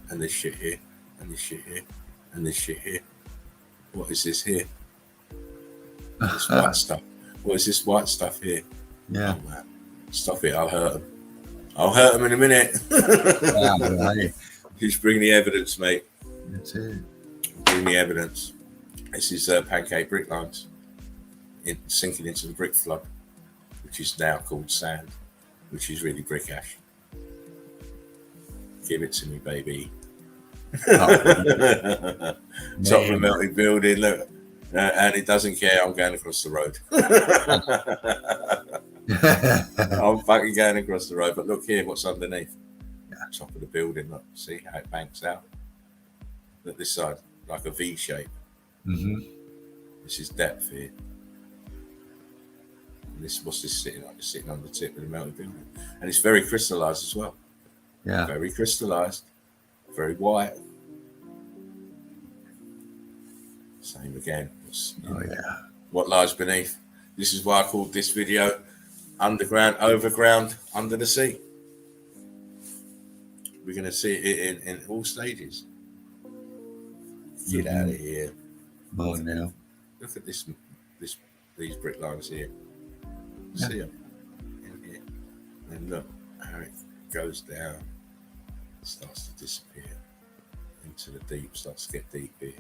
And this shit here? And this shit here? And this shit here? What is this here? This white stuff. What is this white stuff here? Yeah. Oh, man. Stop it, I'll hurt them. I'll hurt them in a minute. Right. Just bring the evidence, mate. That's it. Bring the evidence. This is pancake brick lines sinking into the brick flood, which is now called sand, which is really brick ash. Give it to me, baby. Oh, Top of a melted building, look. And it doesn't care. I'm going across the road. I'm fucking going across the road. But look here, what's underneath? Top of the building. Look, see how it banks out. Look this side, like a V shape. This is depth here. And this, what's this sitting on? It's sitting on the tip of the melted building, and it's very crystallized as well. Yeah, very crystallized, very white. Same again. What lies beneath? This is why I called this video "Underground, Overground, Under the Sea." We're going to see it in all stages. Get out of here! Oh no! Look at these brick lines here. See them in here, and look how it goes down. It starts to disappear into the deep. Starts to get deep here.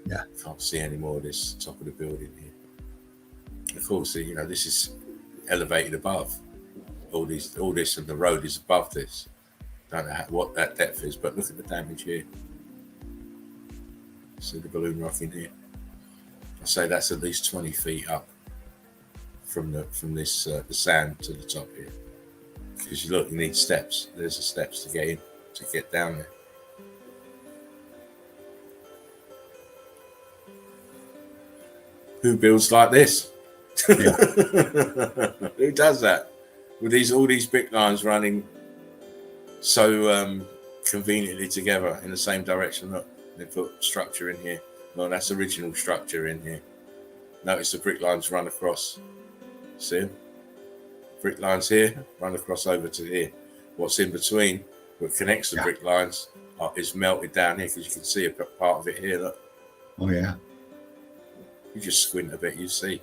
Yeah, can't see any more of this top of the building here. Of course, you know, this is elevated above. All this, and the road is above this. Don't know what that depth is, but look at the damage here. See the balloon rock in here. I say that's at least 20 feet up from this the sand to the top here. Because you need steps. There's the steps to get in, to get down there. Who builds like this? Yeah. Who does that? With all these brick lines running so conveniently together in the same direction. Look, they put structure in here. No, that's original structure in here. Notice the brick lines run across. See them? Brick lines here, run across over to here. What's in between, what connects the brick lines, is melted down here, because you can see a part of it here. Look. Oh yeah. You just squint a bit, you see.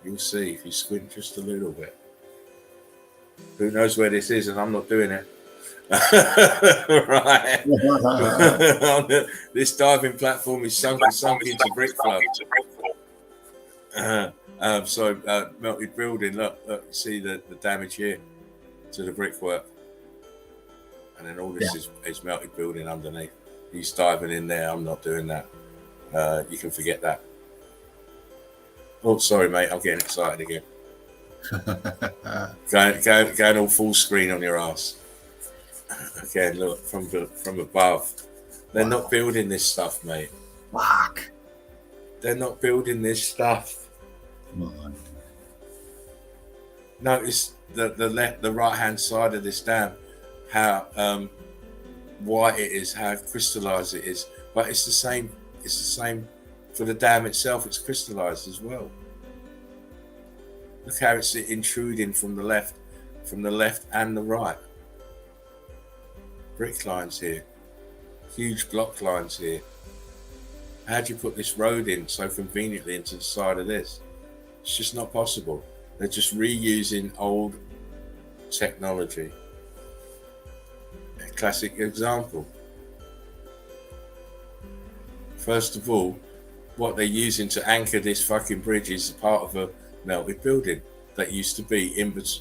You'll see if you squint just a little bit. Who knows where this is, and I'm not doing it. Right. This diving platform is sunk into brick flow. Melted building. Look, see the damage here to the brickwork, and then all this is melted building underneath. He's diving in there. I'm not doing that. You can forget that. Oh, sorry, mate. I'm getting excited again. Going all full screen on your ass. Again, look from above. They're not building this stuff, mate. Fuck. They're not building this stuff. Come on. Notice the right hand side of this dam, how white it is, how crystallized it is. But it's the same. It's the same for the dam itself. It's crystallized as well. Look how it's intruding from the left and the right. Brick lines here, huge block lines here. How do you put this road in so conveniently into the side of this? It's just not possible. They're just reusing old technology. A classic example. First of all, what they're using to anchor this fucking bridge is part of a melted building that used to be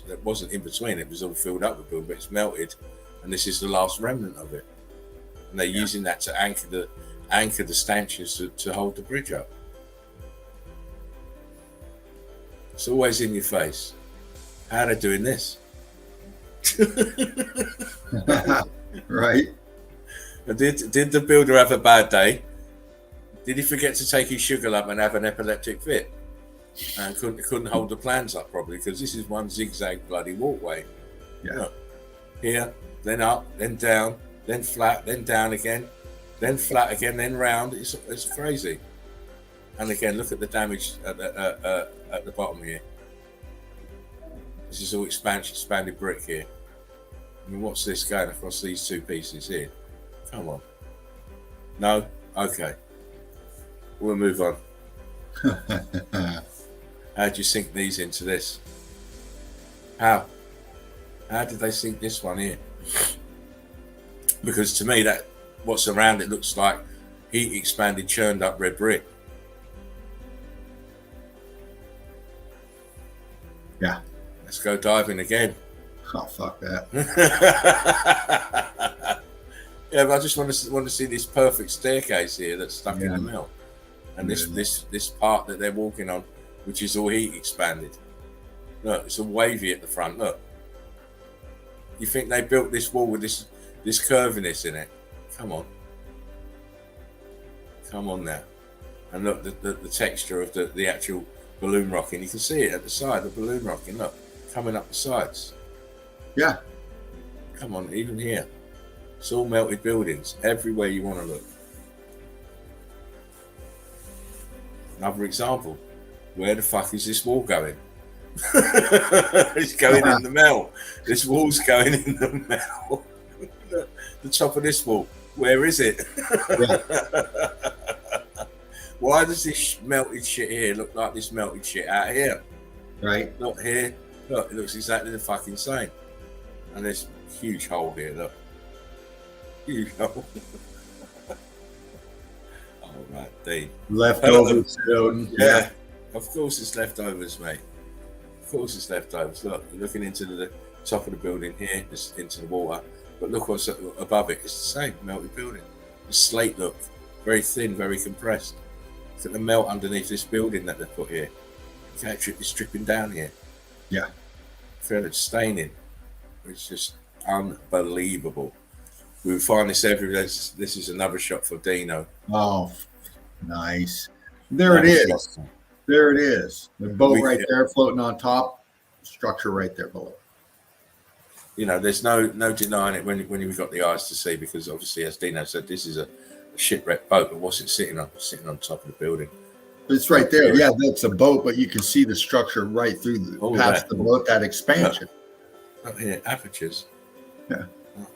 that wasn't in between. It was all filled up with building, but it's melted, and this is the last remnant of it. And they're using that to anchor the stanchions to hold the bridge up. It's always in your face. How are they doing this? Right. Did the builder have a bad day? Did he forget to take his sugar lump and have an epileptic fit? And couldn't hold the plans up properly, because this is one zigzag bloody walkway. Yeah. Look, here, then up, then down, then flat, then down again, then flat again, then round. It's crazy. And again, look at the damage at the bottom here. This is all expanded brick here. I mean, what's this going across these two pieces here? Come on. No? Okay. We'll move on. How do you sink these into this? How did they sink this one here? Because to me, that what's around it looks like heat expanded, churned up red brick. Yeah. Let's go diving again. Oh, fuck that. Yeah, but I just want to see this perfect staircase here that's stuck in the mill. And this part that they're walking on, which is all heat expanded. Look, it's all wavy at the front. Look. You think they built this wall with this curviness in it? Come on. Come on now. And look, the texture of the actual balloon rocking. You can see it at the side, the balloon rocking. Look, coming up the sides. Yeah. Come on, even here. It's all melted buildings, everywhere you want to look. Another example. Where the fuck is this wall going? It's going in the melt. This wall's going in the melt. The top of this wall. Where is it? Yeah. Why does this melted shit here look like this melted shit out here? Right. Look here. Look, it looks exactly the fucking same. And there's a huge hole here. Look. Huge hole. Oh, right, Dean. Leftovers. Yeah. Of course it's leftovers, mate. Of course it's leftovers. Look, you're looking into the top of the building here, just into the water. But look what's above it. It's the same melted building. The slate look. Very thin, very compressed. Look at the melt underneath this building that they've put here. It's dripping down here. Yeah. Feel it staining. It's just unbelievable. We find this everywhere. This is another shot for Dino. Oh, nice. There it is. There it is. The boat right there floating on top, structure right there below. You know, there's no denying it when you've got the eyes to see, because obviously, as Dino said, this is a shipwrecked boat, but what's it sitting on? It's sitting on top of the building. It's right there. Yeah, that's a boat, but you can see the structure right through past the boat, that expansion. Up here, apertures. Yeah.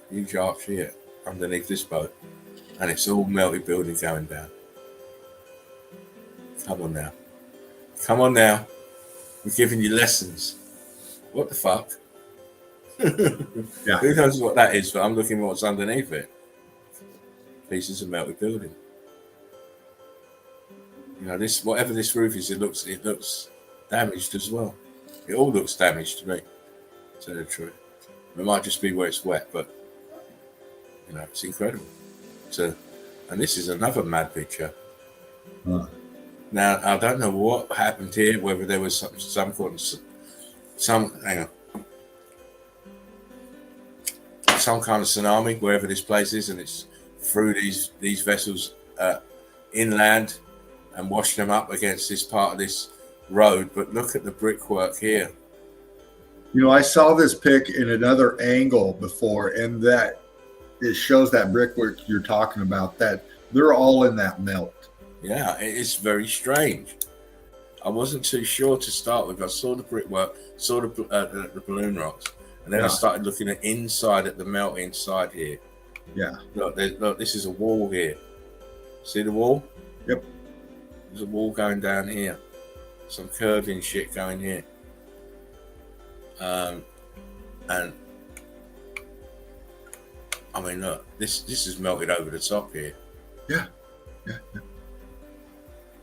Huge arch here underneath this boat. And it's all melted building going down. Come on now. Come on now. We're giving you lessons. What the fuck? Yeah. Who knows what that is, but I'm looking at what's underneath it. Pieces of melted building. You know, this, whatever this roof is, it looks damaged as well. It all looks damaged to me, to tell the truth. It might just be where it's wet, but you know, it's incredible. And this is another mad picture. Huh. Now, I don't know what happened here, whether there was some kind of tsunami, wherever this place is, and it's through these vessels inland and washed them up against this part of this road. But look at the brickwork here. You know, I saw this pic in another angle before, and that it shows that brickwork you're talking about, that they're all in that melt. Yeah, it is very strange. I wasn't too sure to start with. I saw the brickwork, saw the balloon rocks, and then I started looking at the melt inside here. Yeah. Look, this is a wall here. See the wall? Yep. There's a wall going down here. Some curving shit going here. And I mean, look, this is melted over the top here. Yeah.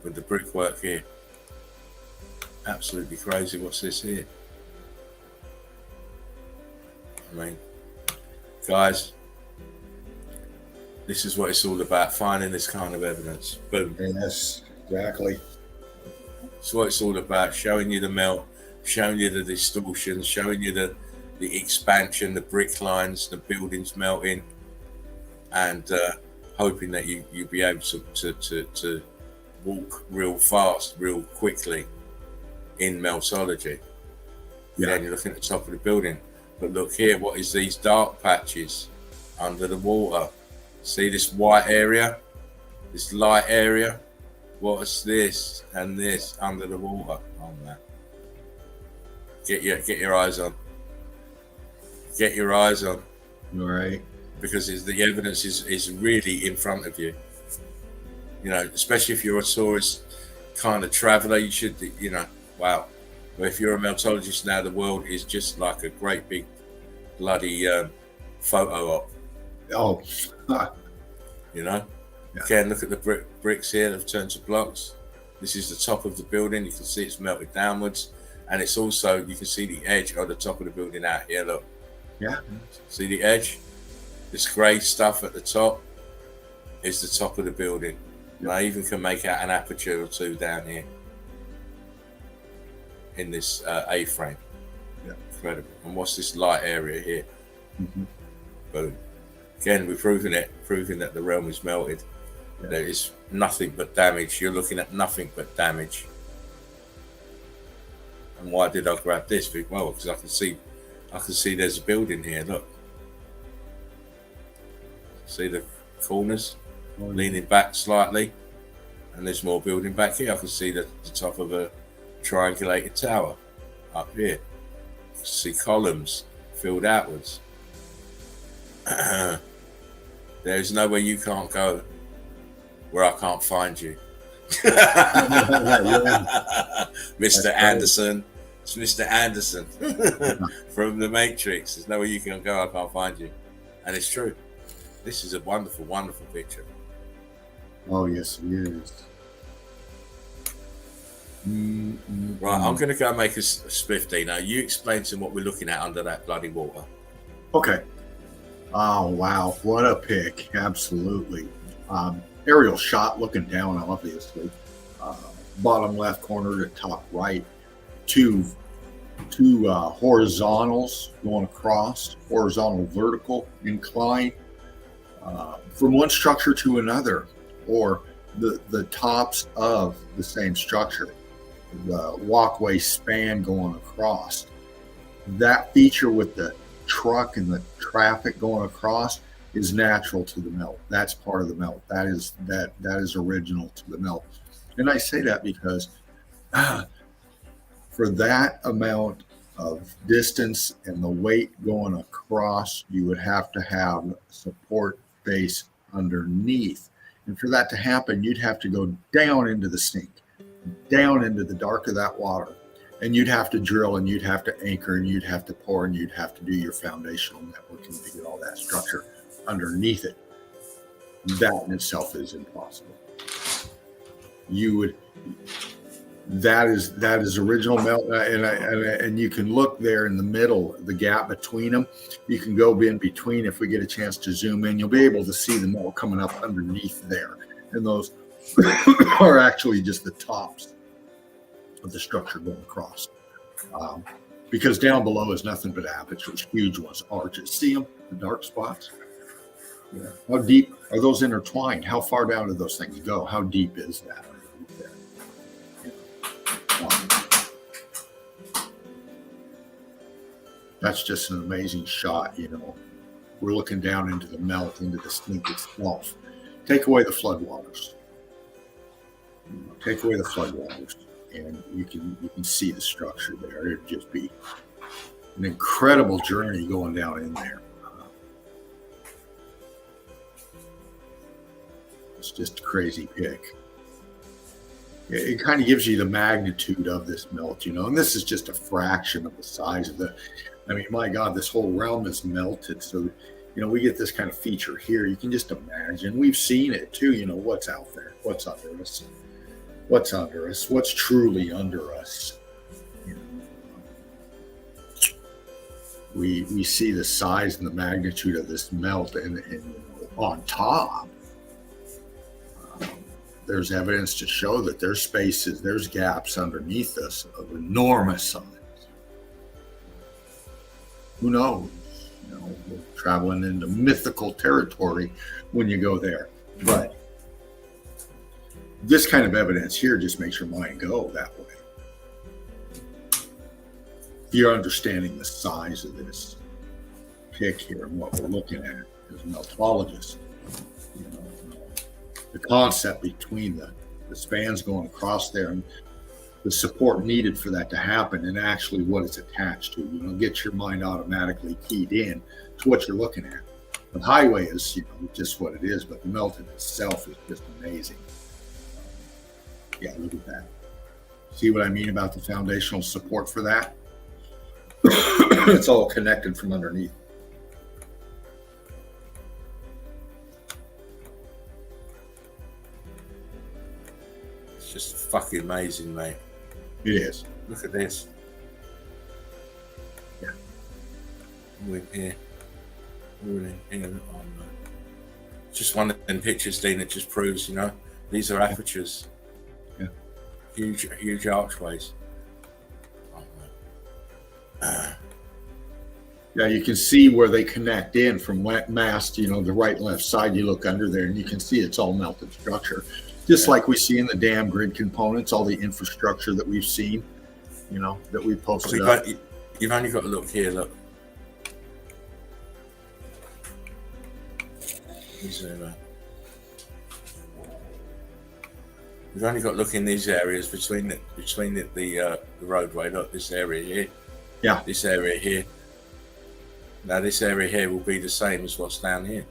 With the brickwork here. Absolutely crazy. What's this here? I mean, guys, this is what it's all about, finding this kind of evidence. Boom. Yes, exactly. It's what it's all about, showing you the melt, showing you the distortions, showing you the expansion, the brick lines, the buildings melting, and hoping that you'll be able to walk real fast, real quickly in meltology. Yeah. Then you're looking at the top of the building. But look here, what is these dark patches under the water? See this white area? This light area? What's this and this under the water? Oh man. Get your eyes on. Get your eyes on. All right. Because the evidence is really in front of you. You know, especially if you're a tourist kind of traveler, you should, you know, wow. But if you're a meltologist now, the world is just like a great big bloody photo op. Oh. You know? Yeah. Again, look at the bricks here, they've turned to blocks. This is the top of the building. You can see it's melted downwards. And it's also, you can see the edge of the top of the building out here, look. Yeah. See the edge? This grey stuff at the top is the top of the building. And I even can make out an aperture or two down here in this A-frame. Yeah. Incredible. And what's this light area here? Mhm. Boom. Again, we're proving that the realm is melted. Yeah. There is nothing but damage. You're looking at nothing but damage. And why did I grab this? Well, because I can see there's a building here. Look. See the corners leaning back slightly, and there's more building back here. I can see the top of a triangulated tower up here. I can see columns filled outwards. There's nowhere you can't go where I can't find you. Mr. Anderson. It's Mr. Anderson from The Matrix. There's nowhere you can go I can't find you. And it's true. This is a wonderful, wonderful picture. Oh, yes, it is. Right, I'm going to go and make a spliff, Dino. You explain to them what we're looking at under that bloody water. Okay. Oh, wow. What a pick. Absolutely. Aerial shot looking down, obviously. Bottom left corner to top right. Two horizontals going across, horizontal vertical incline from one structure to another, or the tops of the same structure, the walkway span going across. That feature with the truck and the traffic going across is natural to the melt. That's part of the melt. That is original to the melt. And I say that because for that amount of distance and the weight going across, you would have to have support base underneath. And for that to happen, you'd have to go down into the sink, down into the dark of that water. And you'd have to drill, and you'd have to anchor, and you'd have to pour, and you'd have to do your foundational networking to get all that structure underneath it. That in itself is impossible. That is original melt, and you can look there in the middle, the gap between them. You can go in between. If we get a chance to zoom in, you'll be able to see the melt coming up underneath there, and those are actually just the tops of the structure going across. Because down below is nothing but apertures, huge ones, arches. See them, the dark spots? Yeah. How deep are those intertwined? How far down do those things go? How deep is that? That's just an amazing shot, you know. We're looking down into the melt, into the sink itself. Take away the floodwaters. Take away the floodwaters, and you can see the structure there. It'd just be an incredible journey going down in there. It's just a crazy pick. It kind of gives you the magnitude of this melt, you know, and this is just a fraction of the size of I mean, my God, this whole realm is melted. So, you know, we get this kind of feature here. You can just imagine. We've seen it too, you know, what's out there, what's under us, what's truly under us. You know, we see the size and the magnitude of this melt, and on top, there's evidence to show that there's spaces, there's gaps underneath us of enormous size. Who knows? You know, we're traveling into mythical territory when you go there. But this kind of evidence here just makes your mind go that way. You're understanding the size of this pick here and what we're looking at as a meltologist. You know, the concept between the spans going across there and the support needed for that to happen, and actually what it's attached to. You know, get your mind automatically keyed in to what you're looking at. The highway is, you know, just what it is, but the melt in itself is just amazing. Yeah, look at that. See what I mean about the foundational support for that? It's all connected from underneath. It's just fucking amazing, mate. It is. Look at this. Yeah. All in here. All in here. Just one of them pictures, Dean, that just proves, you know, These are apertures. Yeah. Huge archways. Yeah, you can see where they connect in from mast, the right and left side. You look under there and you can see it's all melted structure. Just like we see in the dam grid components, all the infrastructure that we've seen, that we posted up. You've only got to look here, look. You've only got to look in these areas between the roadway. Look, this area here. Yeah. This area here. Now this area here will be the same as what's down here.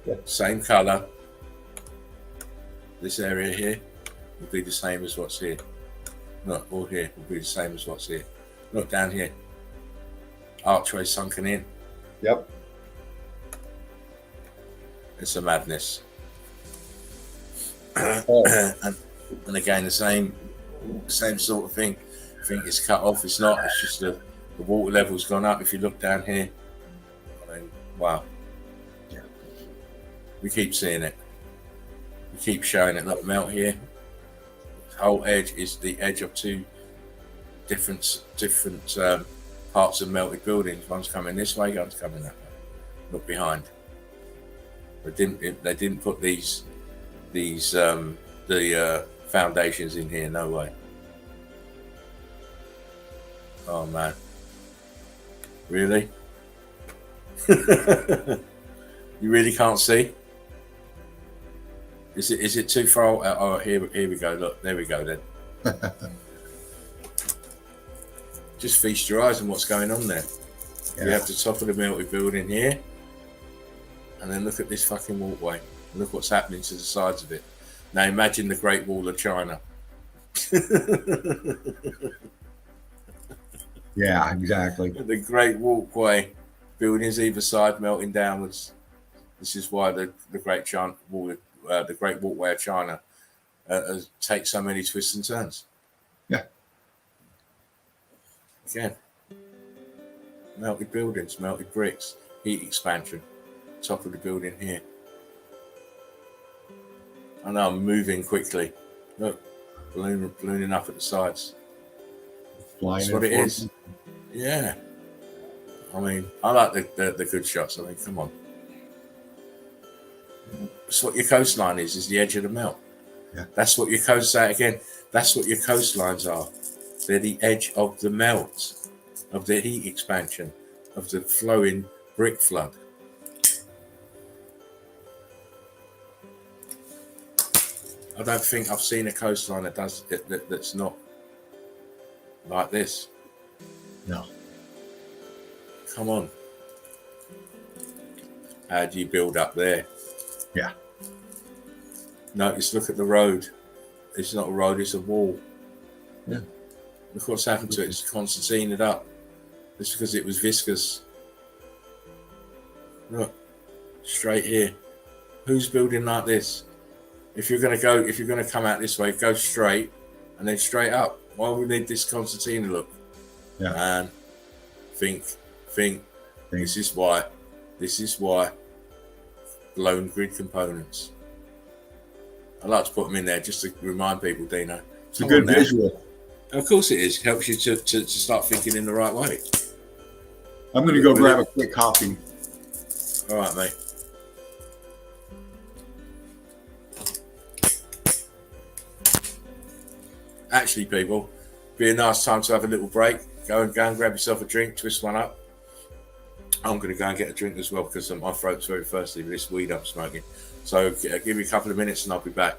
Yeah. Same colour. This area here will be the same as what's here. Look, all here will be the same as what's here. Look down here. Archway sunken in. Yep. It's a madness. Oh. and again, the same sort of thing. I think it's cut off. It's not. It's just the water level's gone up. If you look down here, I mean, wow. Yeah. We keep seeing it. We keep showing it. Look, melt here. The whole edge is the edge of two different parts of melted buildings. One's coming this way, one's coming that way. Look behind. They didn't put the foundations in here. No way. Oh man. Really? You really can't see? Is it too far? Oh, here we go. Look, there we go then. Just feast your eyes on what's going on there. Yeah. You have the top of the melted building here, and then look at this fucking walkway. Look what's happening to the sides of it. Now imagine the Great Wall of China. Yeah, exactly. The Great Walkway, buildings either side melting downwards. This is why the Great Walkway of China takes so many twists and turns. Yeah. Again, melted buildings, melted bricks, heat expansion, top of the building here. I know I'm moving quickly. Look, ballooning up at the sides. That's what it is. Yeah. I mean, I like the good shots. I mean, come on. That's what your coastline is the edge of the melt. Yeah. That's what your coast, say it again, that's what your coastlines are. They're the edge of the melt, of the heat expansion, of the flowing brick flood. I don't think I've seen a coastline that does that's not like this. No. Come on. How do you build up there? Yeah. Notice, look at the road. It's not a road, it's a wall. Yeah. Look what's happened to it. It's concertinaed it up. It's because it was viscous. Look, straight here. Who's building like this? If you're going to come out this way, go straight and then straight up. Why would we need this concertina look? Yeah. And think. This is why blown grid components. I like to put them in there just to remind people, Dino. It's a good visual. Of course it is. Helps you to start thinking in the right way. I'm going to go grab a quick coffee. All right, mate. Actually, people, be a nice time to have a little break. Go and grab yourself a drink, twist one up. I'm going to go and get a drink as well because my throat's very thirsty with this weed I'm smoking. So give me a couple of minutes and I'll be back.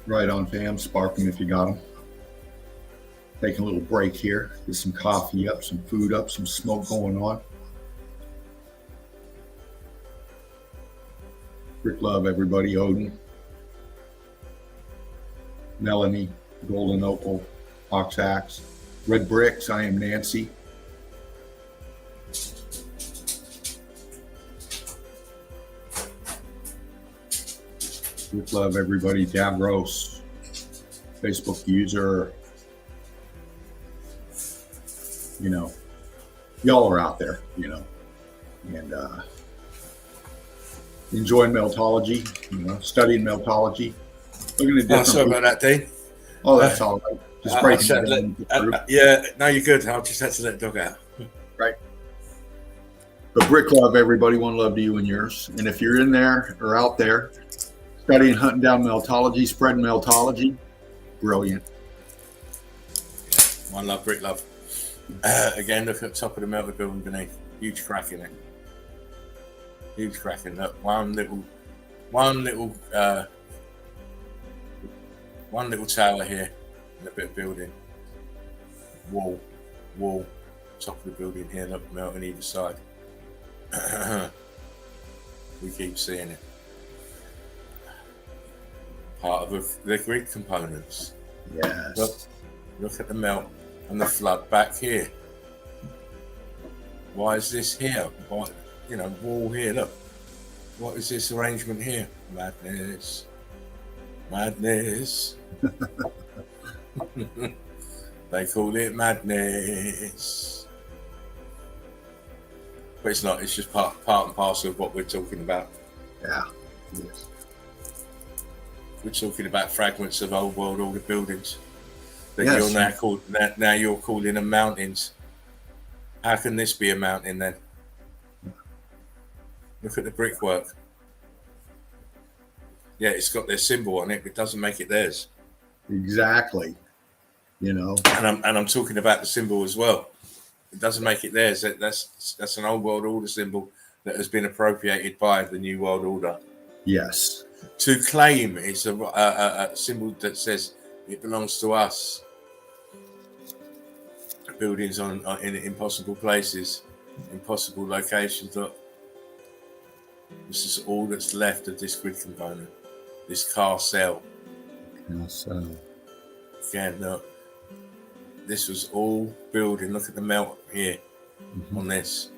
Right on, fam. Spark them if you got them. Taking a little break here. Get some coffee up, some food up, some smoke going on. Brick Love, everybody. Odin, Melanie, Golden Opal, Ox Axe, Red Bricks. I am Nancy. Brick Love, everybody. Davros, Facebook user. You know, y'all are out there, you know, and enjoying meltology, you know, studying meltology, looking at different. Sorry about that, Dean. Oh, that's all right. Just breaking it down. Yeah, no, you're good. I just had to let the dog out. Right. But Brick Love, everybody, one love to you and yours. And if you're in there or out there studying, hunting down meltology, spreading meltology, brilliant. Yeah, one love, Brick Love. Again, look at the top of the melted building beneath. Huge crack in it. Huge crack in that. One little tower here and a bit of building. Wall. Top of the building here, look, melt on either side. We keep seeing it. Part of the grid components. Yes. Look at the melt and the flood back here. Why is this here? Why, you know, wall here, look. What is this arrangement here? Madness. They call it madness. But it's not, it's just part and parcel of what we're talking about. Yeah. Yes. We're talking about fragments of old world order buildings that Yes. now you're calling them mountains. How can this be a mountain then? Look at the brickwork. Yeah, it's got their symbol on it, but it doesn't make it theirs. Exactly. You know. And I'm talking about the symbol as well. It doesn't make it theirs. That's an old world order symbol that has been appropriated by the new world order. Yes. To claim it's a symbol that says it belongs to us. Buildings in impossible places, impossible locations. Look, this is all that's left of this grid component, this car cell. Yes. Again, look, this was all building. Look at the melt here on this,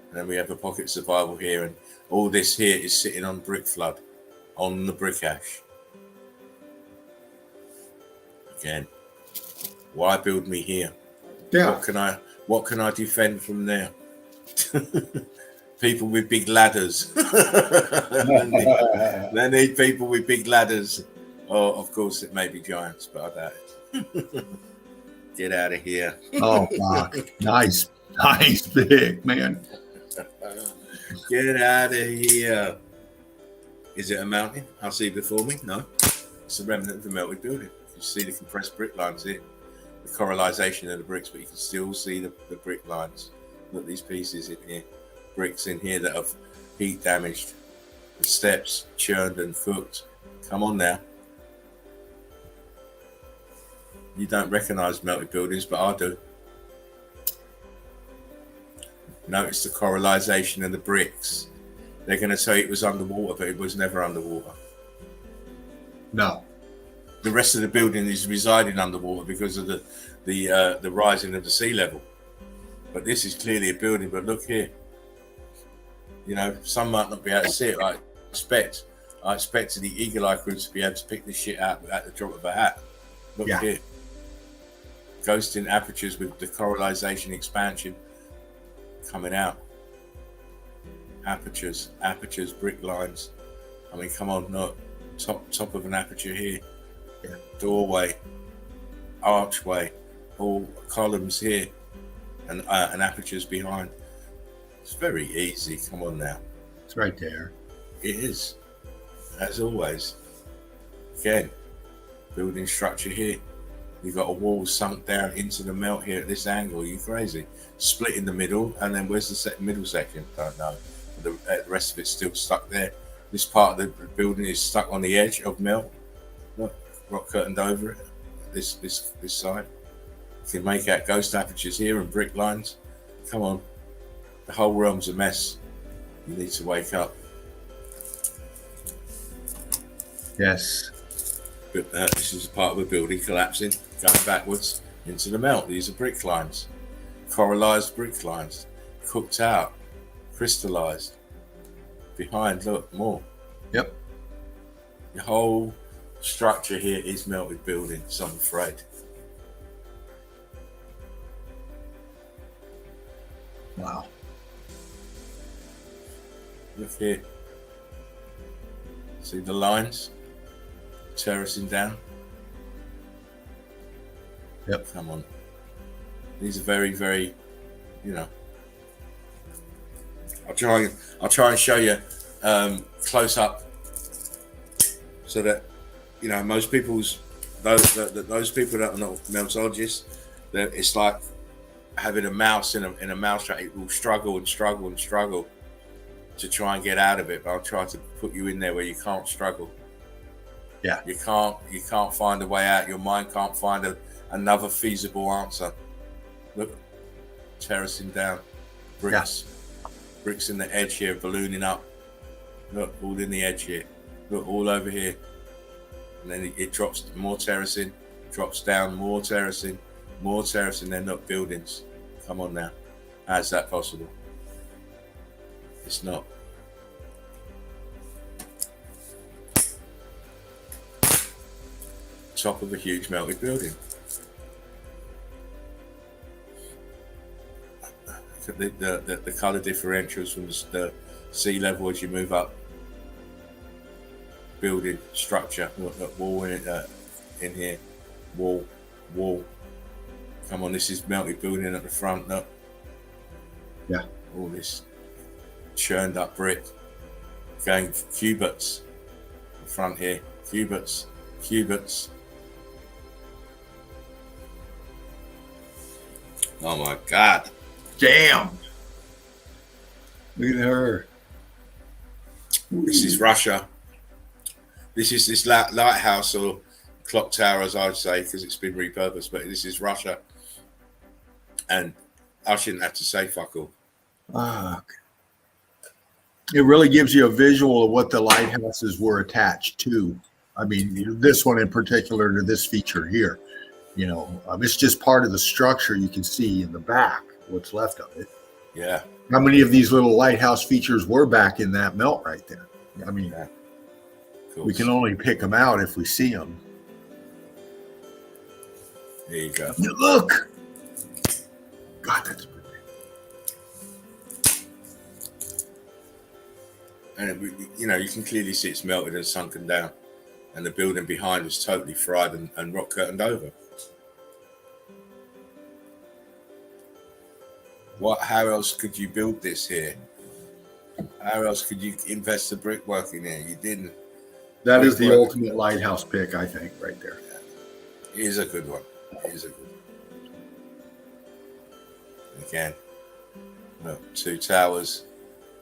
and then we have a pocket survival here, and all this here is sitting on brick flood, on the brick ash. Again, why build me here? Yeah. What can I defend from there? People with big ladders. They need people with big ladders. Oh, of course, it may be giants, but I doubt it. Get out of here. Oh, fuck. Nice pick, man. Get out of here. Is it a mountain I see before me? No. It's a remnant of the melted building. You see the compressed brick lines here. The coralization of the bricks, but you can still see the brick lines. Look, these pieces in here, bricks in here that have heat damaged, the steps churned and cooked. Come on now. You don't recognize melted buildings, but I do. Notice the coralization of the bricks. They're going to tell you it was underwater, but it was never underwater. No. The rest of the building is residing underwater because of the rising of the sea level. But this is clearly a building. But look here, you know, some might not be able to see it. I expected the Eagle Eye crew to be able to pick this shit out at the drop of a hat. Look here, ghosting apertures with the coralization expansion coming out. Apertures, brick lines. I mean, come on, look, top of an aperture here. Doorway, archway, all columns here, and apertures behind. It's very easy. Come on now. It's right there. It is, as always. Again, building structure here. You've got a wall sunk down into the melt here at this angle. You're crazy. Split in the middle, and then where's the middle section? Don't know. The rest of it's still stuck there. This part of the building is stuck on the edge of melt. Look, rock curtained over it. This side. You can make out ghost apertures here and brick lines. Come on, the whole room's a mess. You need to wake up. Yes. But this is part of a building collapsing, going backwards into the melt. These are brick lines, coralized brick lines, cooked out, crystallized. Behind, look, more. Yep. The whole structure here is melted buildings, I'm afraid. Wow. Look here. See the lines terracing down? Yep. Come on. These are very, very, you know. I'll try and show you close up, so that you know those people that are not mixologists, that it's like having a mouse in a mouse trap. It will struggle and struggle and struggle to try and get out of it. But I'll try to put you in there where you can't struggle. Yeah. You can't find a way out. Your mind can't find another feasible answer. Look, terracing down, bricks. Yeah. Bricks in the edge here, ballooning up. Look, all in the edge here. Look, all over here. And then it drops, more terracing, drops down, more terracing, then look, buildings. Come on now. How's that possible? It's not. Top of a huge melted building. The colour differentials from the sea level as you move up. Building structure, look, wall in here, wall. Come on, this is melted building at the front. Look, yeah, all this churned up brick, going cubits. The front here, cubits. Oh my God! Damn! Look at her. This is Russia. This is this lighthouse or clock tower, as I'd say, because it's been repurposed. But this is Russia, and I shouldn't have to say fuck all. Fuck. It really gives you a visual of what the lighthouses were attached to. I mean, this one in particular to this feature here. You know, it's just part of the structure. You can see in the back what's left of it. Yeah. How many of these little lighthouse features were back in that melt right there? I mean, yeah. We can only pick them out if we see them. There you go. Look. God, that's pretty. And you know, you can clearly see it's melted and sunken down, and the building behind is totally fried and rock curtained over. How else could you build this here? How else could you invest the brickwork in here? You didn't. That is the ultimate lighthouse pick, I think, right there. It is a good one. It is a good one. Again, look, 2 towers.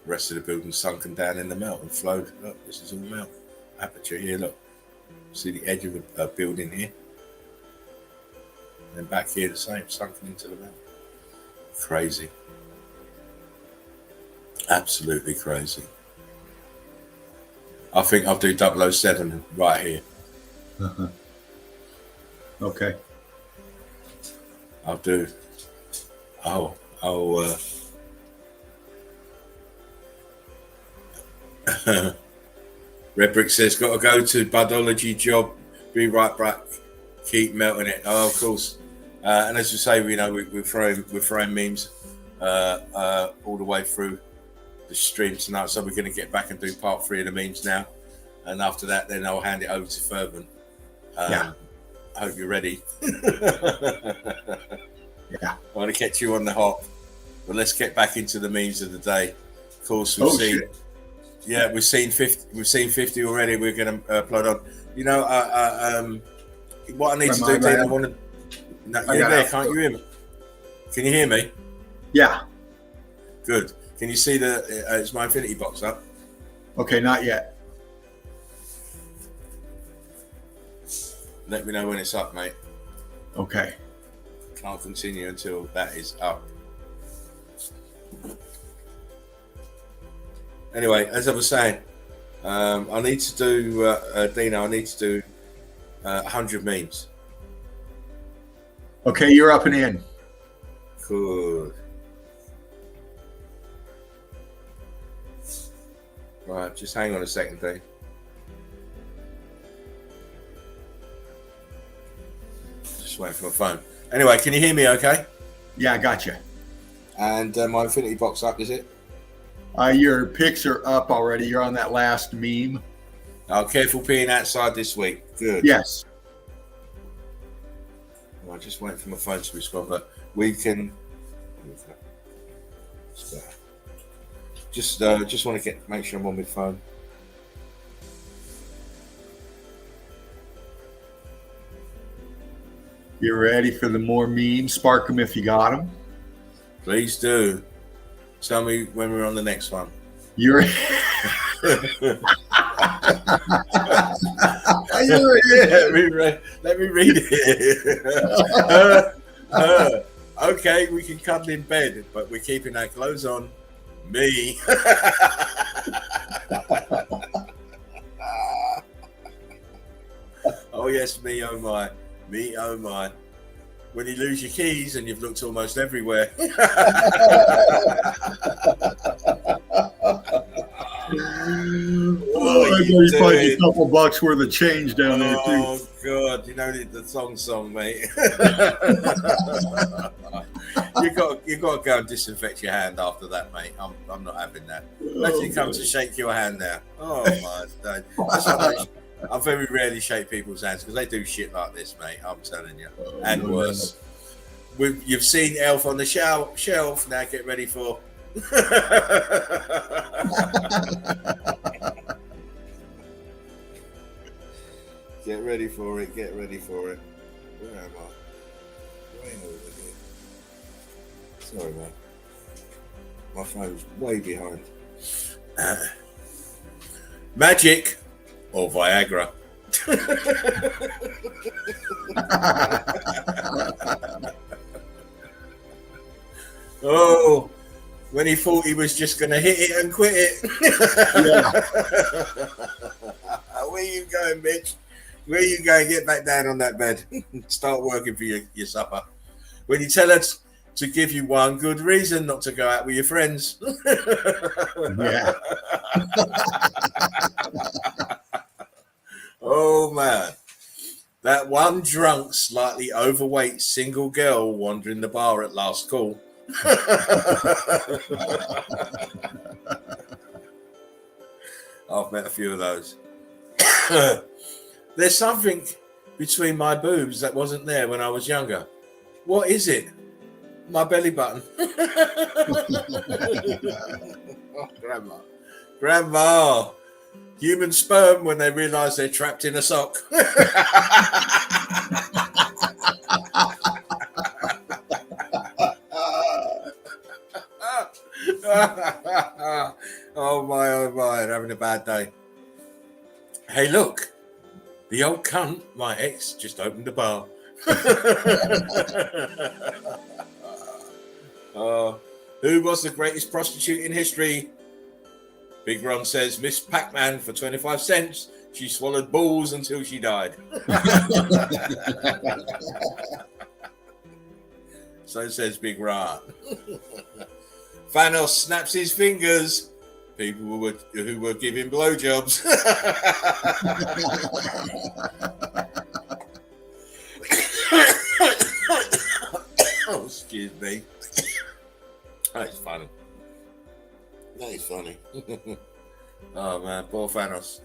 The rest of the building sunken down in the melt and flowed. Look, this is all melt. Aperture here, look. See the edge of a building here. And back here the same, sunken into the melt. Crazy. Absolutely crazy. I think I'll do 007 right here. Uh-huh. Okay. I'll do. Red Brick says, got to go to Budology job. Be right back. Keep melting it. Oh, of course. And as you say, you know, we're throwing memes all the way through the stream tonight. So we're going to get back and do part 3 of the memes now. And after that, then I'll hand it over to Fervent. Yeah. I hope you're ready. Yeah. I want to catch you on the hop. But let's get back into the memes of the day. Of course, we've seen 50. We've seen 50 already. We're going to upload on. You know, what I need to do, Dave, I want to. No, you're there, can't you hear me? Can you hear me? Yeah. Good. Can you see it's my infinity box up? Okay, not yet. Let me know when it's up, mate. Okay. Can't continue until that is up. Anyway, as I was saying, I need to do, Dino, I need to do 100 memes. Okay, you're up and in. Good. Right, just hang on a second, Dave. Just waiting for my phone. Anyway, can you hear me okay? Yeah, I got you. And my Infinity Box up, is it? Your pics are up already. You're on that last meme. Oh, careful peeing outside this week. Good. Yes. Well, I'm just waiting for my phone to respond, but we can. Just want to make sure I'm on my phone. You ready for the more memes? Spark them if you got them. Please do. Tell me when we're on the next one. You're. Let me read it. Okay, we can cuddle in bed, but we're keeping our clothes on. Me. Oh yes, me oh my. Me oh my. When you lose your keys and you've looked almost everywhere. Oh, I bet you find a couple bucks worth of change down there too. Oh God, you know the song, mate. you got to go and disinfect your hand after that, mate. I'm not having that. Imagine come to shake your hand now. Oh my God. That's why I very rarely shake people's hands because they do shit like this, mate. I'm telling you, and worse. You've seen Elf on the shelf. Now get ready for. Get ready for it. Get ready for it. Where am I? Way over here. Sorry, man. My phone's way behind. Magic or Viagra? Oh, when he thought he was just going to hit it and quit it. Yeah. Where you going, bitch? Where you going? Get back down on that bed. Start working for your supper. When you tell her to give you one good reason not to go out with your friends. Yeah. Oh, man. That one drunk, slightly overweight single girl wandering the bar at last call. I've met a few of those. There's something between my boobs that wasn't there when I was younger. What is it? My belly button. Oh, Grandma. Human sperm when they realise they're trapped in a sock. Oh my, having a bad day. Hey, look, the old cunt, my ex, just opened a bar. Who was the greatest prostitute in history? Big Ron says Miss Pac-Man for 25 cents. She swallowed balls until she died. So says Big Ron. Thanos snaps his fingers. People who were giving blowjobs. Oh, excuse me. That is funny. That is funny. Oh man, poor Thanos.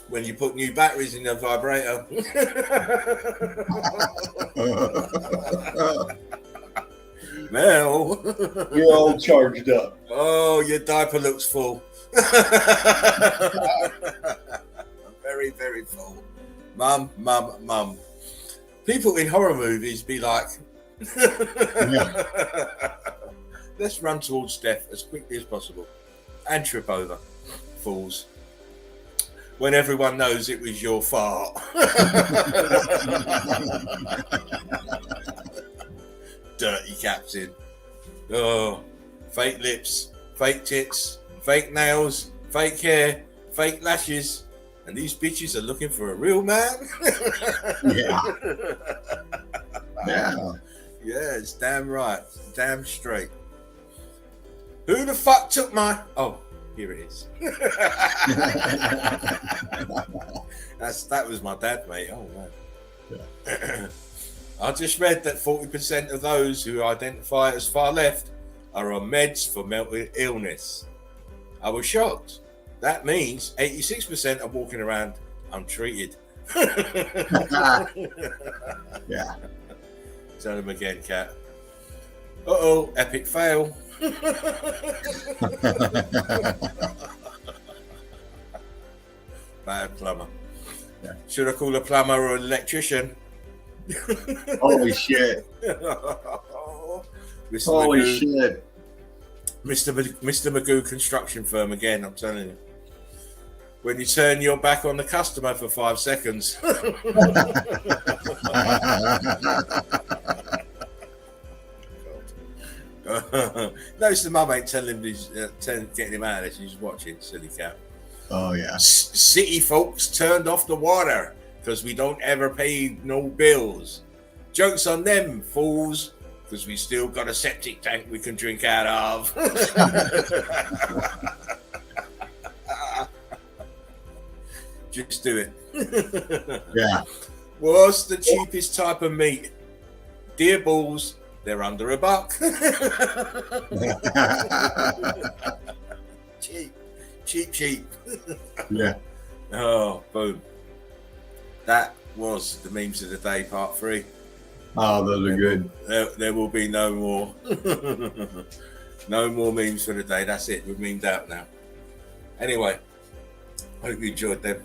When you put new batteries in the vibrator. Mel. You're all charged up. Oh, your diaper looks full. Very, very full. Mum. People in horror movies be like, let's run towards death as quickly as possible and trip over. Fools. when everyone knows it was your fart. Dirty captain. Oh, fake lips, fake tits, fake nails, fake hair, fake lashes. And these bitches are looking for a real man? Yeah. Yeah. Yeah, it's damn right. Damn straight. Who the fuck took my... Oh, here it is. That was my dad, mate. Oh, man. Yeah. I just read that 40% of those who identify as far left are on meds for mental illness. I was shocked. That means 86% are walking around untreated. Yeah. Tell him again, Cat. Uh-oh, epic fail. Bad plumber. Yeah. Should I call a plumber or an electrician? Holy shit. Mr. Holy Magoo, shit. Mr. Magoo construction firm again, I'm telling you. When you turn your back on the customer for 5 seconds. Notice the mum ain't telling him, getting him out as he's watching, silly cat. Oh, yeah. City folks turned off the water because we don't ever pay no bills. Joke's on them, fools, because we still got a septic tank we can drink out of. Just do it. Yeah. What's the cheapest type of meat? Deer balls. They're under $1. Cheap. Yeah. Oh, boom. That was the memes of the day, part 3. Oh, those are good. There will be no more. No more memes for the day. That's it. We're memed out now. Anyway, hope you enjoyed them.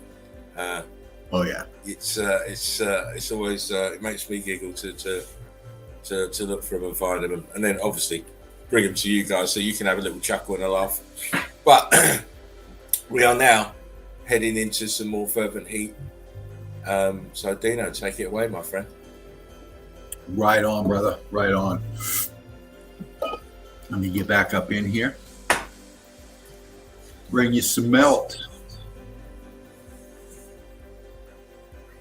Oh, yeah. It's always it makes me giggle to look for them and find them, and then obviously bring them to you guys so you can have a little chuckle and a laugh. But we are now heading into some more fervent heat. So Dino, take it away, my friend. Right on, brother. Right on. Let me get back up in here. Bring you some melt.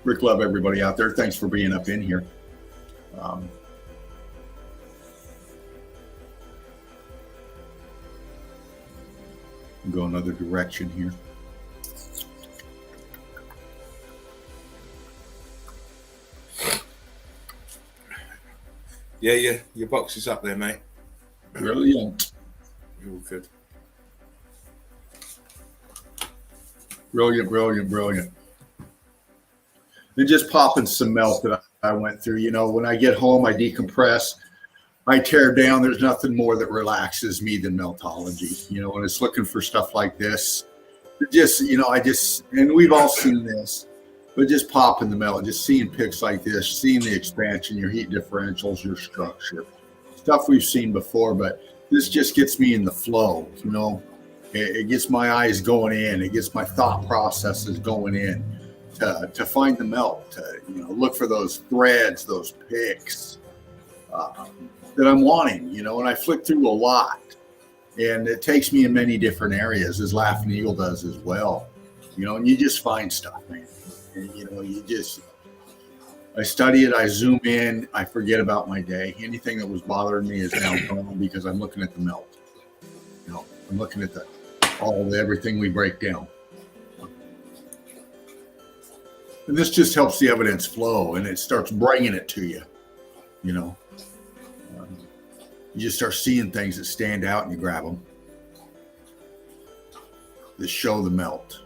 Rick, love everybody out there. Thanks for being up in here. Go another direction here. Yeah, your box is up there, mate. Brilliant. You're all good. Brilliant. And just popping some melt that I went through. You know, when I get home, I decompress. I tear down. There's nothing more that relaxes me than Meltology. You know, when it's looking for stuff like this, just, you know, and we've all seen this, but just popping the melt, just seeing pics like this, seeing the expansion, your heat differentials, your structure, stuff we've seen before, but this just gets me in the flow. You know, it gets my eyes going in. It gets my thought processes going in to find the melt, to, you know, look for those threads, those picks that I'm wanting, you know, and I flick through a lot, and it takes me in many different areas, as Laughing Eagle does as well, you know, and you just find stuff, man. And, you know, I study it, I zoom in, I forget about my day. Anything that was bothering me is now gone because I'm looking at the melt. You know, I'm looking at everything we break down. And this just helps the evidence flow, and it starts bringing it to you, you know. You just start seeing things that stand out, and you grab them. That show the melt.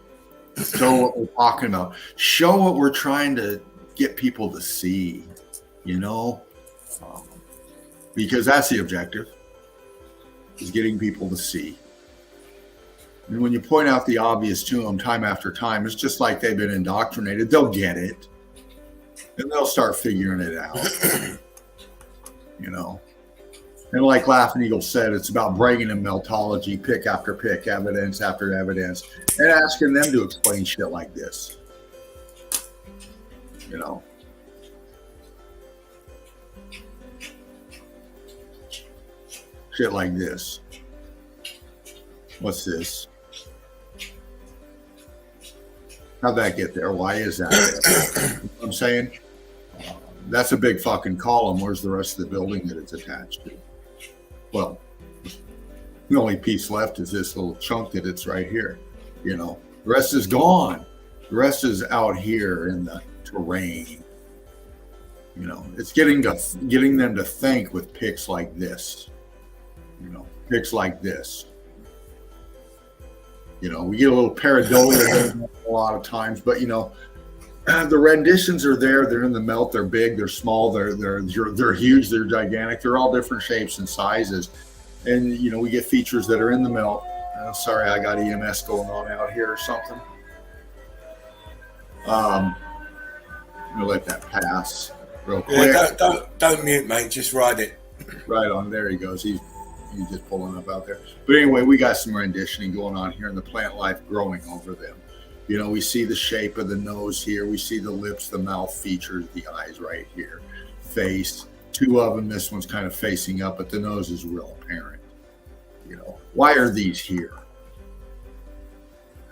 Show what we're talking about. Show what we're trying to get people to see, you know. Because that's the objective, is getting people to see. And when you point out the obvious to them time after time, it's just like they've been indoctrinated. They'll get it. And they'll start figuring it out. You know. And like Laughing Eagle said, it's about bringing in meltology, pick after pick, evidence after evidence, and asking them to explain shit like this. You know. Shit like this. What's this? How'd that get there? Why is that there? You know what I'm saying? That's a big fucking column. Where's the rest of the building that it's attached to? Well, the only piece left is this little chunk that it's right here. You know, the rest is gone. The rest is out here in the terrain. You know, it's getting them to think with pics like this. You know, pics like this. You know, we get a little pareidolia a lot of times, but you know, the renditions are there. They're in the melt. They're big. They're small. They're huge. They're gigantic. They're all different shapes and sizes. And you know, we get features that are in the melt. Sorry, I got EMS going on out here or something. I'm gonna let that pass real quick. Yeah, don't mute, mate. Just ride it. Right on. There he goes. He's just pulling up out there. But anyway, we got some renditioning going on here and the plant life growing over them. You know, we see the shape of the nose here. We see the lips, the mouth features, the eyes right here. Face, two of them. This one's kind of facing up, but the nose is real apparent. You know, why are these here?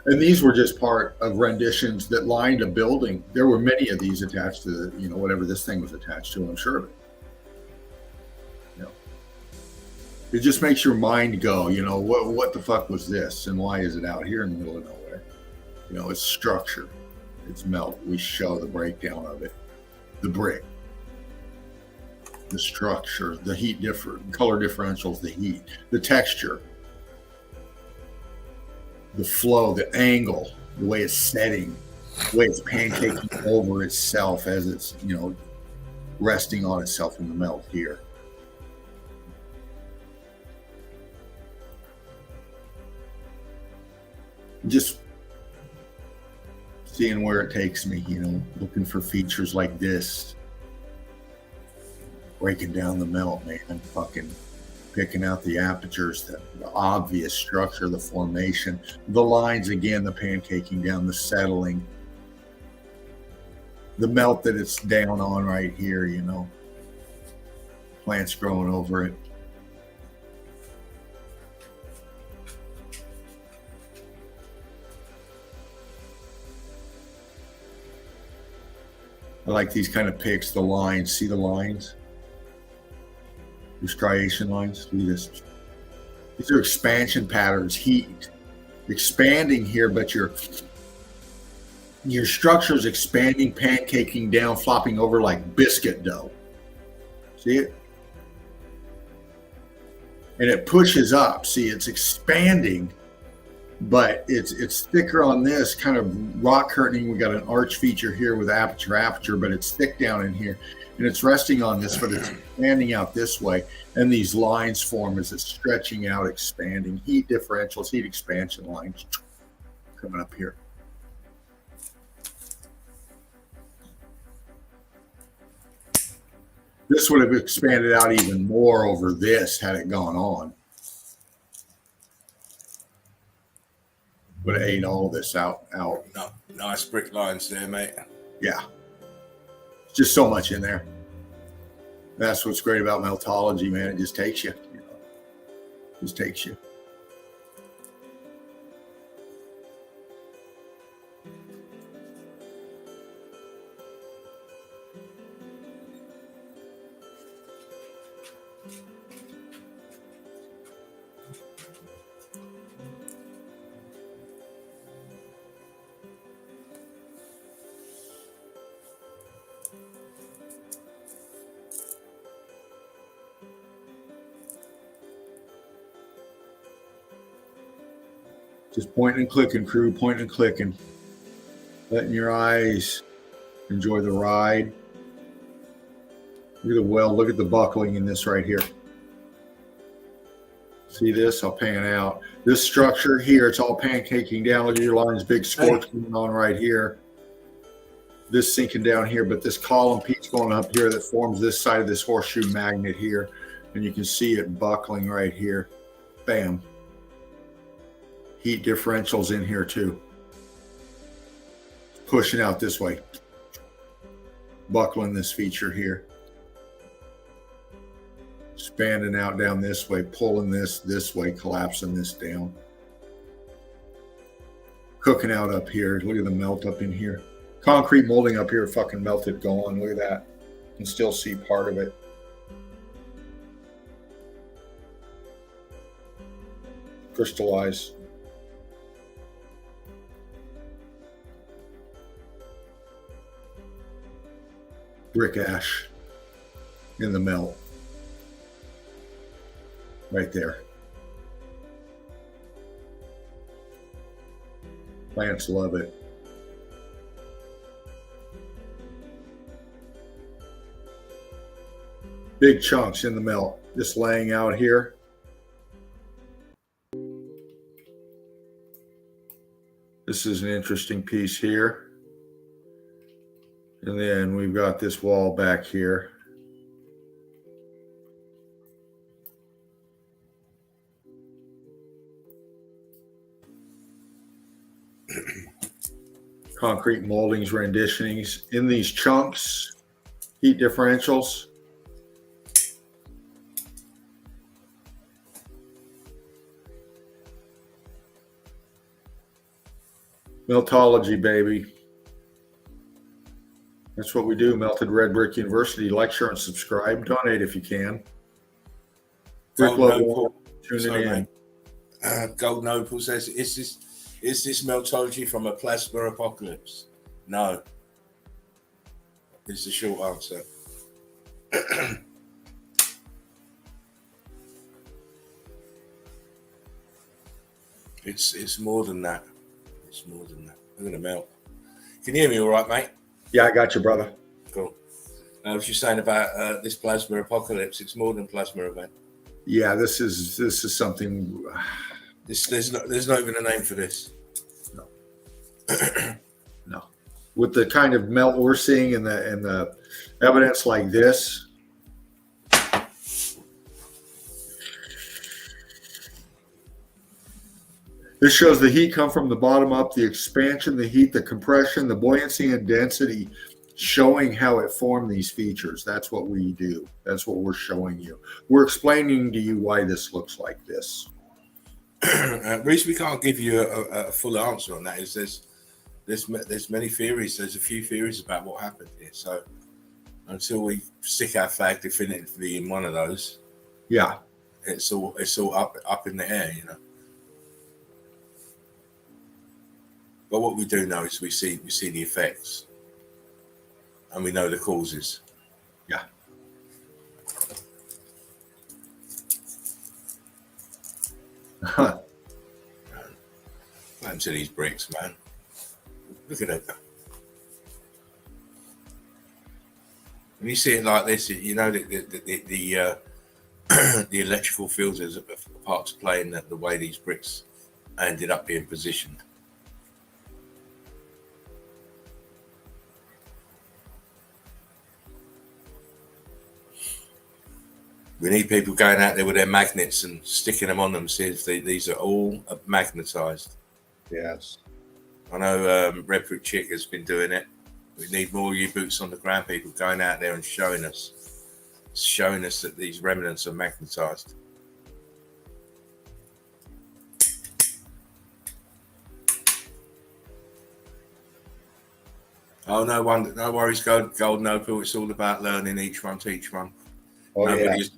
And these were just part of renditions that lined a building. There were many of these attached to the, you know, whatever this thing was attached to, I'm sure of it. It just makes your mind go, you know, what the fuck was this? And why is it out here in the middle of nowhere? You know, it's structure. It's melt. We show the breakdown of it. The brick. The structure. The heat color differentials, the heat. The texture. The flow, the angle, the way it's setting, the way it's pancaking over itself as it's, you know, resting on itself in the melt here. Just seeing where it takes me, you know, looking for features like this, breaking down the melt, man, fucking picking out the apertures, the obvious structure, the formation, the lines again, the pancaking down, the settling, the melt that it's down on right here, you know, plants growing over it. I like these kind of pics, the lines. See the lines? These striation lines. See this? These are expansion patterns, heat. Expanding here, but your structure is expanding, pancaking down, flopping over like biscuit dough. See it? And it pushes up. See, it's expanding, but it's thicker on this kind of rock curtaining. We got an arch feature here with aperture, but it's thick down in here, and it's resting on this, but it's expanding out this way, and these lines form as it's stretching out, expanding. Heat differentials, heat expansion lines coming up here. This would have expanded out even more over this had it gone on. Would have ate all this out. No, nice brick lines there, mate. Yeah. Just so much in there. That's what's great about meltology, man. It just takes you. You know, just takes you. Just pointing and clicking, crew, pointing and clicking. Letting your eyes enjoy the ride. Look at the weld, look at the buckling in this right here. See this? I'll pan out. This structure here, it's all pancaking down. Look at your lines, big scorch going on right here. This sinking down here, but this column piece going up here that forms this side of this horseshoe magnet here. And you can see it buckling right here. Bam. Heat differentials in here too. Pushing out this way. Buckling this feature here. Expanding out down this way, pulling this way, collapsing this down. Cooking out up here. Look at the melt up in here. Concrete molding up here fucking melted going. Look at that. You can still see part of it. Crystallize. Brick ash in the melt. Right there. Plants love it. Big chunks in the melt, just laying out here. This is an interesting piece here. And then we've got this wall back here. Concrete moldings, renditionings in these chunks, heat differentials. Meltology, baby. That's what we do. Melted Red Brick University. Like, share, and subscribe. Donate if you can. Brick level. Tune it in. Golden Opal says, is this meltology from a plasma apocalypse? No. Is the short answer. It's more than that. It's more than that. I'm gonna melt. Can you hear me all right, mate? Yeah, I got you, brother. Cool. I was just saying about this plasma apocalypse. It's more than plasma event. Yeah, this is something. There's not even a name for this. No. No. With the kind of melt we're seeing and the evidence like this. This shows the heat come from the bottom up, the expansion, the heat, the compression, the buoyancy and density, showing how it formed these features. That's what we do. That's what we're showing you. We're explaining to you why this looks like this. The reason we can't give you a full answer on that is there's many theories. There's a few theories about what happened here. So until we stick our flag definitively in one of those, yeah, it's all up in the air, you know. But what we do know is we see the effects, and we know the causes. Yeah. What happened to these bricks, man? Look at it. When you see it like this, you know that the the electrical fields has a part to play in the way these bricks ended up being positioned. We need people going out there with their magnets and sticking them on them, see if these are all magnetized. Yes. I know Red Brick Chick has been doing it. We need more of you boots on the ground people going out there and showing us that these remnants are magnetized. Oh, no worries, Golden Opal. It's all about learning each one, teach one. Oh,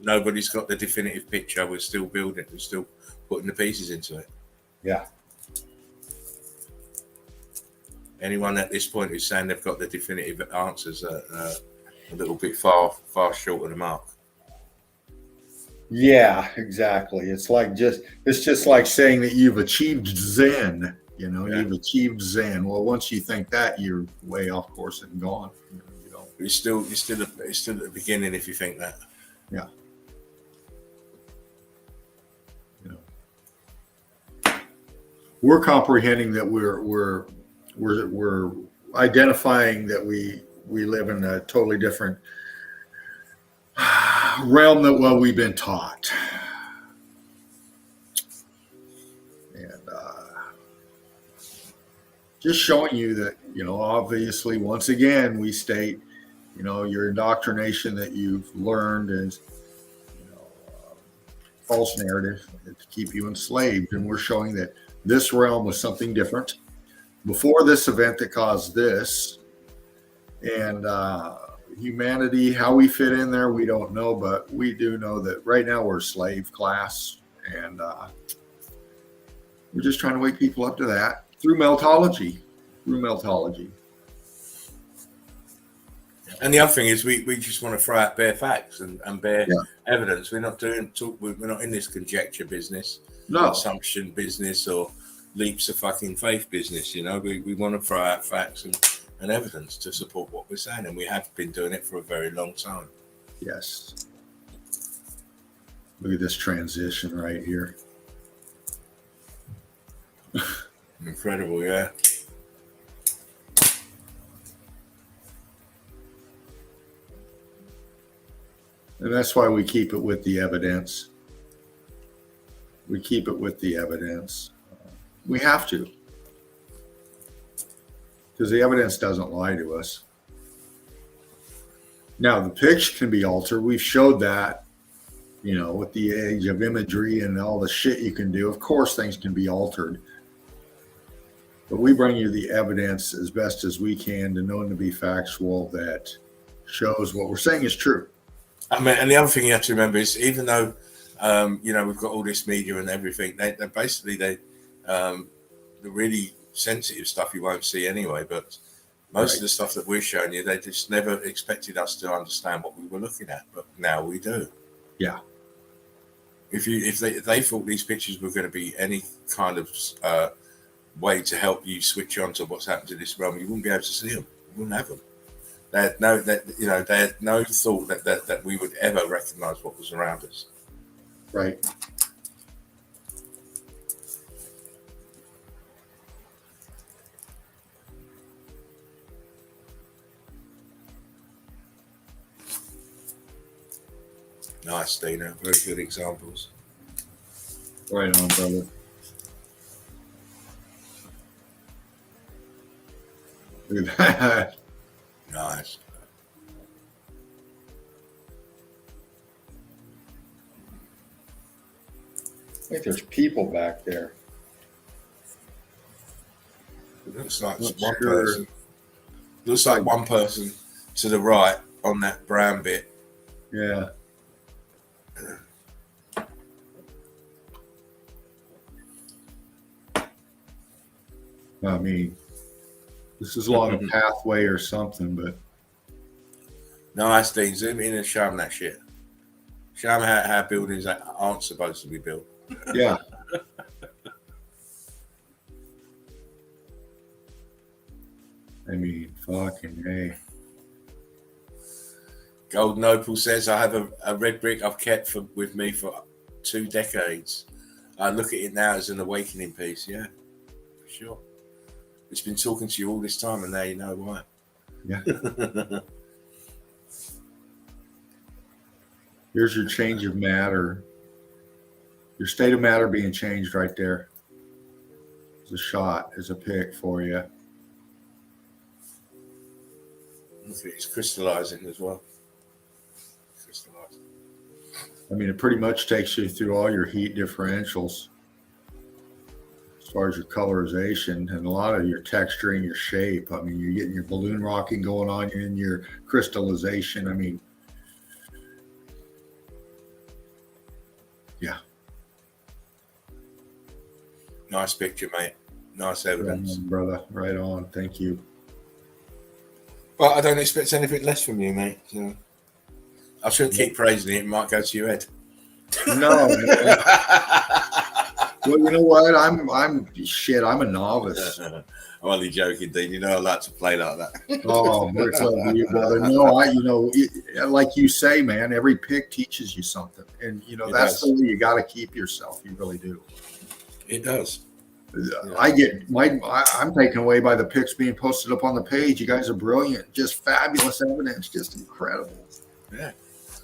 Nobody's got the definitive picture. We're still building. We're still putting the pieces into it. Yeah. Anyone at this point who's saying they've got the definitive answers are a little bit far short of the mark. Yeah, exactly. It's just like saying that you've achieved Zen. You know, Yeah. You've achieved Zen. Well, once you think that, you're way off course and gone. You know. It's still at the beginning if you think that. Yeah. You know. We're comprehending that we're identifying that we live in a totally different realm that we've been taught. And just showing you that, obviously, once again, we state, your indoctrination that you've learned is, false narrative to keep you enslaved. And we're showing that this realm was something different before this event that caused this. And humanity, how we fit in there, we don't know, but we do know that right now we're a slave class. And we're just trying to wake people up to that through meltology. And the other thing is, we just want to throw out bare facts and bare evidence. We're not we're not in this conjecture business, assumption business, or leaps of fucking faith business. We want to throw out facts and evidence to support what we're saying, and we have been doing it for a very long time. Yes. Look at this transition right here. Incredible, yeah. And that's why we keep it with the evidence. We keep it with the evidence. We have to. Because the evidence doesn't lie to us. Now, the picture can be altered. We've showed that, with the age of imagery and all the shit you can do. Of course, things can be altered. But we bring you the evidence as best as we can to know to be factual that shows what we're saying is true. I mean, and the other thing you have to remember is, even though, we've got all this media and everything, they basically, the really sensitive stuff you won't see anyway, but most of the stuff that we're showing you, they just never expected us to understand what we were looking at, but now we do. Yeah. If they thought these pictures were going to be any kind of way to help you switch on to what's happened to this realm, you wouldn't be able to see them. You wouldn't have them. They had no thought that we would ever recognize what was around us. Right. Nice, Dino. Very good examples. Right on, brother. Look at that. Nice. I think there's people back there. It looks like one person. Looks like one person to the right on that brown bit. Yeah. I mean, this is along a pathway or something, but Nice, Dean. Zoom in and show them that shit. Show them how buildings aren't supposed to be built. yeah. I mean, fucking hey. Golden Opal says, I have a red brick I've kept with me for 2 decades. I look at it now as an awakening piece. Yeah, for sure. It's been talking to you all this time, and now you know why. Yeah. Here's your change of matter. Your state of matter being changed right there. It's a shot, it's a pick for you. It's crystallizing as well. Crystallizing. I mean, it pretty much takes you through all your heat differentials as far as your colorization and a lot of your texture and your shape. I mean, you're getting your balloon rocking going on in your crystallization. I mean, yeah. Nice picture, mate. Nice evidence. Right on, brother. Right on. Thank you. Well, I don't expect anything less from you, mate. So I shouldn't keep praising it. It might go to your head. No. Well, you know what? I'm a novice. I'm only joking, Dean. You know I like to play like that. Oh, much love to you, brother. No, like you say, man, every pick teaches you something. And, that's the way you got to keep yourself. You really do. It does. I'm taken away by the pics being posted up on the page. You guys are brilliant. Just fabulous evidence. Just incredible. Yeah.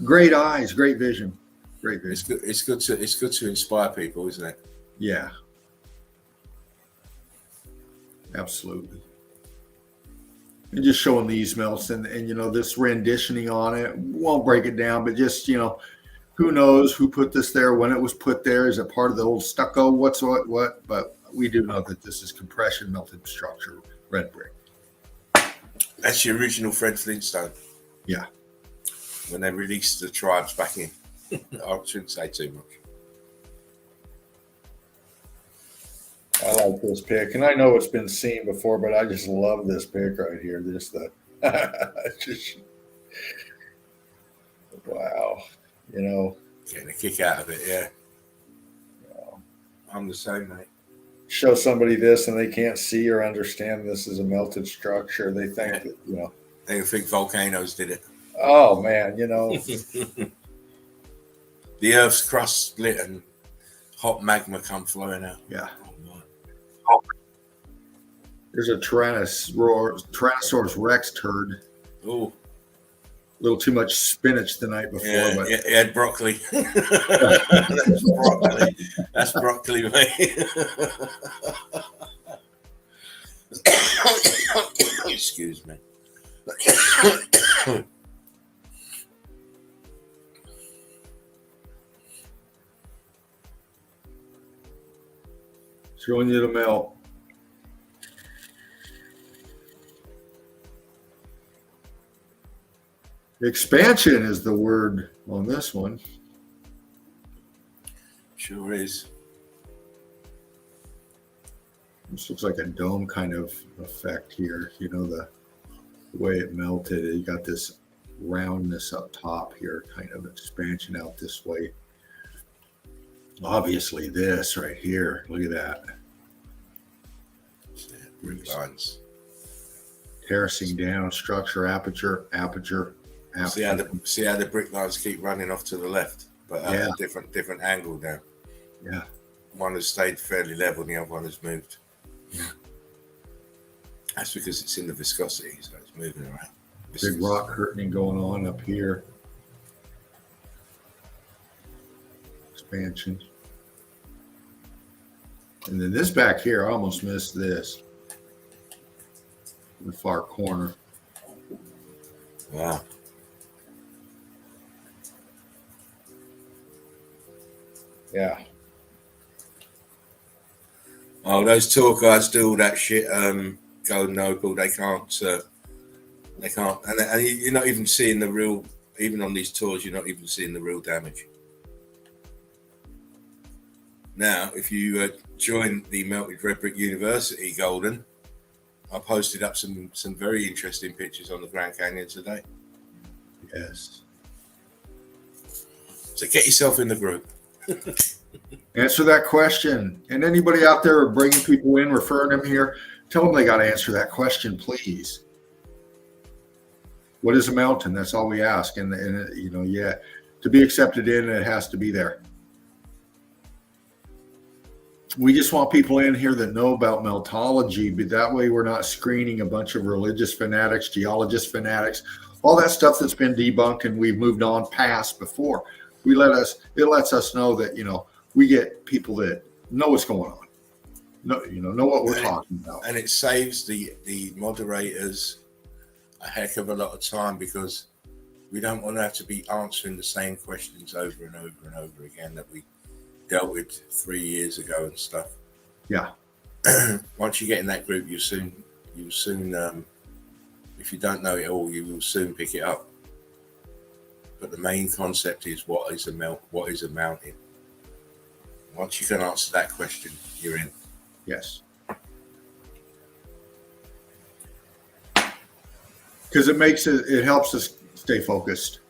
Great eyes, great vision, great It's vision. good. It's good to inspire people, isn't it? Yeah, absolutely. And just showing these melts and this renditioning on it, won't break it down, but just who knows who put this there, when it was put there, is it part of the old stucco, what, but we do know that this is compression melted structure red brick. That's the original Fred Flintstone. Yeah. When they released the tribes back in. I shouldn't say too much. I like this pick, and I know it's been seen before, but I just love this pick right here. Wow, Getting a kick out of it, yeah. I'm the same, mate. Show somebody this and they can't see or understand this is a melted structure. They think that, They think volcanoes did it. oh man, The Earth's crust split and hot magma come flowing out. yeah. Oh, There's a Tyrannosaurus Rex turd. oh, A little too much spinach the night before, yeah, but he had broccoli. That's broccoli, mate. Excuse me. showing you the melt. Expansion is the word on this one. Sure is. This looks like a dome kind of effect here. The way it melted. You got this roundness up top here, kind of expansion out this way. Obviously this right here, look at that. Brick lines. Terracing down, structure, aperture. See how the brick lines keep running off to the left, but at a different angle now. Yeah. One has stayed fairly level, and the other one has moved. Yeah. That's because it's in the viscosity, so it's moving around. Big rock curtaining going on up here. Expansion. And then this back here, I almost missed this. In the far corner. Wow. Yeah. Oh, those tour guides do all that shit. Golden Opal, they can't, and you're not even seeing the real. Even on these tours, you're not even seeing the real damage. Now, if you join the Melted Red Brick University, Golden, I posted up some very interesting pictures on the Grand Canyon today. Yes. So get yourself in the group. Answer that question. And anybody out there bringing people in, referring them here, tell them they got to answer that question, please. What is a mountain? That's all we ask. And to be accepted in, it has to be there. We just want people in here that know about meltology, but that way we're not screening a bunch of religious fanatics, geologist fanatics, all that stuff that's been debunked and we've moved on past before. It lets us know that, we get people that know what's going on, know what we're talking about. And it saves the moderators a heck of a lot of time because we don't want to have to be answering the same questions over and over and over again that we dealt with 3 years ago and stuff. Yeah. Once you get in that group, you'll soon, if you don't know it all, you will soon pick it up. But the main concept is what is a mountain? Once you can answer that question, you're in. Yes. Because it helps us stay focused.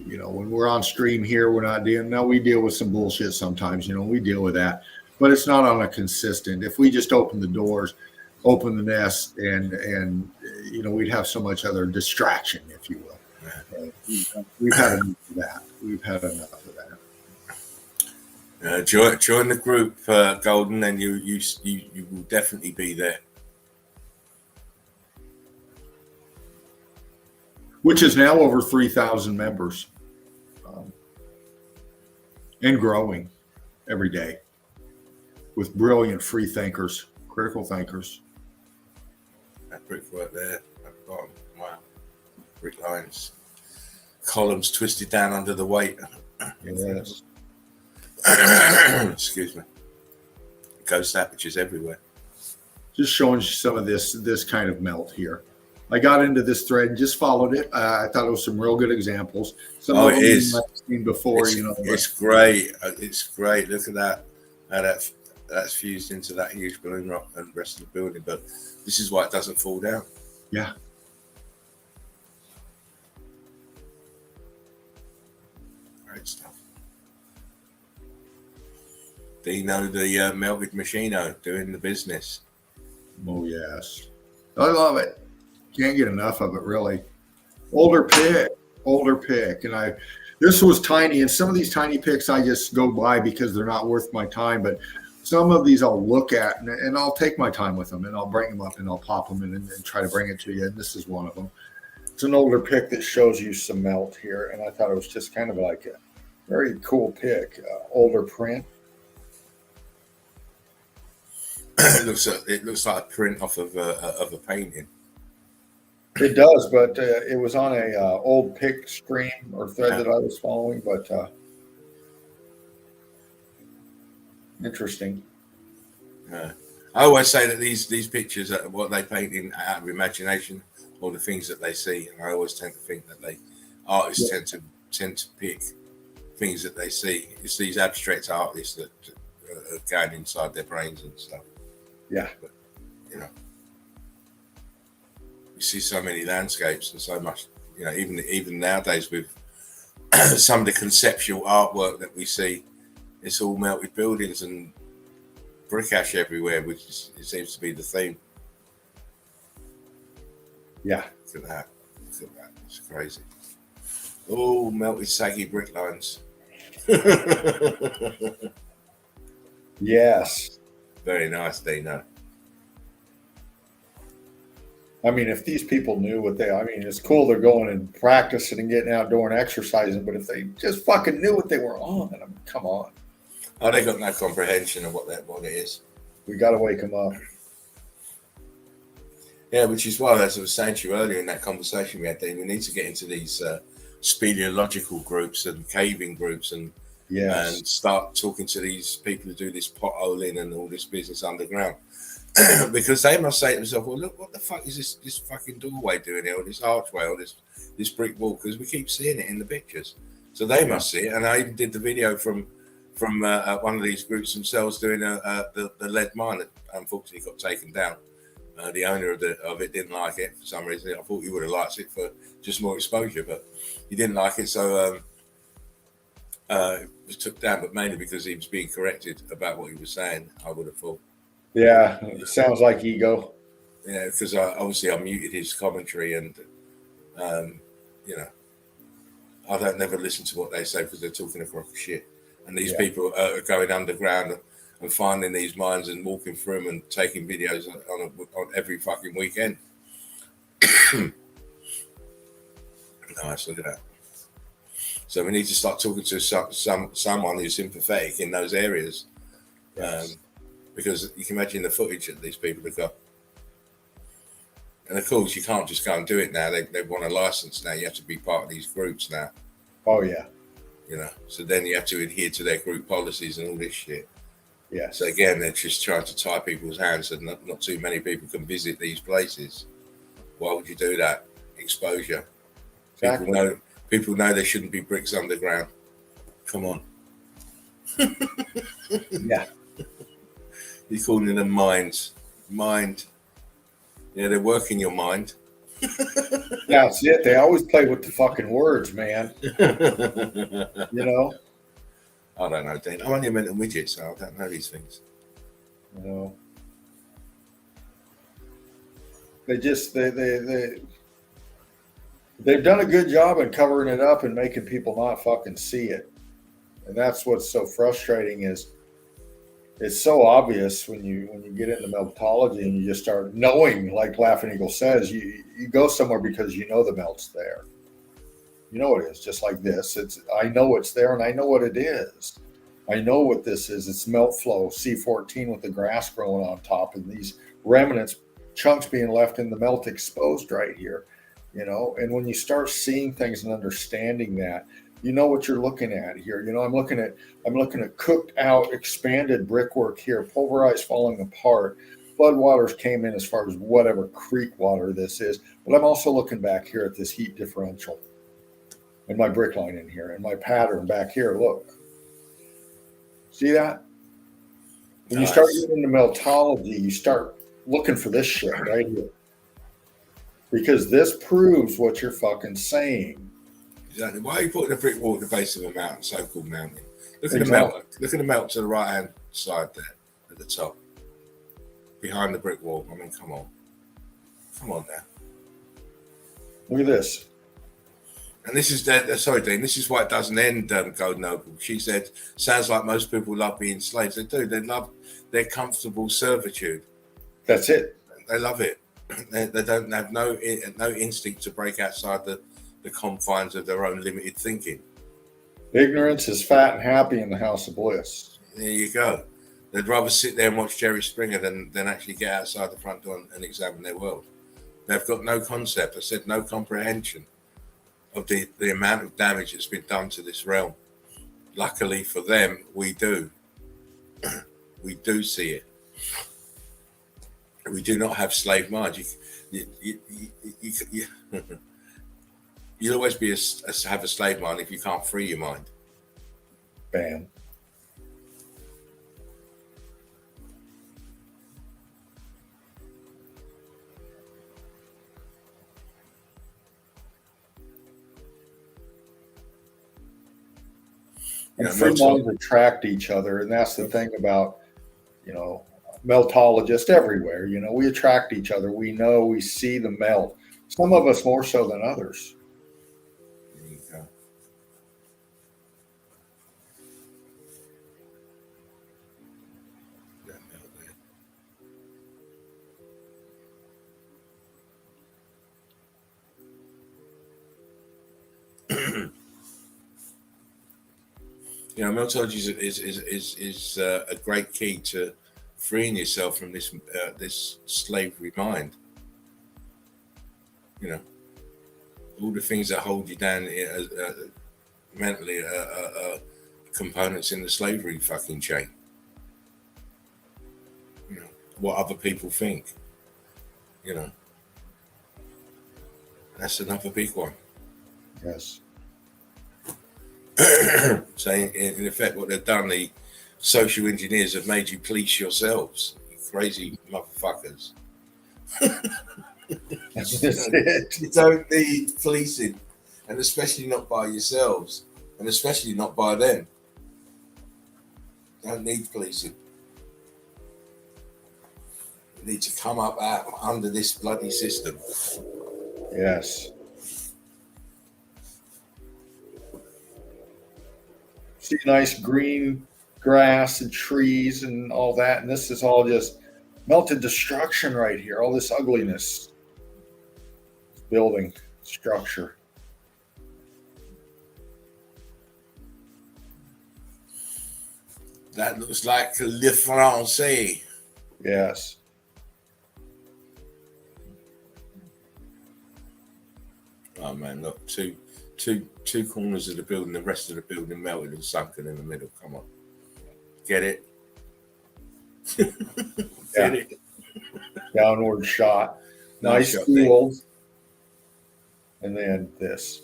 When we're on stream here, we're not dealing. Now we deal with some bullshit sometimes, we deal with that, but it's not on a consistent. If we just open the doors, open the nest, and we'd have so much other distraction, if you will. We've had enough of that. We've had enough of that. Join the group, Golden, and you will definitely be there. which is now over 3,000 members, and growing every day with brilliant free thinkers, critical thinkers. That brickwork there at the bottom. Wow. Brick lines. Columns twisted down under the weight. Yes. Excuse me. Ghost apertures everywhere. Just showing you some of this kind of melt here. I got into this thread and just followed it. I thought it was some real good examples. Some of them is. I've seen before, It's great. It's great. Look at that. How that's fused into that huge balloon rock and the rest of the building. But this is why it doesn't fall down. Yeah. Great stuff. Dino, the melted machino, doing the business. Oh, yes. I love it. Can't get enough of it, really. Older pick. And this was tiny, and some of these tiny picks I just go by because they're not worth my time. But some of these I'll look at, and I'll take my time with them, and I'll bring them up, and I'll pop them in and try to bring it to you. And this is one of them. It's an older pick that shows you some melt here, and I thought it was just kind of like a very cool pick. Older print. It looks like a print off of a painting. It does, but it was on a old pick stream or thread that I was following. But interesting. I always say that these pictures are what they paint in out of imagination or the things that they see, and I always tend to think that artists tend to pick things that they see. It's these abstract artists that are going inside their brains and stuff. Yeah. But, you see so many landscapes and so much, even nowadays with some of the conceptual artwork that we see, it's all melted buildings and brick ash everywhere, which it seems to be the theme. Yeah. Look at that. It's crazy. Oh, melted saggy brick lines. Yes. Very nice, Dino. I mean, if these people knew it's cool they're going and practicing and getting outdoor and exercising, but if they just fucking knew what they were on, then come on. Oh, they got no comprehension of what it is. We got to wake them up. Yeah, which is why, as I was saying to you earlier in that conversation we had, Dean, we need to get into these speleological groups and caving groups and start talking to these people who do this potholing and all this business underground. Because they must say to themselves, well, look, what the fuck is this fucking doorway doing here, or this archway, or this brick wall? Because we keep seeing it in the pictures. So they must see it. And I even did the video from one of these groups themselves doing the lead mine that unfortunately got taken down. The owner of it didn't like it for some reason. I thought he would have liked it for just more exposure, but he didn't like it, so it was took down, but mainly because he was being corrected about what he was saying, I would have thought. Yeah, it sounds like ego. Yeah, because obviously I muted his commentary, and I don't never listen to what they say because they're talking a crock of shit. And these people are going underground and finding these mines and walking through them and taking videos on every fucking weekend. Nice, look at that. So we need to start talking to someone who's sympathetic in those areas. Yes. Because you can imagine the footage that these people have got. And of course, you can't just go and do it now. They want a license now. You have to be part of these groups now. Oh, yeah. So then you have to adhere to their group policies and all this shit. Yeah. So again, they're just trying to tie people's hands, and not too many people can visit these places. Why would you do that? Exposure. Exactly. People know there shouldn't be bricks underground. Come on. Yeah. You're calling them minds. Mind. Yeah, they're working your mind. Yeah, that's it. They always play with the fucking words, man. I don't know, Dean. I'm only a mental midget, so I don't know these things. They've done a good job in covering it up and making people not fucking see it. And that's what's so frustrating is it's so obvious when you get into meltology and you just start knowing, like Laughing Eagle says, you go somewhere because you know the melt's there. You know it is, just like this. I know it's there and I know what it is. I know what this is. It's melt flow, C14 with the grass growing on top and these remnants, chunks being left in the melt exposed right here. And when you start seeing things and understanding that, you know what you're looking at here. I'm looking at cooked out, expanded brickwork here, pulverized, falling apart. Floodwaters came in as far as whatever creek water this is, but I'm also looking back here at this heat differential and my brick line in here and my pattern back here. Look, see that? When you start getting into meltology, you start looking for this shit right here, because this proves what you're fucking saying. Exactly. Why are you putting a brick wall at the base of a mountain, so-called mountain? Look at the melt. Look at the melt to the right-hand side there, at the top, behind the brick wall. I mean, come on now. Look at this. And this is sorry, Dean. This is why it doesn't end. Golden Opal. She said, "Sounds like most people love being slaves. They do. They love their comfortable servitude. That's it. They love it. They don't have no instinct to break outside the confines of their own limited thinking. Ignorance is fat and happy in the house of bliss. There you go. They'd rather sit there and watch Jerry Springer than actually get outside the front door and examine their world. They've got no concept. I said no comprehension of the amount of damage that's been done to this realm. Luckily for them, we do. We do see it. We do not have slave minds. You'll always have a slave mind if you can't free your mind. Bam. And free minds attract each other, and that's the thing about, meltologists everywhere. We attract each other. We know, we see the melt. Some of us more so than others. There you go. Meltology is a great key to freeing yourself from this slavery mind. All the things that hold you down mentally are components in the slavery fucking chain. What other people think. That's another big one. Yes. So in effect, what they've done, the social engineers have made you police yourselves, you crazy motherfuckers. That's it. You don't need policing, and especially not by yourselves, and especially not by them. Don't need policing. You need to come up out under this bloody system. Yes. See nice green grass and trees and all that, and this is all just melted destruction right here. All this ugliness. Building structure. That looks like Le Francais. Yes. Oh man, look, two corners of the building, the rest of the building melted and sunken in the middle. Come on. Get it? Get it? Downward shot. Nice shot, field. And then this.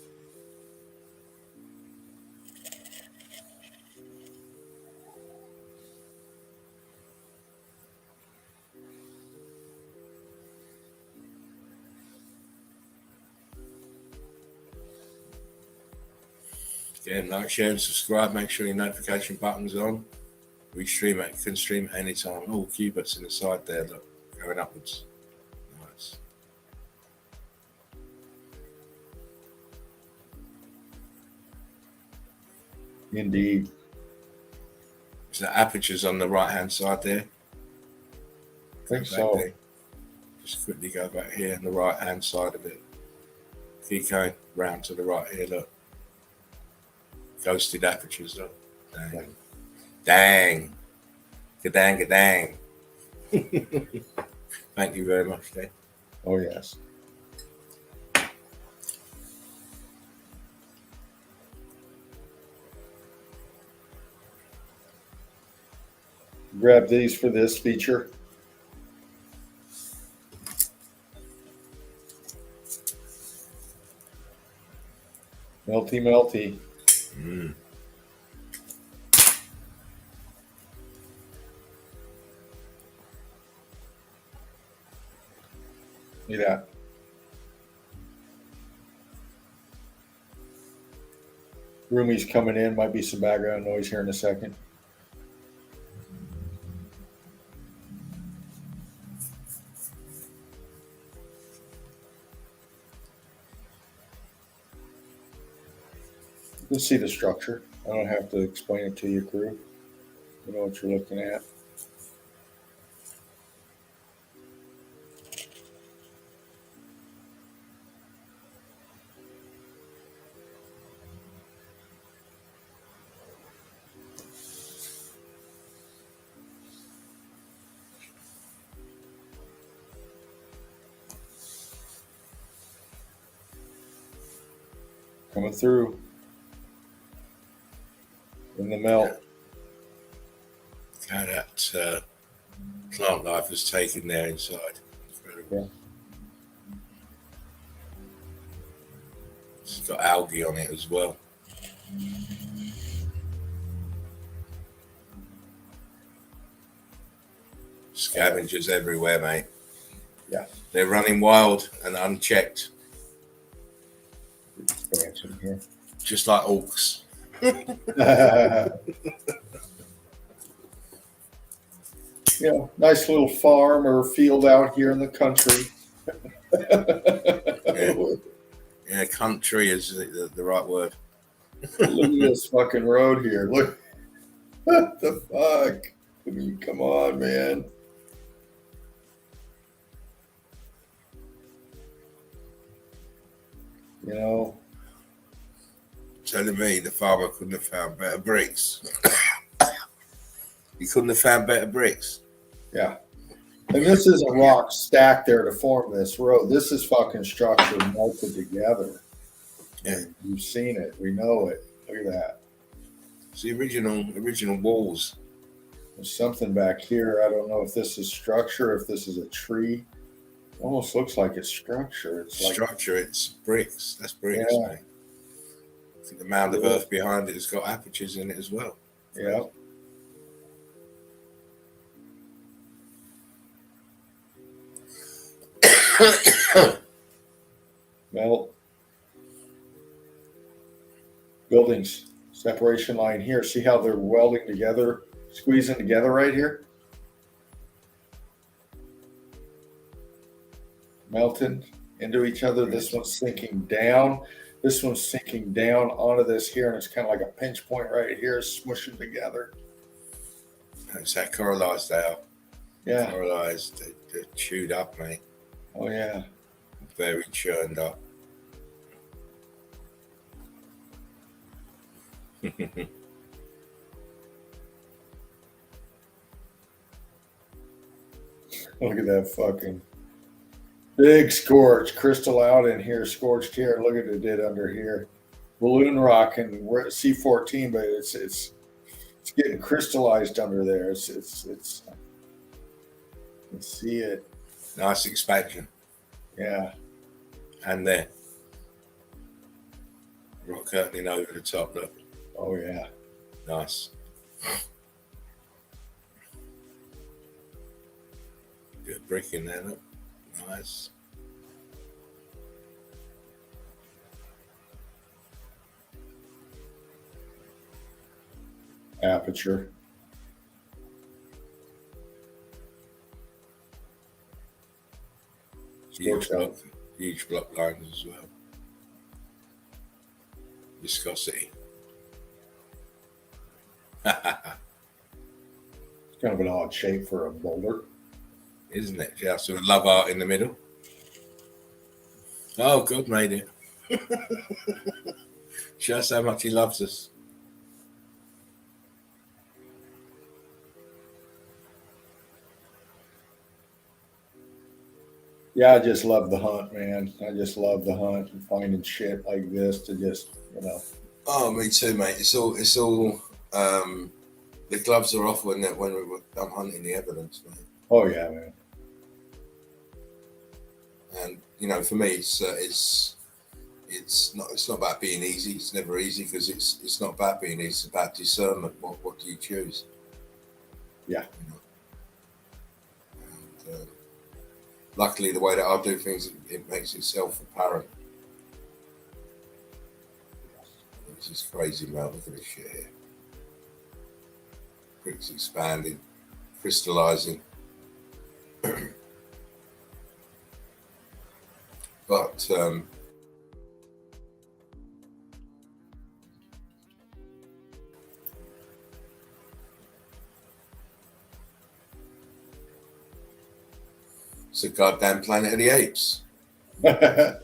Again, like, share, and subscribe. Make sure your notification button's on. We stream it, can stream at any time. Oh, Cubits in the side there, look, going upwards. Nice. Indeed. So the aperture's on the right hand side there. I think Go back so. there. Just quickly go back here on the right hand side of it. Keep going round to the right here, look. Ghosted apertures, look. Dang. Dang. Gadang, gadang. Thank you very much, Dave. Oh, yes. Grab these for this feature. Melty, melty. Mm. Look at that. Roomie's coming in. Might be some background noise here in a second. You can see the structure. I don't have to explain it to you, crew. You know what you're looking at. Coming through in the melt. How that plant life is taken there inside. Incredible. It's got algae on it as well. Scavengers everywhere, mate. Yeah. They're running wild and unchecked, Expansion here. just like orcs. Yeah, nice little farm or field out here in the country. Yeah, country is the right word. Look at this fucking road here. Look. What the fuck? I mean, come on, man. You know, Telling me the farmer couldn't have found better bricks. He couldn't have found better bricks. yeah. And this isn't rock stacked there to form this road. This is fucking structure melted together. Yeah. You've seen it. We know it. Look at that. It's the original walls. There's something back here. I don't know if this is structure, if this is a tree. Almost looks like it's structure. It's like Structure, it's bricks. That's bricks, Yeah. mate. I think the mound of earth behind it has got apertures in it as well. yeah. Well, buildings, separation line here. See how they're welding together, squeezing together right here? Melting into each other. This one's sinking down. This one's sinking down onto this here, and it's kind of like a pinch point right here, smushing together. It's that coralized out. Yeah. Coralized, they're chewed up, mate. Oh, yeah. Very churned up. Look at that fucking big scorch, crystal out in here, scorched here. Look at it did under here. Balloon rock, and we're at C14, but it's getting crystallized under there. It's let's see it. Nice expansion. Yeah. And there. Rock curtaining over the top, look. Oh yeah. Nice. Good brick in there, look. Nice. Aperture. Huge Scorched out. block, huge block lines as well. Viscosity. It's kind of an odd shape for a boulder. Isn't it? Yeah, sort of love art in the middle. Oh, God made it. Shows how much he loves us. Yeah, I just love the hunt, man. I just love the hunt and finding shit like this to just, Oh, me too, mate. It's all. The gloves are off when I'm hunting the evidence, mate. Oh yeah, man. And for me, it's not about being easy. It's never easy because it's not about being easy. It's about discernment. What do you choose? Yeah. And, luckily, the way that I do things, it makes itself apparent. It's just crazy, man. Look at this shit here. Bricks expanding, crystallizing. But it's a goddamn Planet of the Apes. Look at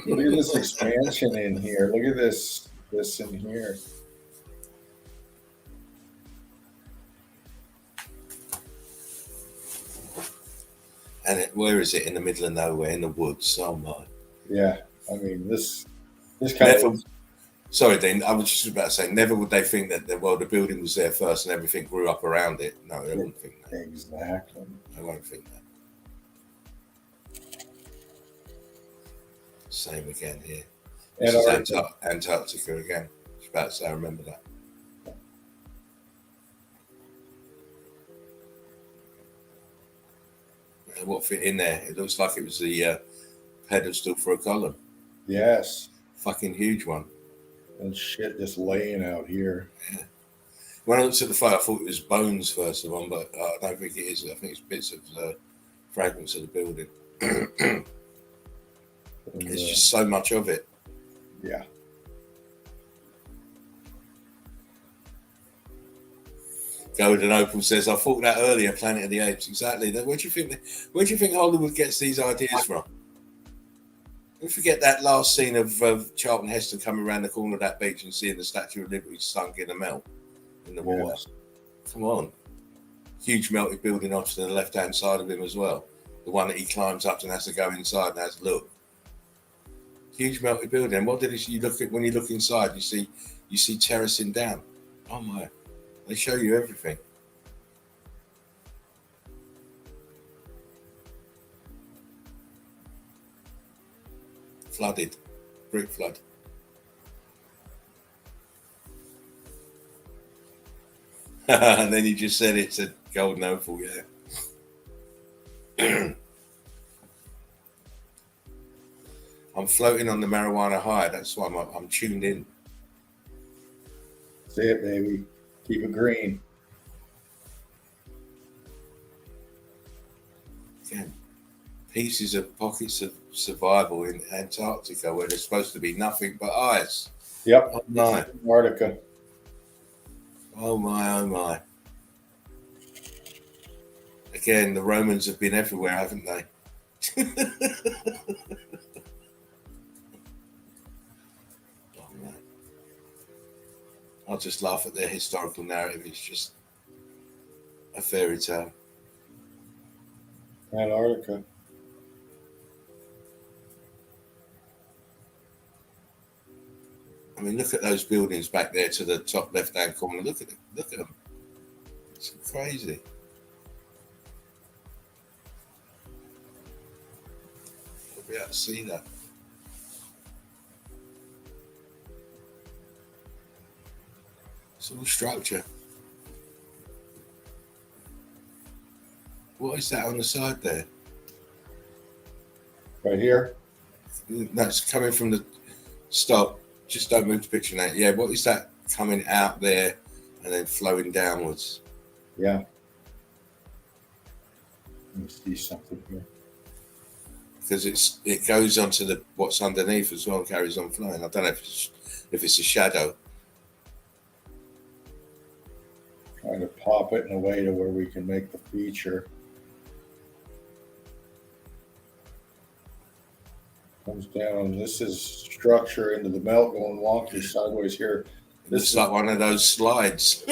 this expansion in here. Look at this in here. And where is it? In the middle of nowhere, in the woods. Oh my! Yeah, I mean this kind of. Sorry, Dean. I was just about to say, never would they think that the building was there first and everything grew up around it. No, they wouldn't think that. Exactly. They won't think that. Same again here. This is Antarctica again. I was about to say, I remember that. And what fit in there? It looks like it was the pedestal for a column. Yes. Fucking huge one. And shit just laying out here. Yeah. When I looked at the photo, I thought it was bones first of all, but I don't think it is. I think it's bits of fragments of the building. There's just so much of it. Yeah. Golden Opal says, "I thought that earlier. Planet of the Apes, exactly. Where do you think Hollywood gets these ideas from? Don't forget that last scene of Charlton Heston coming around the corner of that beach and seeing the Statue of Liberty sunk in the melt in the water. Yeah. Come on, huge melted building off to the left-hand side of him as well. The one that he climbs up and has to go inside and has a look. Huge melted building. What did you look at when you look inside? You see terracing down. Oh my! They show you everything." Flooded, brick flood. And then you just said it's a golden opal, yeah. I'm floating on the marijuana high. That's why I'm tuned in. That's it, baby. Keep it green. Again, pieces of pockets of survival in Antarctica where there's supposed to be nothing but ice. Yep. Oh my. Antarctica. Oh my, oh my. Again, the Romans have been everywhere, haven't they? Oh man. I'll just laugh at their historical narrative. It's just a fairy tale. Antarctica. I mean, look at those buildings back there to the top left-hand corner. Look at them. Look at them. It's crazy. You'll be able to see that. It's all structure. What is that on the side there? Right here. That's coming from the stop. Just don't move the picture now. Yeah, what is that coming out there and then flowing downwards? Yeah. Let me see something here. Because it goes onto the what's underneath as well and carries on flowing. I don't know if it's a shadow. Trying to pop it in a way to where we can make the feature. Comes down. This is structure into the melt going wonky sideways here. This is like one of those slides.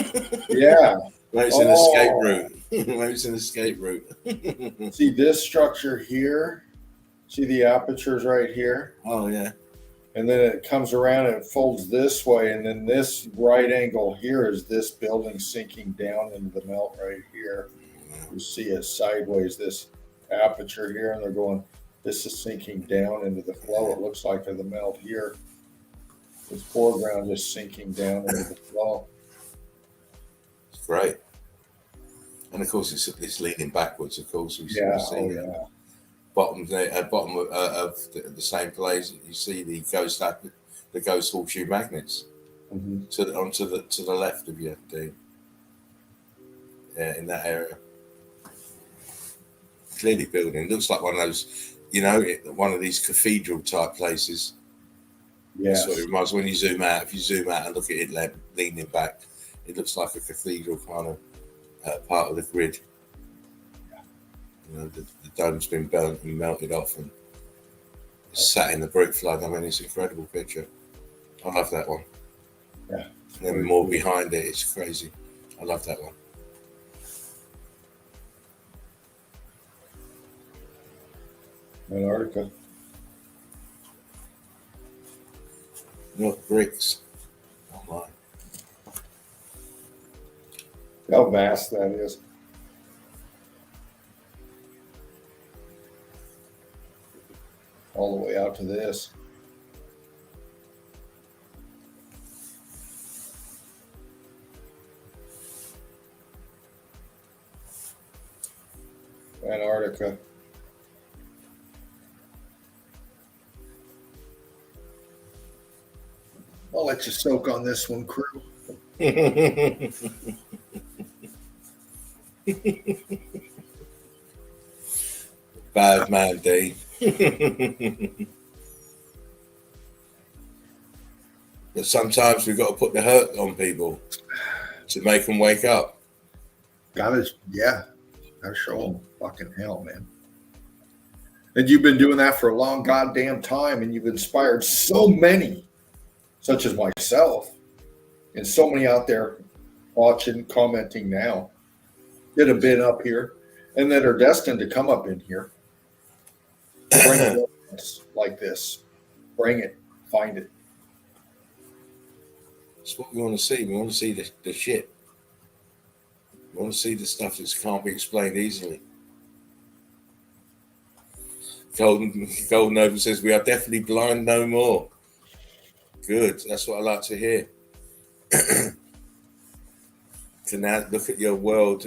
Yeah. Maybe it's an escape route. Maybe it's an escape route. See this structure here? See the apertures right here? Oh, yeah. And then it comes around and it folds this way. And then this right angle here is this building sinking down into the melt right here. You see it sideways, this aperture here, and they're going, this is sinking down into the flow. It looks like the melt here. This foreground is sinking down into the flow. It's great. And of course, it's leaning backwards, of course. We see Yeah. bottom of the same place. You see the ghost horseshoe magnets onto the left of you, Dean. Yeah, in that area. Clearly building. It looks like one of those, one of these cathedral type places. Yes. So it reminds when you zoom out. If you zoom out and look at it leaning back, it looks like a cathedral kind of part of the grid. The dome's been burnt and melted off and sat in the brick flood. I mean, it's an incredible picture. I love that one. Yeah. And then more behind it, it's crazy. I love that one. Antarctica. Look, bricks. Online. How vast that is. All the way out to this. Antarctica. I'll let you soak on this one, crew. 5 man day. But sometimes we've got to put the hurt on people to make them wake up. Gotta show them fucking hell, man. And you've been doing that for a long goddamn time, and you've inspired so many, such as myself, and so many out there watching, commenting now, that have been up here and that are destined to come up in here. Bring it like this. Bring it. Find it. That's what we want to see. We want to see the shit. We want to see the stuff that can't be explained easily. Golden Open says, we are definitely blind no more. Good. That's what I like to hear. To now look at your world,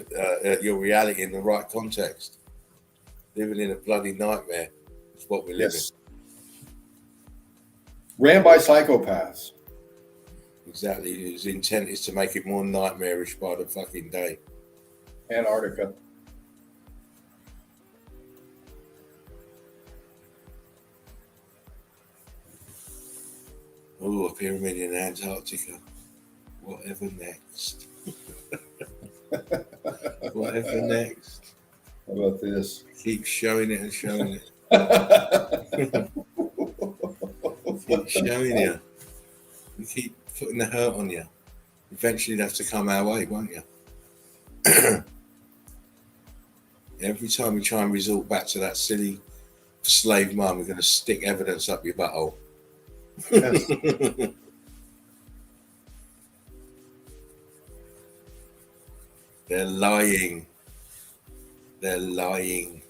your reality in the right context. Living in a bloody nightmare is what we're living. Ran by psychopaths. Exactly. His intent is to make it more nightmarish by the fucking day. Antarctica. Oh, a pyramid in Antarctica. Whatever next. Whatever next. How about this? Keep showing it and showing it. Keep showing you. We keep putting the hurt on you. Eventually, it'll have to come our way, won't you? Every time we try and resort back to that silly slave mum, we're going to stick evidence up your butthole. Yes. They're lying. They're lying.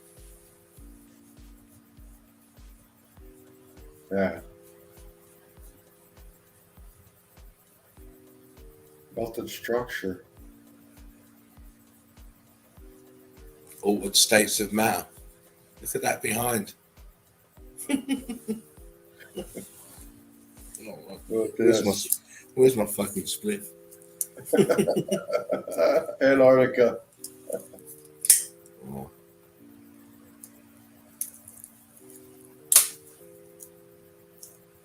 Yeah. Melted structure. Altered states of matter. Look at that behind. Where's my fucking split? Antarctica. Oh.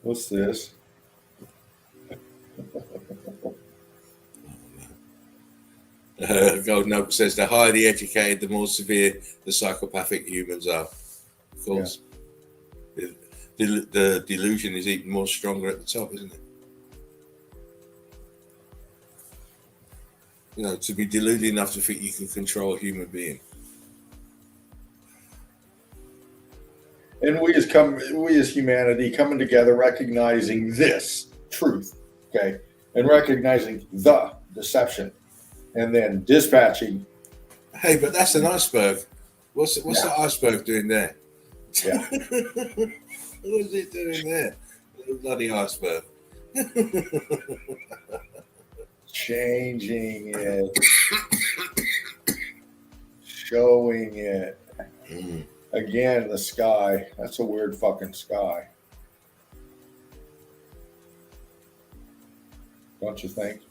What's this? Golden Oak says the higher the educated, the more severe the psychopathic humans are. Of course. Yeah. The delusion is even more stronger at the top, isn't it? You know, to be deluded enough to think you can control a human being. And we as humanity coming together, recognizing this truth, okay, and recognizing the deception, and then dispatching. Hey, but that's an iceberg. What's that iceberg doing there? Yeah. What's it doing there? Bloody iceberg. Changing it, showing it. Again, the sky. That's a weird fucking sky. Don't you think?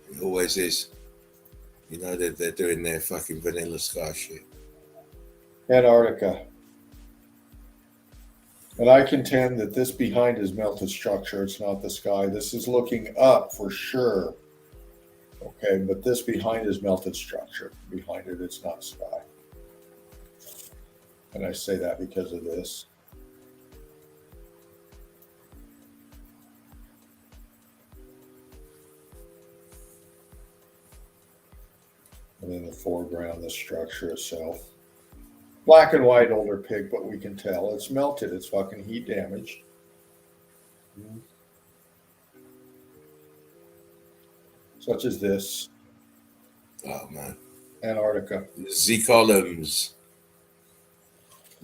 It always is. You know, they're doing their fucking vanilla sky shit. Antarctica. And I contend that this behind is melted structure. It's not the sky. This is looking up for sure. Okay, but this behind is melted structure. Behind it, it's not sky. And I say that because of this. And in the foreground, the structure itself. Black and white older pig, but we can tell it's melted. It's fucking heat damaged. Such as this. Oh, man. Antarctica. Z columns.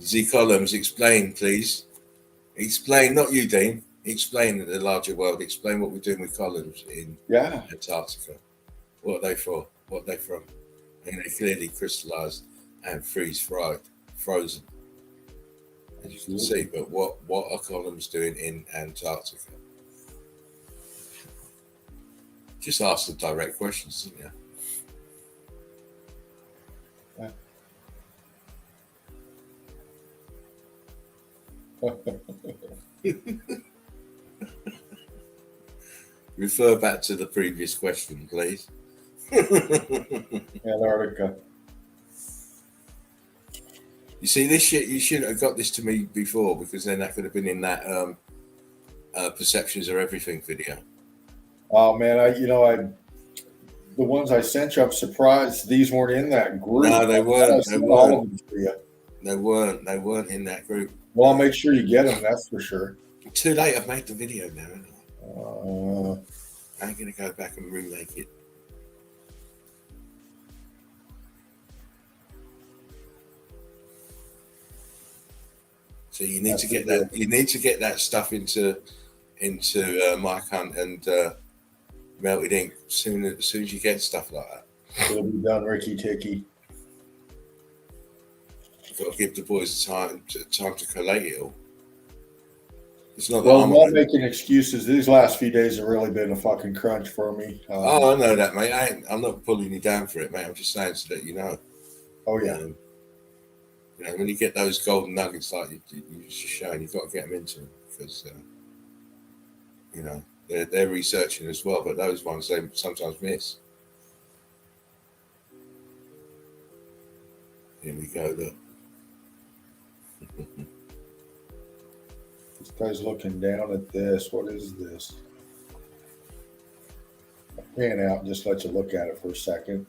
Z columns, explain, please. Explain, not you, Dean. Explain the larger world. Explain what we're doing with columns in Antarctica. What are they for? What are they from? And they clearly crystallized and frozen, as you can see. But what are columns doing in Antarctica? Just ask the direct questions, didn't you? Refer back to the previous question, please. Antarctica. You see, this shit, you should have got this to me before, because then that could have been in that Perceptions Are Everything video. Oh man, the ones I sent you, I'm surprised these weren't in that group. No, they weren't. They weren't. They weren't. They weren't in that group. Well, I'll make sure you get them. That's for sure. Too late. I've made the video now. I ain't gonna go back and remake it. So you need to get that. You need to get that stuff into Mike Hunt and Melted Ink as soon as you get stuff like that. It'll be done, Ricky Ticky. You've got to give the boys time to collate it all. It's not. Well, I'm not making excuses. These last few days have really been a fucking crunch for me. I know that, mate. I'm not pulling you down for it, mate. I'm just saying so that you know. Oh yeah. You know, when you get those golden nuggets like you're just showing, you've got to get them into them because you know they're researching as well, but those ones they sometimes miss. Here we go. Look. This guy's looking down at this. What is this? I'll pan out and just let you look at it for a second.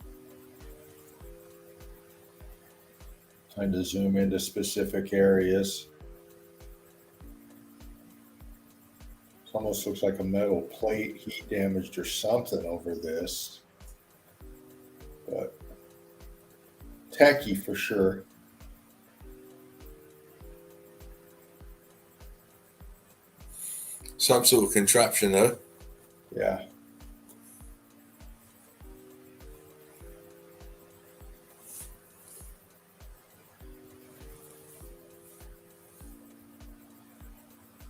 Trying to zoom into specific areas. It almost looks like a metal plate, heat damaged or something over this. But tacky for sure. Some sort of contraption, though. Yeah.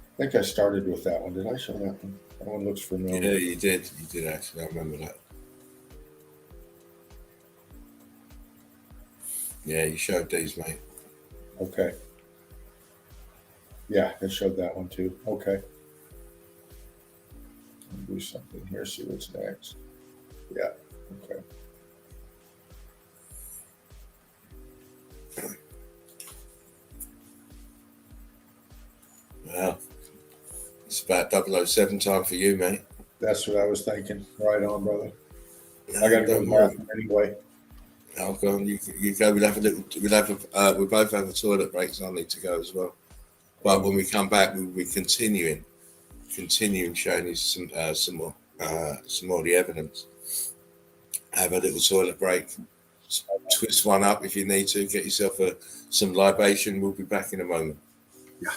I think I started with that one. Did I show that one? That one looks familiar. Yeah, you did. You did actually. I remember that. Yeah, you showed these, mate. Okay. Yeah, I showed that one too. Okay. Do something here, see what's next. Yeah, okay. Well, it's about 007 time for you, mate. That's what I was thinking. Right on, brother. I got to go to the bathroom anyway. I'll go on. You go. We'll both have a toilet break, so I need to go as well. But when we come back, we'll be continuing showing you some more of the evidence. Have a little toilet break. Twist one up if you need to. Get yourself some libation. We'll be back in a moment. Yeah.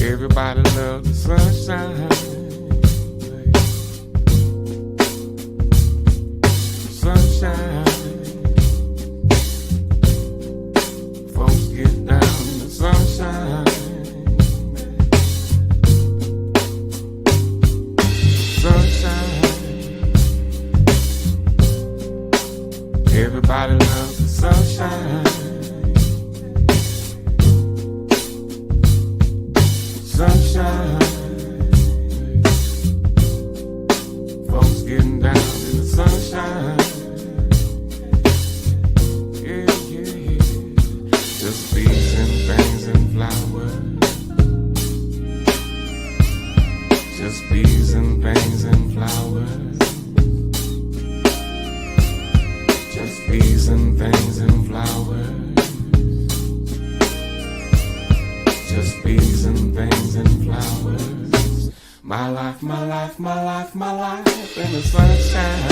Everybody loves the sunshine. Sunshine. Folks get down in the sunshine. Sunshine. Everybody loves the sunshine. Sunshine. Folks getting down in the sunshine. Yeah, yeah, yeah. Just bees and things and flowers. Just bees and things and flowers. Just bees and things and flowers. Just bees and things and flowers. My life, my life, my life, my life in the sunshine.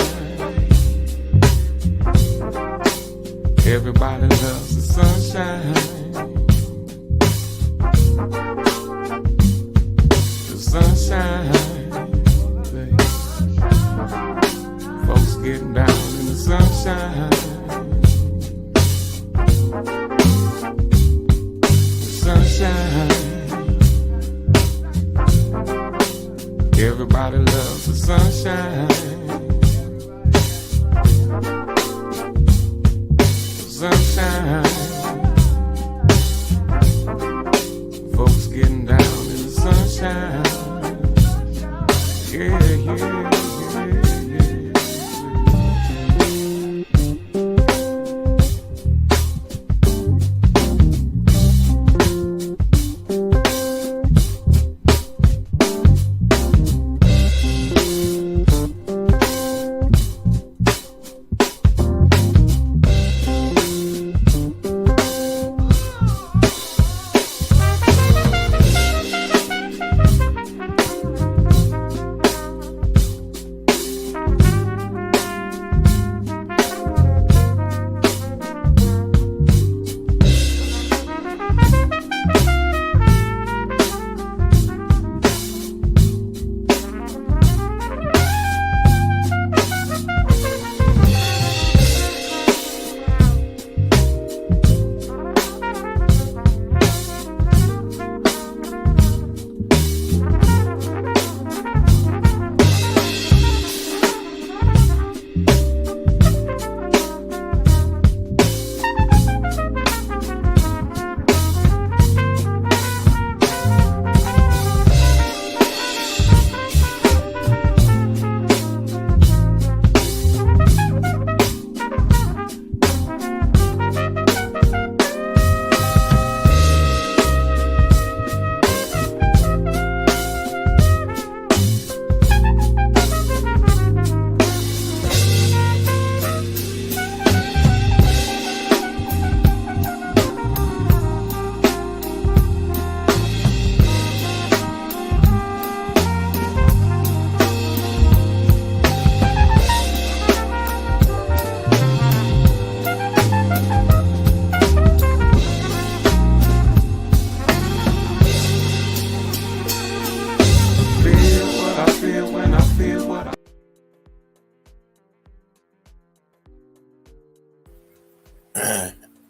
Everybody loves the sunshine. The sunshine. Folks getting down in the sunshine. Sunshine. Everybody loves the sunshine. Sunshine. Folks getting down in the sunshine. Yeah, yeah, yeah, yeah.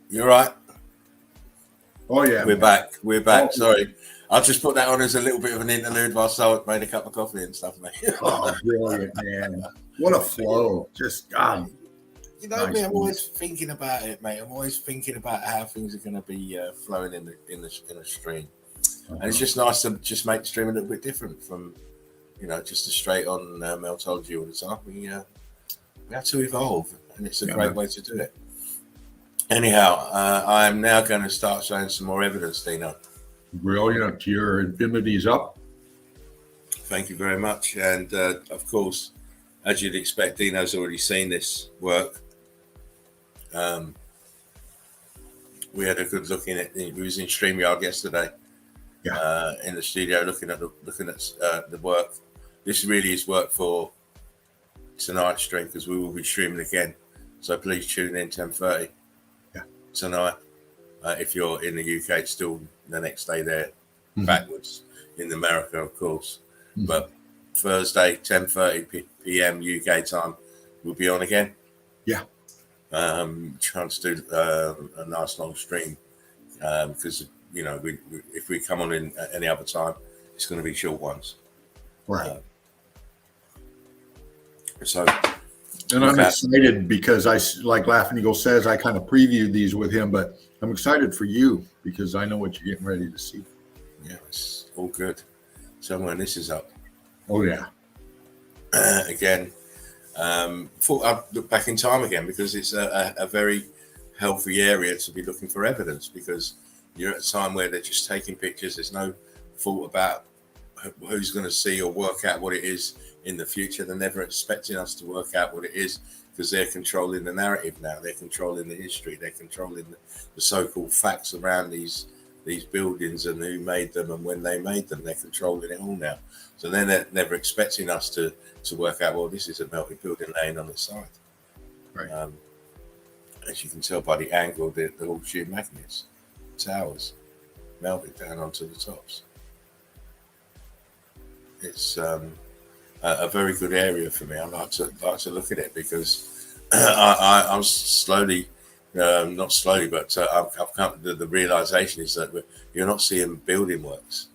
You're right. Oh yeah, We're back. We're back. Oh. Sorry. I'll just put that on as a little bit of an interlude whilst I made a cup of coffee and stuff, mate. Oh, brilliant, man! What a flow! Just God. You know Nice. me, I'm always thinking about it, mate. I'm always thinking about how things are going to be flowing in a stream, and it's just nice to just make the stream a little bit different from, just a straight on Meltology all the time. We have to evolve, and it's a great way to do it. Anyhow, I am now going to start showing some more evidence, Dino. Brilliant. Your infinity's up. Thank you very much, and of course, as you'd expect, Dino's already seen this work. We had a good look in it. He was in StreamYard yesterday, in the studio, looking at the work. This really is work for tonight's stream because we will be streaming again. So please tune in 10:30 tonight. If you're in the UK, it's still the next day there, backwards in America, of course. But Thursday, 10:30 p.m. UK time, we'll be on again. Yeah. Trying to do a nice long stream because if we come on in at any other time, it's going to be short ones. Right. And I'm excited because like Laughing Eagle says, I kind of previewed these with him, but I'm excited for you because I know what you're getting ready to see. Yeah, it's all good. So when this is up. Oh yeah. Again, thought I'd look back in time again because it's a very healthy area to be looking for evidence because you're at a time where they're just taking pictures. There's no thought about who's going to see or work out what it is in the future. They're never expecting us to work out what it is because they're controlling the narrative now. They're controlling the history. They're controlling the so-called facts around these buildings and who made them and when they made them. They're controlling it all now. So they're never expecting us to work out, well, this is a melted building laying on its side. Right. As you can tell by the angle, the horseshoe magnets, towers, melted down onto the tops. It's a very good area for me. I like to look at it because I'm slowly, not slowly, but I've come to the realization is that you're not seeing building works.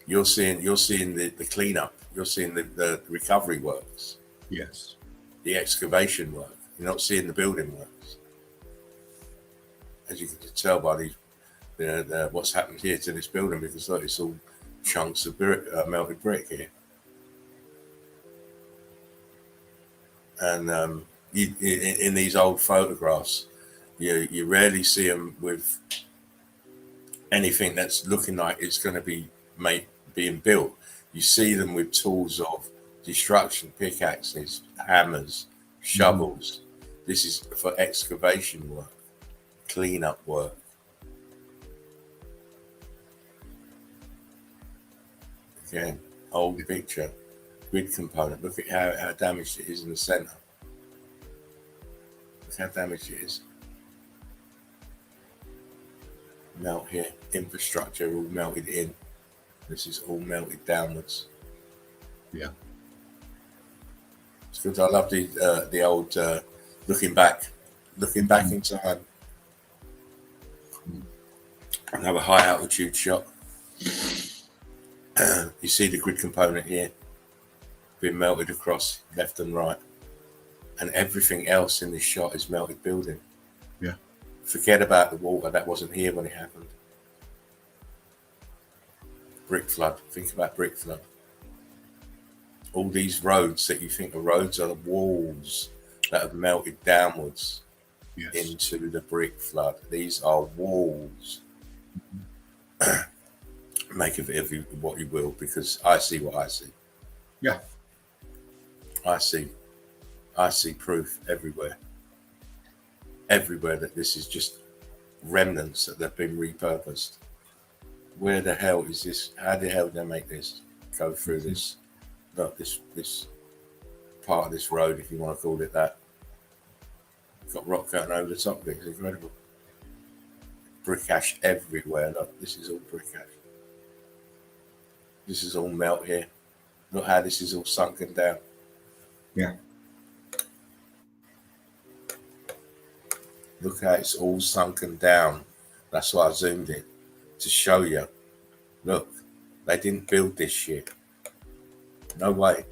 You're seeing the cleanup. You're seeing the recovery works. Yes. The excavation work. You're not seeing the building works. As you can tell by the what's happened here to this building, because look, it's all chunks of melted brick here. And in these old photographs, you rarely see them with anything that's looking like it's going to be being built. You see them with tools of destruction, pickaxes, hammers, shovels. This is for excavation work, cleanup work. Again, old picture, grid component. Look at how damaged it is in the center. Look how damaged it is. Melt here, infrastructure all melted in. This is all melted downwards. Yeah. It's good. I love the old looking back in time. Another high altitude shot. You see the grid component here being melted across left and right, and everything else in this shot is melted building. Yeah. Forget about the water, that wasn't here when it happened. Brick flood. Think about brick flood. All these roads that you think are roads are walls that have melted downwards into the brick flood. These are walls. Make of it what you will, because I see what I see. Yeah. I see proof everywhere. Everywhere that this is just remnants that have been repurposed. Where the hell is this? How the hell did they make this go through this? Look, this part of this road, if you want to call it that. Got rock going over the top of it. It's incredible. Brick ash everywhere. Look, this is all brick ash. This is all melt here. Look how this is all sunken down. Yeah. Look how it's all sunken down. That's why I zoomed in to show you. Look, they didn't build this shit. No way.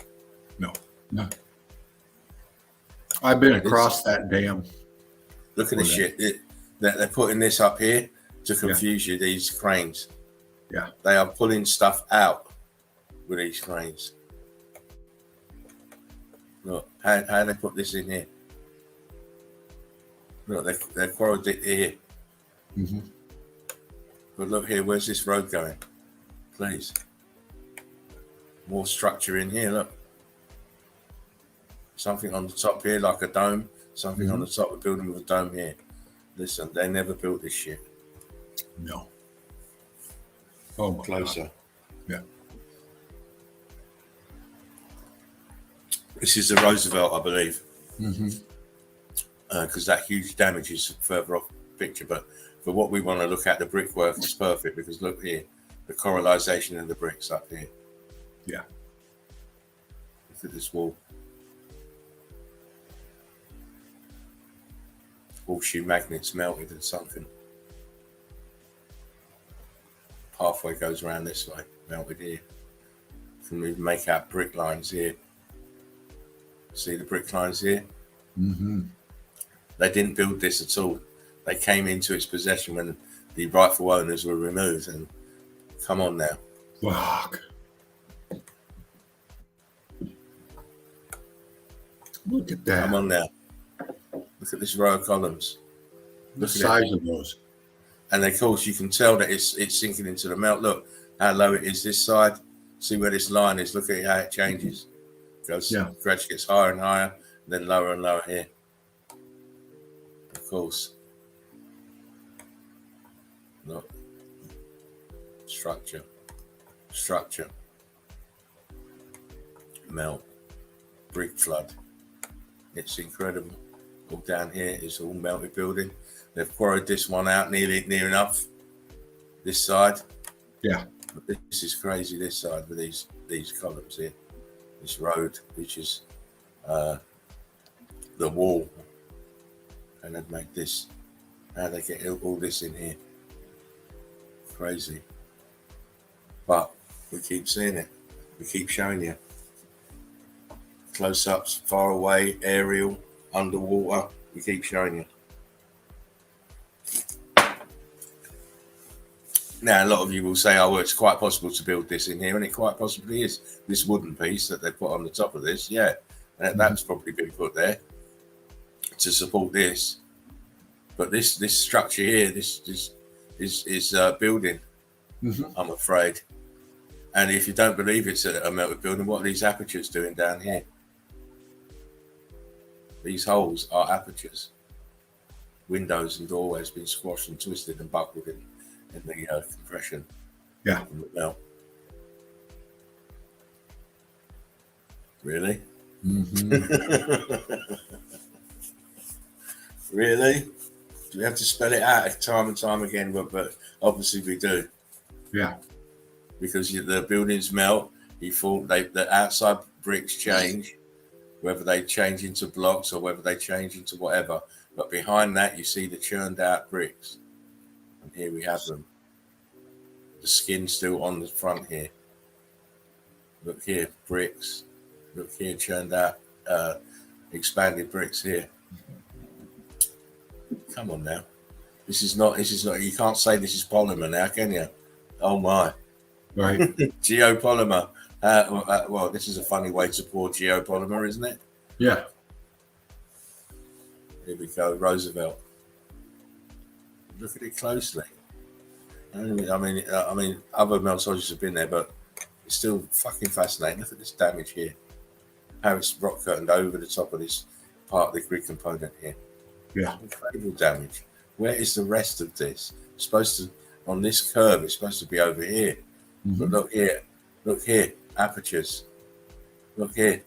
No. I've been across that dam. Look at this shit. They're putting this up here to confuse you, these cranes. Yeah. They are pulling stuff out with these cranes. Look, how they put this in here. Look, they quarried it here. Mm-hmm. But look here, where's this road going? Please. More structure in here, look. Something on the top here like a dome. Something on the top of the building with a dome here. Listen, they never built this shit. No. Oh, my Closer. God. Yeah. This is the Roosevelt, I believe. Mm-hmm. Because that huge damage is further off the picture. But for what we want to look at, the brickwork is perfect because look here, the correlization of the bricks up here. Yeah. Look at this wall. Horseshoe magnets melted and something. Pathway goes around this way, melted here. Can we make out brick lines here? See the brick lines here? Mm-hmm. They didn't build this at all. They came into its possession when the rightful owners were removed. And come on now. Fuck. Look at that. Come on now. Look at this row of columns. The Look at size it. of those. And of course, you can tell that it's sinking into the melt. Look how low it is this side. See where this line is. Look at how it changes. Goes gradually gets higher and higher, then lower and lower here. Of course. Look. Structure. Melt. Brick flood. It's incredible. All down here is all melted building. They've quarried this one out near enough. This side. Yeah. But this is crazy, this side with these columns here. This road, which is the wall. And they'd make this. How they get all this in here. Crazy. But we keep seeing it. We keep showing you. Close-ups, far away, aerial, underwater. We keep showing you. Now, a lot of you will say, oh, well, it's quite possible to build this in here, and it quite possibly is. This wooden piece that they put on the top of this, yeah, that's probably been put there to support this. But this structure here, this is building, I'm afraid. And if you don't believe it's a melted building, what are these apertures doing down here? These holes are apertures. Windows and doorways been squashed and twisted and buckled in the compression. Yeah. From the melt. Really? Mm-hmm. Really? Do we have to spell it out time and time again? But obviously we do. Yeah. Because the buildings melt. The outside bricks change, whether they change into blocks or whether they change into whatever. But behind that, you see the churned out bricks. And here we have them. The skin still on the front here. Look here, bricks. Look here, churned out, expanded bricks here. Come on now. This is not, you can't say this is polymer now, can you? Oh my. Right. Geopolymer. Well, this is a funny way to pour geopolymer, isn't it? Yeah. Here we go, Roosevelt. Look at it closely. I mean, other meltologists have been there, but it's still fucking fascinating. Look at this damage here. How it's rock curtained over the top of this part of the grid component here. Yeah. Incredible damage. Where is the rest of this? It's supposed to, on this curve, it's supposed to be over here. But look here, apertures. Look here,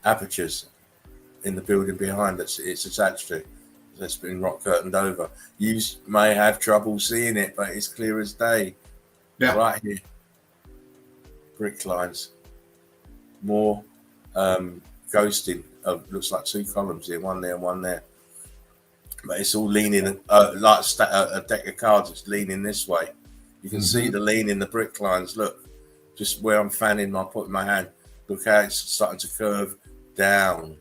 apertures in the building behind that it's attached to. That's been rock curtained over. You may have trouble seeing it, but it's clear as day. Yeah. Right here. Brick lines. More ghosting of, looks like two columns here, one there and one there. but it's all leaning like a deck of cards. It's leaning this way. You can see the lean in the brick lines. Look, just where I'm fanning, I'm putting my hand. Look how it's starting to curve down.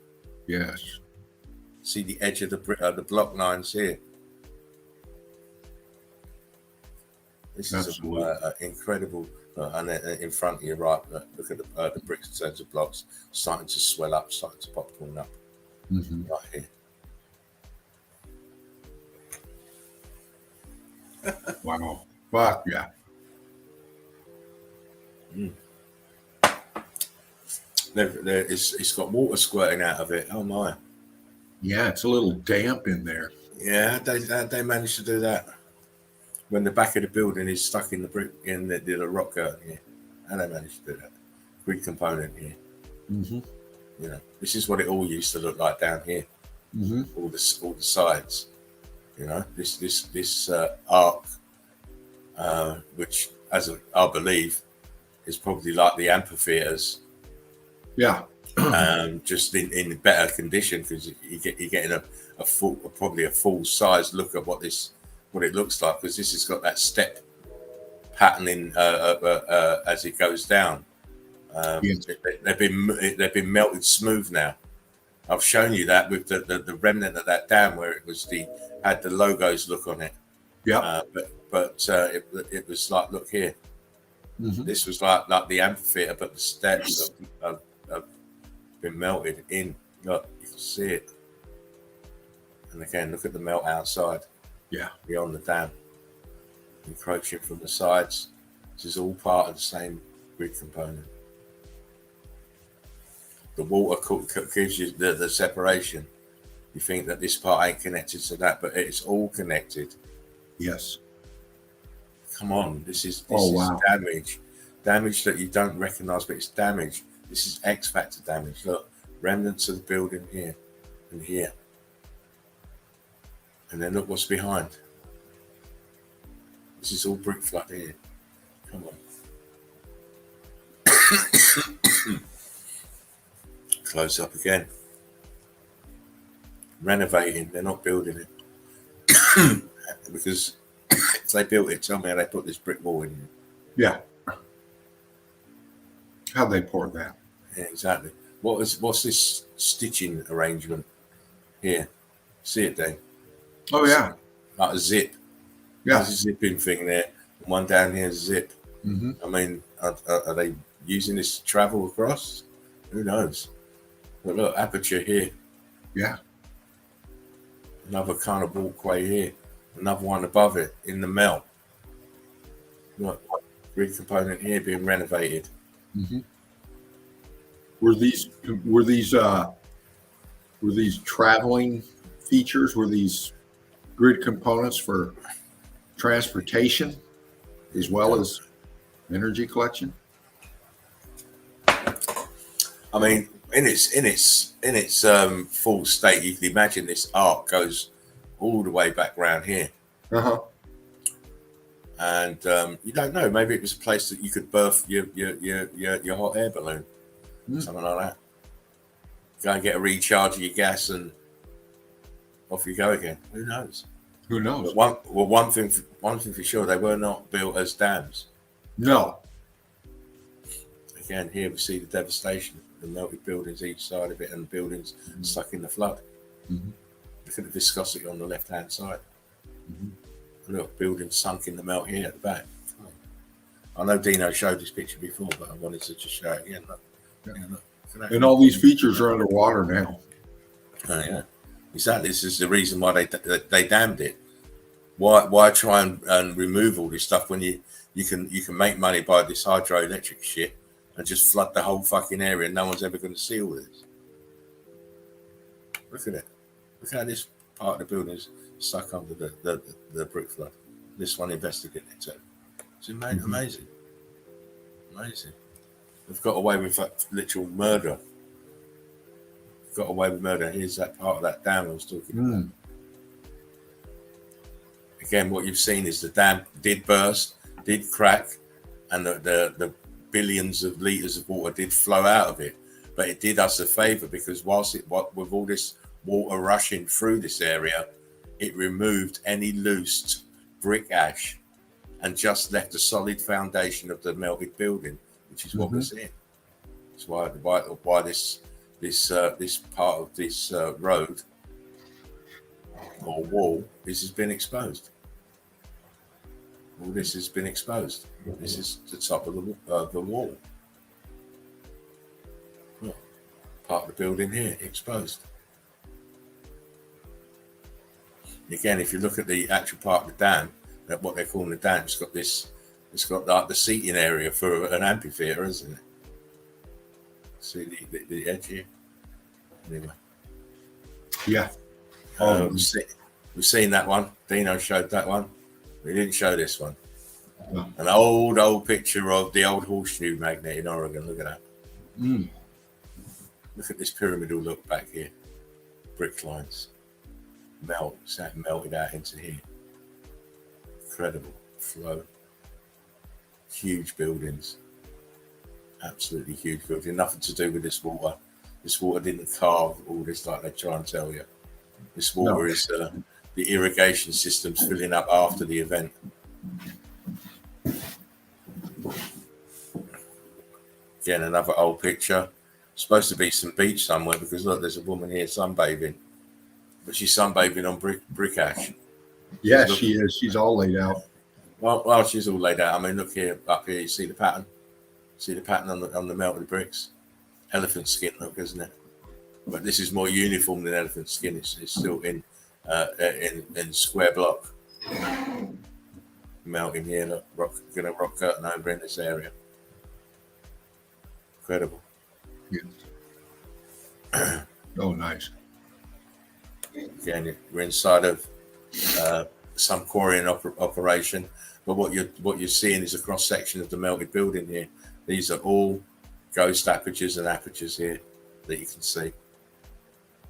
Yes. See the edge of the block lines here. This is incredible. And then in front of you, right? Look at the bricks in terms of blocks starting to swell up, starting to popcorn up. Right here. Wow. Fuck yeah. It's got water squirting out of it. Oh my. Yeah, it's a little damp in there. Yeah, they managed to do that when the back of the building is stuck in the brick in the rock curtain here, and they managed to do that. Grid component here. You know, this is what it all used to look like down here. All the sides. You know, this arc, which I believe is probably like the amphitheaters. Yeah. Just in better condition because you're getting probably a full size look at what it looks like, because this has got that step patterning as it goes down. Yes. They've been melted smooth now. I've shown you that with the remnant of that dam where it was had the logos look on it. Yeah. But it was like, look here. This was like the amphitheater, but the steps have been melted in. Look, you can see it. And again, look at the melt outside. Yeah. Beyond the dam, encroaching from the sides. This is all part of the same grid component. The water gives you the separation. You think that this part ain't connected to that, but it's all connected. Yes. Come on, this is wow. damage that you don't recognize, but it's damage. This is X factor damage. Look, remnants of the building here and here, and then look what's behind. This is all brick flood here. Come on. Close up again. Renovating, they're not building it. Because if they built it, tell me how they put this brick wall in here. Yeah. How'd they pour that? Yeah, exactly. What's this stitching arrangement here? See it, Dave? Oh yeah. Like a zip. Yeah. There's a zipping thing there. And one down here is zip. I mean, are they using this to travel across? Who knows? But look, aperture here. Yeah. Another kind of walkway here. Another one above it in the melt. Look, grid component here being renovated. Were these traveling features? Were these grid components for transportation as well as energy collection? I mean, in its full state, you can imagine this arc goes all the way back around here. And you don't know. Maybe it was a place that you could berth your hot air balloon, something like that. Go and get a recharge of your gas, and off you go again. Who knows? Who knows? But one thing for sure, they were not built as dams. No. Again, here we see the devastation, the melted buildings each side of it, and buildings stuck in the flood. Look at the viscosity on the left-hand side. Look, buildings sunk in the melt here at the back. I know Dino showed this picture before, but I wanted to just show it again. Look. Yeah, look. And all these features are underwater now. Oh, yeah, exactly. This is the reason why they damned it. Why try and remove all this stuff when you can make money by this hydroelectric shit and just flood the whole fucking area, and no one's ever going to see all this. Look at it. Look how this part of the building is stuck under the brick flood. This one investigated it too. It's amazing. Amazing. They've got away with that literal murder. Got away with murder. Here's that part of that dam I was talking about. Again, what you've seen is the dam did burst, did crack, and the billions of litres of water did flow out of it. But it did us a favour, because with all this water rushing through this area, it removed any loose brick ash and just left a solid foundation of the melted building, which is what we're seeing. That's why this part of this road or wall, this has been exposed. All this has been exposed. This is the top of the wall. Look, part of the building here exposed. Again, if you look at the actual part of the dam, that what they're calling the dam, it's got like the seating area for an amphitheater, isn't it? See the edge here. Anyway. Yeah. We've seen that one. Dino showed that one. We didn't show this one. No. An old picture of the old horseshoe magnet in Oregon. Look at that. Look at this pyramidal look back here. Brick lines. Melted out into here. Incredible flow. Huge buildings. Absolutely huge building. Nothing to do with this water. This water didn't carve all this like they try and tell you. This water is the irrigation systems filling up after the event. Again, another old picture. Supposed to be some beach somewhere because look, there's a woman here sunbathing, but she's sunbathing on brick ash. Yeah, she is. She's all laid out. Well, she's all laid out. I mean, look here, up here. You see the pattern? See the pattern on the melted bricks? Elephant skin, look, isn't it? But this is more uniform than elephant skin. It's still in square block. Melting here, look, rock curtain over in this area. Incredible. Yeah. Oh, nice. Again, we're inside of some quarrying operation, but what you're seeing is a cross section of the melted building here. These are all ghost apertures and apertures here that you can see.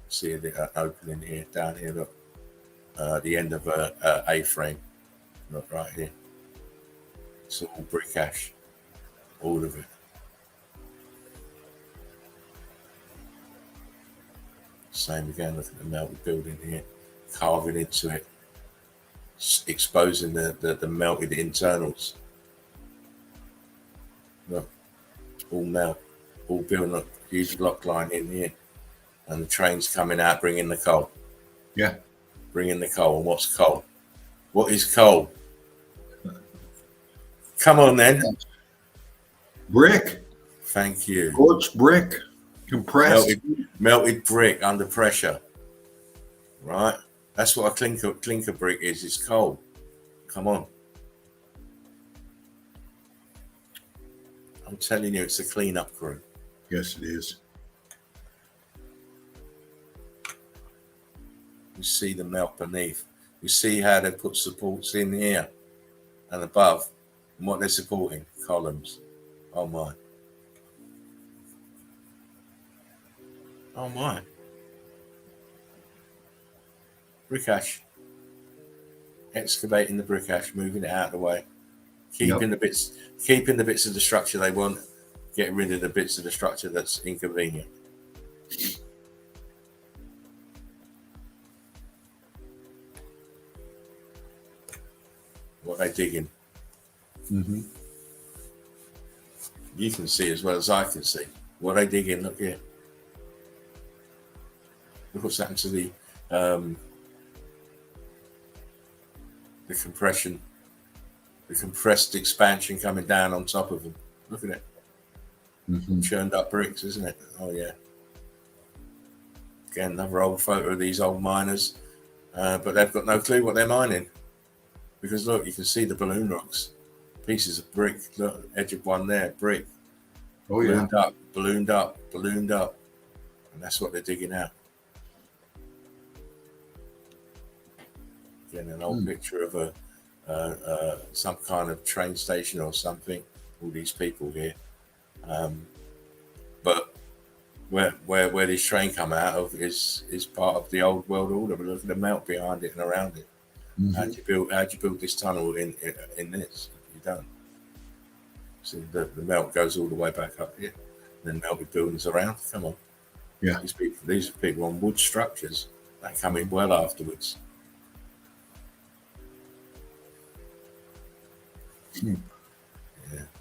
See the opening here, down here, look. The end of a A-frame, look right here. It's all brick ash, all of it. Same again, look at the melted building here, carving into it, exposing the melted internals. Look, all melt, all building a huge block line in here. And the train's coming out, bringing the coal. Yeah. Bringing the coal. And what's coal? What is coal? Come on then. Brick. Thank you. Scorched brick. Compressed. Melted brick under pressure. Right? That's what a clinker brick is. It's coal. Come on. I'm telling you, it's a cleanup crew. Yes, it is. You see the melt beneath. You see how they put supports in here and above. And what they're supporting? Columns. Oh my. Oh my. Brick ash. Excavating the brick ash, moving it out of the way. Keeping the bits of the structure they want, getting rid of the bits of the structure that's inconvenient. What they digging. Mm-hmm. You can see as well as I can see. What they digging, look here. Look what's happened to the compression, the compressed expansion coming down on top of them. Look at it. Mm-hmm. Churned up bricks, isn't it? Oh yeah. Again, another old photo of these old miners, but they've got no clue what they're mining. Because look, you can see the balloon rocks, pieces of brick. Look, edge of one there, brick. Oh yeah. Ballooned up, and that's what they're digging out. Again, an old picture of some kind of train station or something. All these people here, but where this train come out of is part of the old world order. But look at the melt behind it and around it. Mm-hmm. How'd you build this tunnel in this? You don't. See the melt goes all the way back up here, and then melted buildings around. Come on. Yeah. These are people on wood structures that come in well afterwards. Yeah,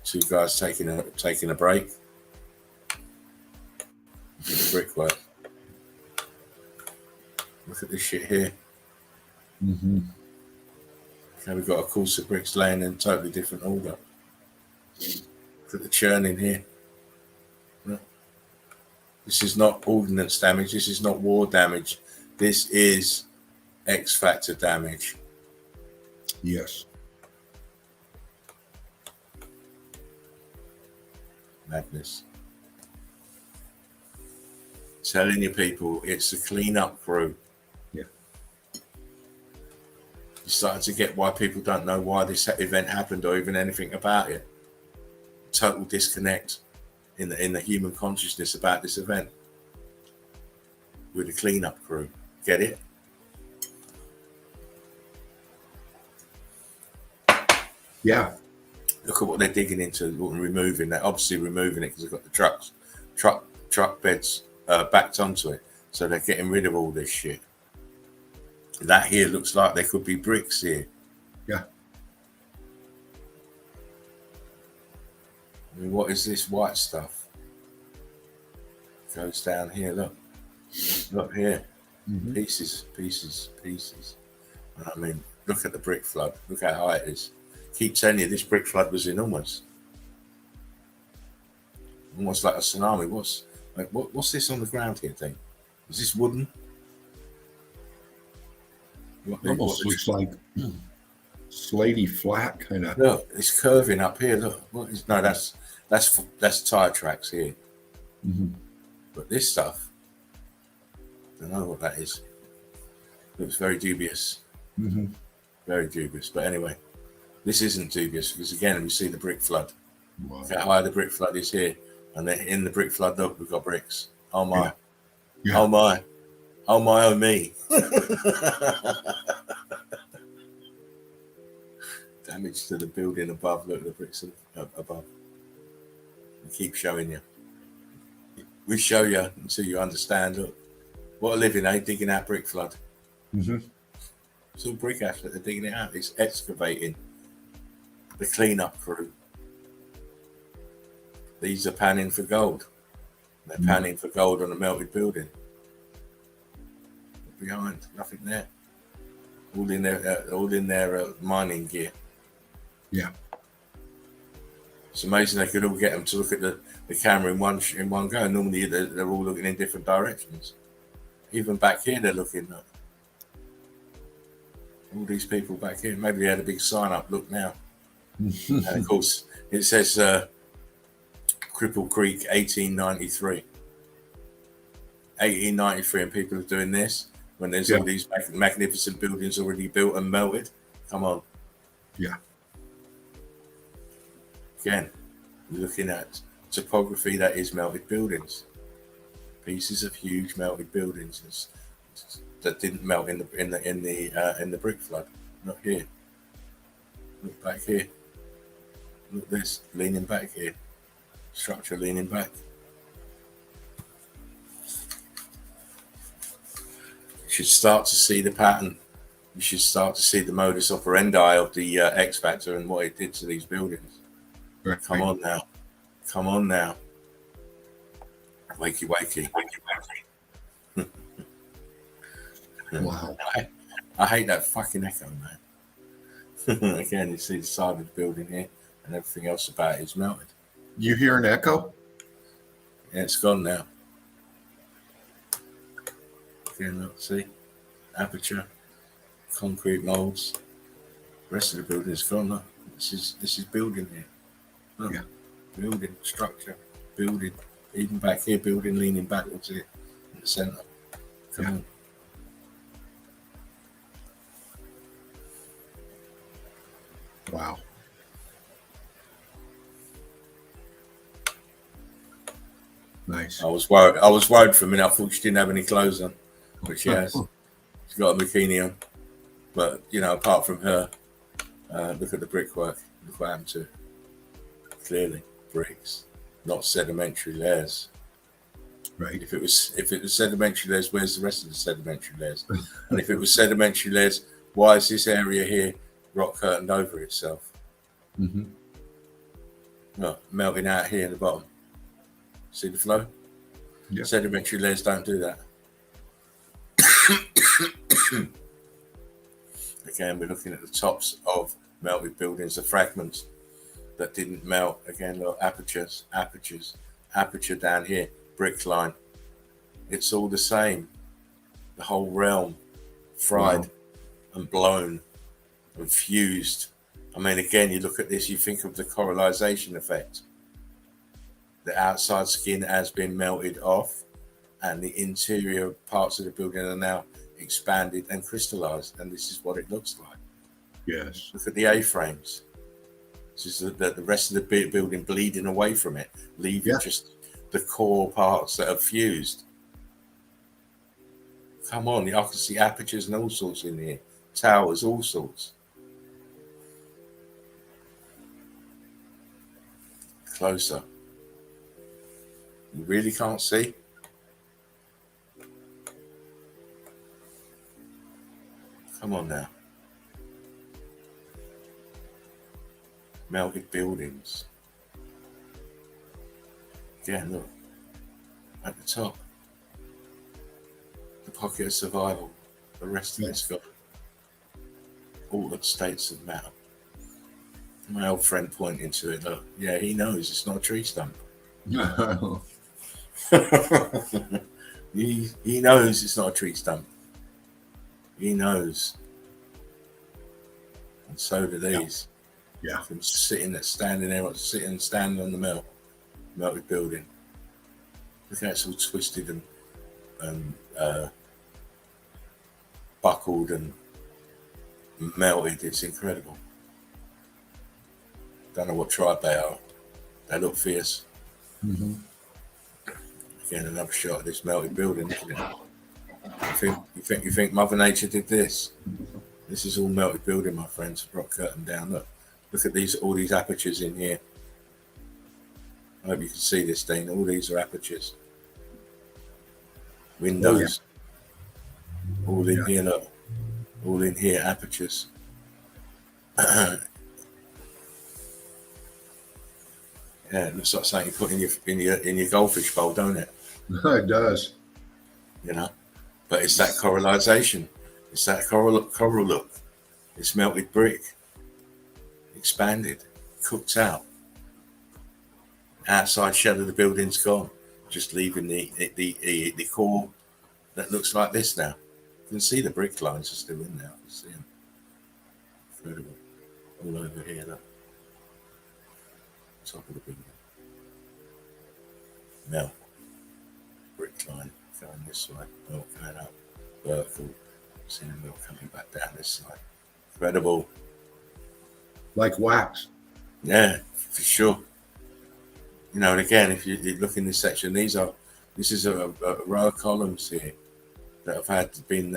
two guys taking a break. Brickwork. Look at this shit here. Mm-hmm. Okay, we've got a course of bricks laying in totally different order. Look at the churning here. Look. This is not ordnance damage. This is not war damage. This is X factor damage. Yes. Madness. Telling you people, it's the cleanup crew. Yeah. You're starting to get why people don't know why this event happened or even anything about it. Total disconnect in the human consciousness about this event. With the cleanup crew. Get it? Yeah. Look at what they're digging into and removing. They're obviously removing it because they've got the truck beds backed onto it. So they're getting rid of all this shit. That here looks like there could be bricks here. Yeah. I mean, what is this white stuff? Goes down here, look. Look here. Mm-hmm. Pieces. I mean, look at the brick flood. Look how high it is. Keep telling you, this brick flood was enormous. Almost like a tsunami. What's this on the ground here thing? Is this wooden? Almost looks like slatey flat kind of. Look, it's curving up here. Look, that's tire tracks here. Mm-hmm. But this stuff, I don't know what that is. Looks very dubious. Mm-hmm. Very dubious. But anyway, this isn't dubious because again, we see the brick flood. Wow. Look how high the brick flood is here. And then in the brick flood, look, we've got bricks. Oh my. Yeah. Yeah. Oh my. Oh my, oh me. Damage to the building above. Look at the bricks above. We keep showing you. We show you until you understand. Look, what a living, eh? Digging out brick flood. Mm-hmm. It's all brick ash that they're digging it out. It's excavating. The cleanup crew. These are panning for gold. They're panning for gold on a melted building. Behind, nothing there. All in their mining gear. Yeah. It's amazing they could all get them to look at the camera in one go. Normally they're all looking in different directions. Even back here they're looking at all these people back here. Maybe they had a big sign up. Look now. And of course it says Cripple Creek 1893. 1893, and people are doing this when there's all these magnificent buildings already built and melted. Come on. Yeah. Again, we're looking at topography that is melted buildings, pieces of huge melted buildings that didn't melt in the brick flood. Not here. Look back here. Look at this leaning back here. Structure leaning back. You should start to see the pattern. You should start to see the modus operandi of the X Factor and what it did to these buildings. Right. Come on now. Come on now. Wakey, wakey. Wow. I hate that fucking echo, man. Again, you see the side of the building here and everything else about it is melted. You hear an echo? Yeah, it's gone now. Again, look, see? Aperture, concrete molds. The rest of the building is gone. Look. This is building here. Look. Yeah. Building, structure, building. Even back here, building leaning backwards here in the centre. Come on. Wow. Nice. I was worried for a minute. I thought she didn't have any clothes on, but she has. She's got a bikini on. But apart from her, look at the brickwork. Look what happened to it. Clearly, bricks, not sedimentary layers. Right. If it was sedimentary layers, where's the rest of the sedimentary layers? And if it was sedimentary layers, why is this area here rock curtained over itself? Mm-hmm. Look, melting out here in the bottom. See the flow? Yeah. Sedimentary layers don't do that. Again, we're looking at the tops of melted buildings, the fragments that didn't melt. Again, look, aperture down here, brick line. It's all the same. The whole realm fried and blown and fused. I mean, again, you look at this, you think of the coralization effect. The outside skin has been melted off and the interior parts of the building are now expanded and crystallized. And this is what it looks like. Yes. Look at the A-frames. This is the rest of the building bleeding away from it, leaving just the core parts that are fused. Come on, I can see apertures and all sorts in here. Towers, all sorts. Closer. You really can't see? Come on now. Melted buildings. Again, look. At the top. The pocket of survival. The rest of it's got altered states of matter. My old friend pointing to it, look, yeah, he knows it's not a tree stump. he knows it's not a tree stump. He knows. And so do these. Yeah. From standing on the melted building. Look how it's all twisted and buckled and melted. It's incredible. Don't know what tribe they are. They look fierce. Mm-hmm. Again, another shot of this melted building, isn't it? You think Mother Nature did this? This is all melted building, my friends. Rock curtain down. Look at all these apertures in here. I hope you can see this, Dean. All these are apertures. Windows. All in here, look. All in here, apertures. Yeah, it looks like something you put in your goldfish bowl, don't it? It does. You know, but it's that coralization. It's that coral look. It's melted brick, expanded, cooked out. Outside shell of the building's gone, just leaving the core that looks like this now. You can see the brick lines are still in there. You can see them. Incredible. All over here, look. Top of the building. Melt. Brick line going this way. Melt going up. Vertical. See the melt coming back down this side. Incredible. Like wax. Yeah, for sure. You know, and again, if you look in this section, this is a row of columns here that have been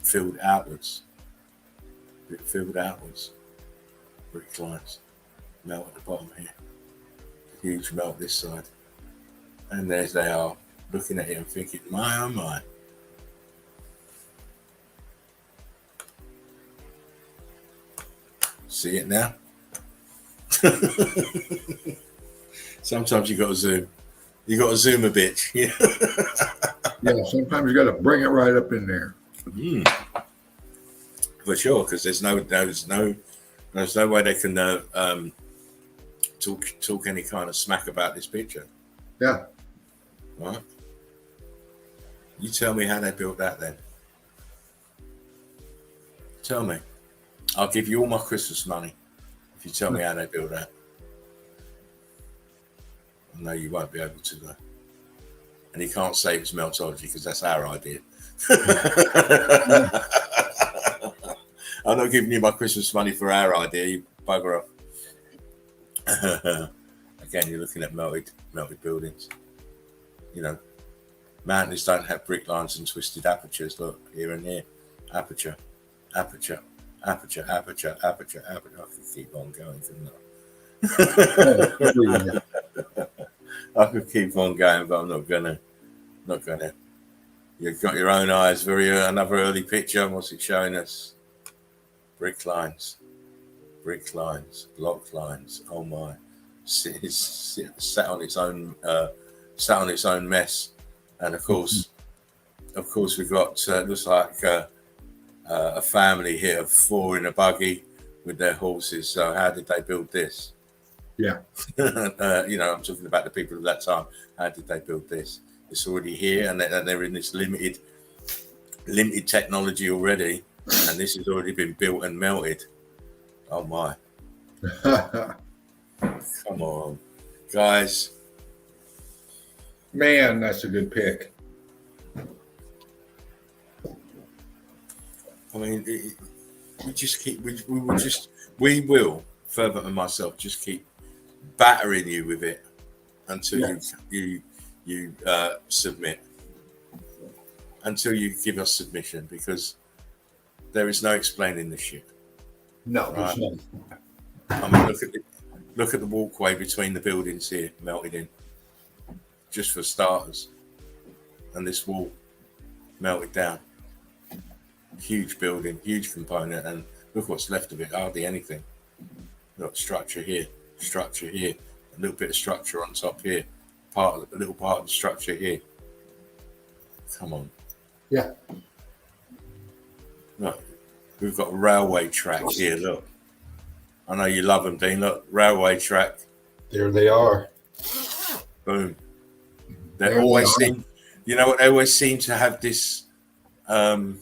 filled outwards. Brick lines. Melt at the bottom here. Huge melt this side. And there they are, looking at it and thinking, my oh my. See it now? Sometimes you got to zoom. You got to zoom a bit. Yeah. Yeah, sometimes you got to bring it right up in there. For sure, because there's no way they can talk any kind of smack about this picture. Yeah. Right? You tell me how they built that then. Tell me. I'll give you all my Christmas money if you tell me how they built that. No, you won't be able to though. And you can't say it's meltology because that's our idea. I'm not giving you my Christmas money for our idea, you bugger off. Again, you're looking at melted buildings. You know, mountains don't have brick lines and twisted apertures. Look, here and here. Aperture. I could keep on going, couldn't I? I could keep on going, but I'm not gonna. You've got your own eyes. Another early picture. What's it showing us? Brick lines. brick lines, block lines. Oh my! Sat on its own, mess, and of course, we've got looks like a family here of 4 in a buggy with their horses. So how did they build this? Yeah. I'm talking about the people of that time. How did they build this? It's already here, and they're in this limited technology already, and this has already been built and melted. Oh my! Come on, guys. Man, that's a good pick. I mean, we will, Fervent and myself, just keep battering you with it until you submit, until you give us submission, because there is no explaining this shit. No, Right. there's no. I mean, look at the walkway between the buildings here, melted in, just for starters, and this wall melted down. Huge building, huge component, and look what's left of it. Hardly anything. Look, structure here, a little bit of structure on top here, a little part of the structure here. Come on. Yeah. Look, we've got a railway track here. Look, I know you love them, Dean. Look, railway track. There they are. Boom. There They they always are. seem, you know what? They always seem to have this an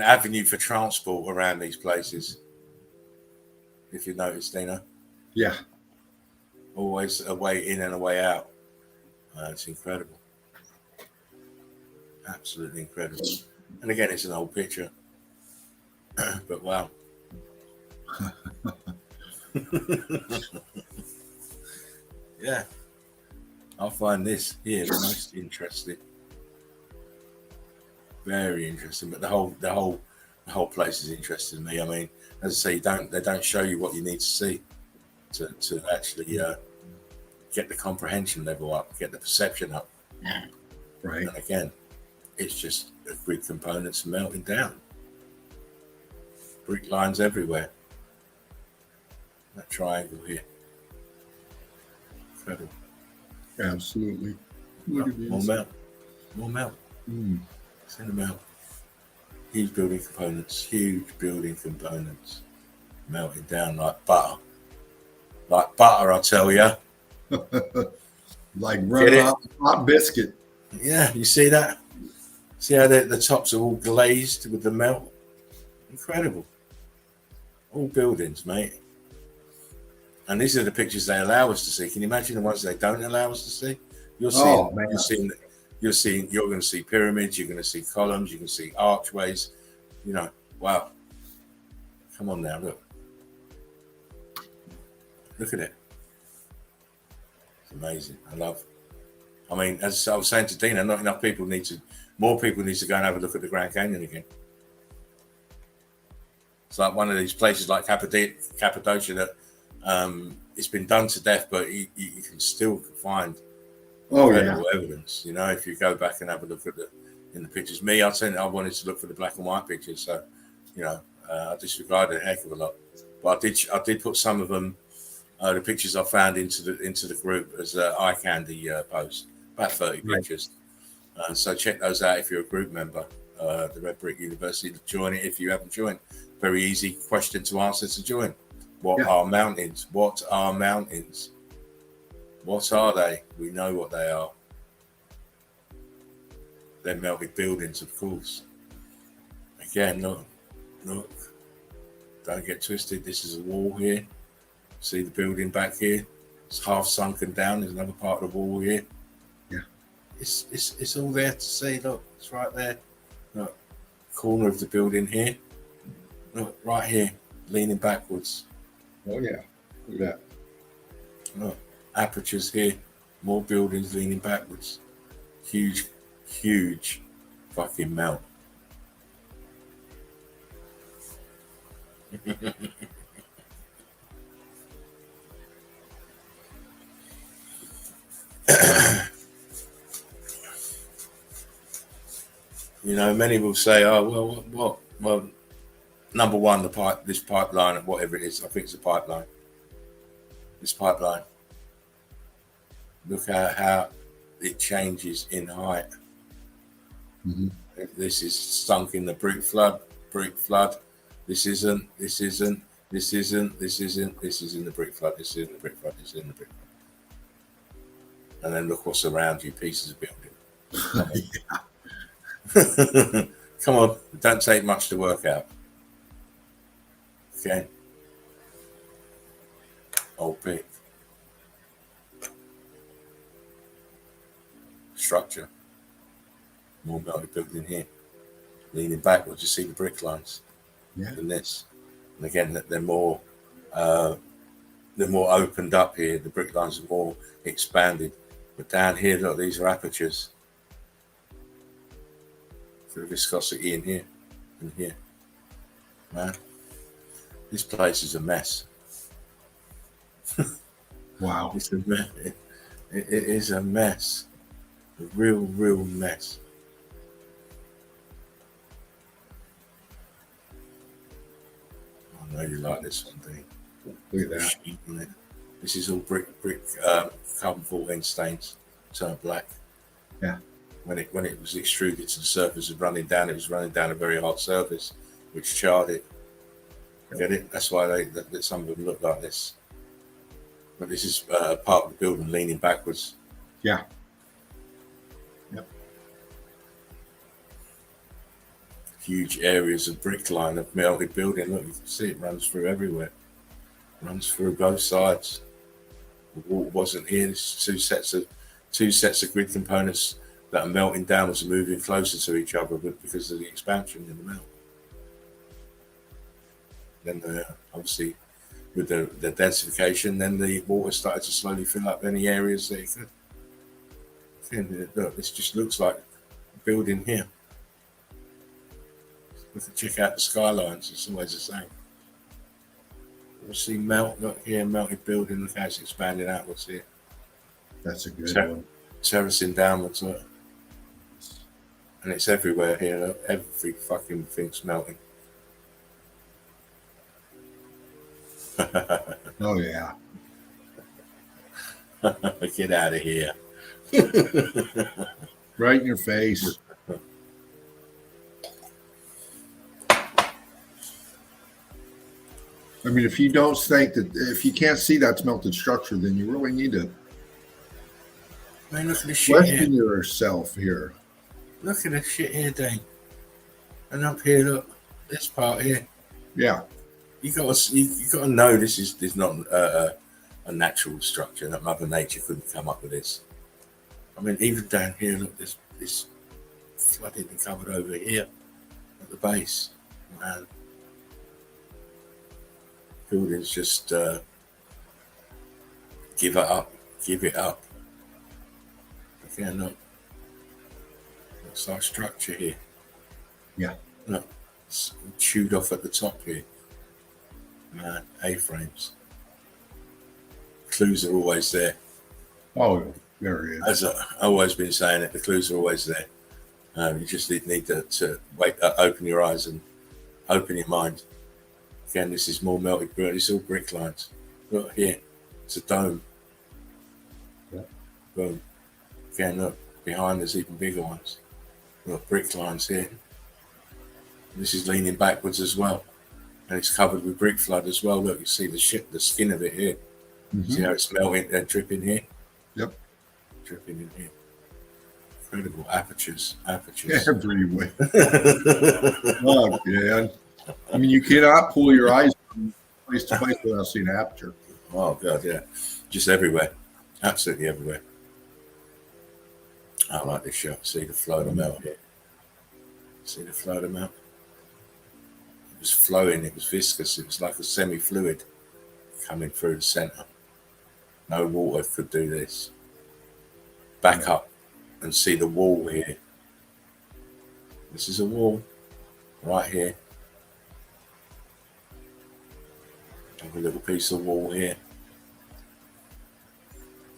avenue for transport around these places. If you notice, Dina, Yeah. always a way in and a way out. It's incredible, absolutely incredible. And again, it's an old picture, but wow. Yeah, I'll find this here the most interesting. Very interesting, but the whole place is interesting to me. I mean, as I say, they don't show you what you need to see to actually get the comprehension level up, get the perception up. Right. And again, it's just the brick components melting down. Brick lines everywhere. That triangle here. Incredible. Absolutely. Look at More this. melt. More melt. Mm. Send them out. Huge building components. Melting down like butter. Like butter, I tell you. Like running it? off a hot biscuit. Yeah, you see that? See how the tops are all glazed with the melt? Incredible. All buildings, mate. And these are the pictures they allow us to see. Can you imagine the ones they don't allow us to see? You're going to see pyramids, you're going to see columns, you can see archways. You know, wow. Come on now, look. Look at it. It's amazing. I mean, as I was saying to Dina, not enough people more people need to go and have a look at the Grand Canyon again. It's like one of these places like Cappadocia that it's been done to death, but you can still find incredible evidence. You know, if you go back and have a look at in the pictures. Me, I wanted to look for the black and white pictures, so you know, I disregarded a heck of a lot. But I did put some of them, the pictures I found into the group as eye candy post, about 30 pictures. So check those out if you're a group member. The Red Brick University, join it if you haven't joined. Very easy question to answer to join. What are mountains? What are mountains? What are they? We know what they are. They're melted buildings, of course. Again, look. Don't get twisted. This is a wall here. See the building back here? It's half sunken down. There's another part of the wall here. Yeah. It's all there to see. Look, it's right there. Look, corner of the building here. Look, right here, leaning backwards. Oh yeah. Look at that. Look, apertures here. More buildings leaning backwards. Huge fucking melt. You know, many will say, "Oh, well, what? Well, number one, this pipeline, whatever it is, I think it's a pipeline. This pipeline. Look at how it changes in height. Mm-hmm. This is sunk in the brick flood. This isn't. This is in the brick flood. This is in the brick flood. This is in the brick flood. And then look what's around you, pieces of building. Come on, it don't take much to work out. Okay. Old brick. Structure. More melted building here. Leaning backwards, you see the brick lines. Yeah. Than this. And again, they're more opened up here. The brick lines are more expanded. But down here, look, these are apertures. For the viscosity in here and here. Man, this place is a mess. Wow. It's a mess. It is a mess. A real mess. I know you like this one, Dean. Look at that. This is all brick carbon 14 stains turned black. Yeah. When it was extruded to the surface and it was running down a very hot surface, which charred it. Get it? That's why some of them look like this. But this is part of the building leaning backwards. Yeah. Yep. Huge areas of brick line of melted building. Look, you can see it runs through everywhere. Runs through both sides. The water wasn't here. There's two sets of grid components that are melting down as they're moving closer to each other because of the expansion in the melt. Then obviously with the densification, then the water started to slowly fill up any areas that it could. Look, this just looks like a building here. Check out the skylines, it's always the same. We'll see look here, melted building, look how it's expanding outwards here. That's a good one. Terracing downwards, look. And it's everywhere here, look. Every fucking thing's melting. Oh, yeah. Get out of here. Right in your face. I mean, if you don't think that, if you can't see that's melted structure, then you really need to Man, look at this shit question here. yourself here. Look at this shit here, Dane. And up here, look, this part here. Yeah. You got to know this is not a natural structure. That Mother Nature couldn't come up with this. I mean, even down here, look, this flooded and covered over here at the base. Man, buildings just give it up. Again, look, looks like structure here. Yeah. Look, it's chewed off at the top here. Man, A-frames. Clues are always there. Oh, there it is. As I've always been saying it, the clues are always there. You just need to wait, open your eyes and open your mind. Again, this is more melted brick. It's all brick lines. Look here, it's a dome. Yeah. Boom. Again, look, behind there's even bigger ones. Look, brick lines here. This is leaning backwards as well. And it's covered with brick flood as well. Look, you see the skin of it here. Mm-hmm. See how it's melting and dripping here? Yep. Dripping in here. Incredible apertures. Everywhere. Oh, man. I mean, you cannot pull your eyes from place to place without seeing an aperture. Oh, God, yeah. Just everywhere. Absolutely everywhere. I like this shot. See the flow of melt here. See the flow of melt? It was flowing. It was viscous. It was like a semi-fluid coming through the center. No water could do this. Back up and see the wall here. This is a wall right here. Have a little piece of wall here.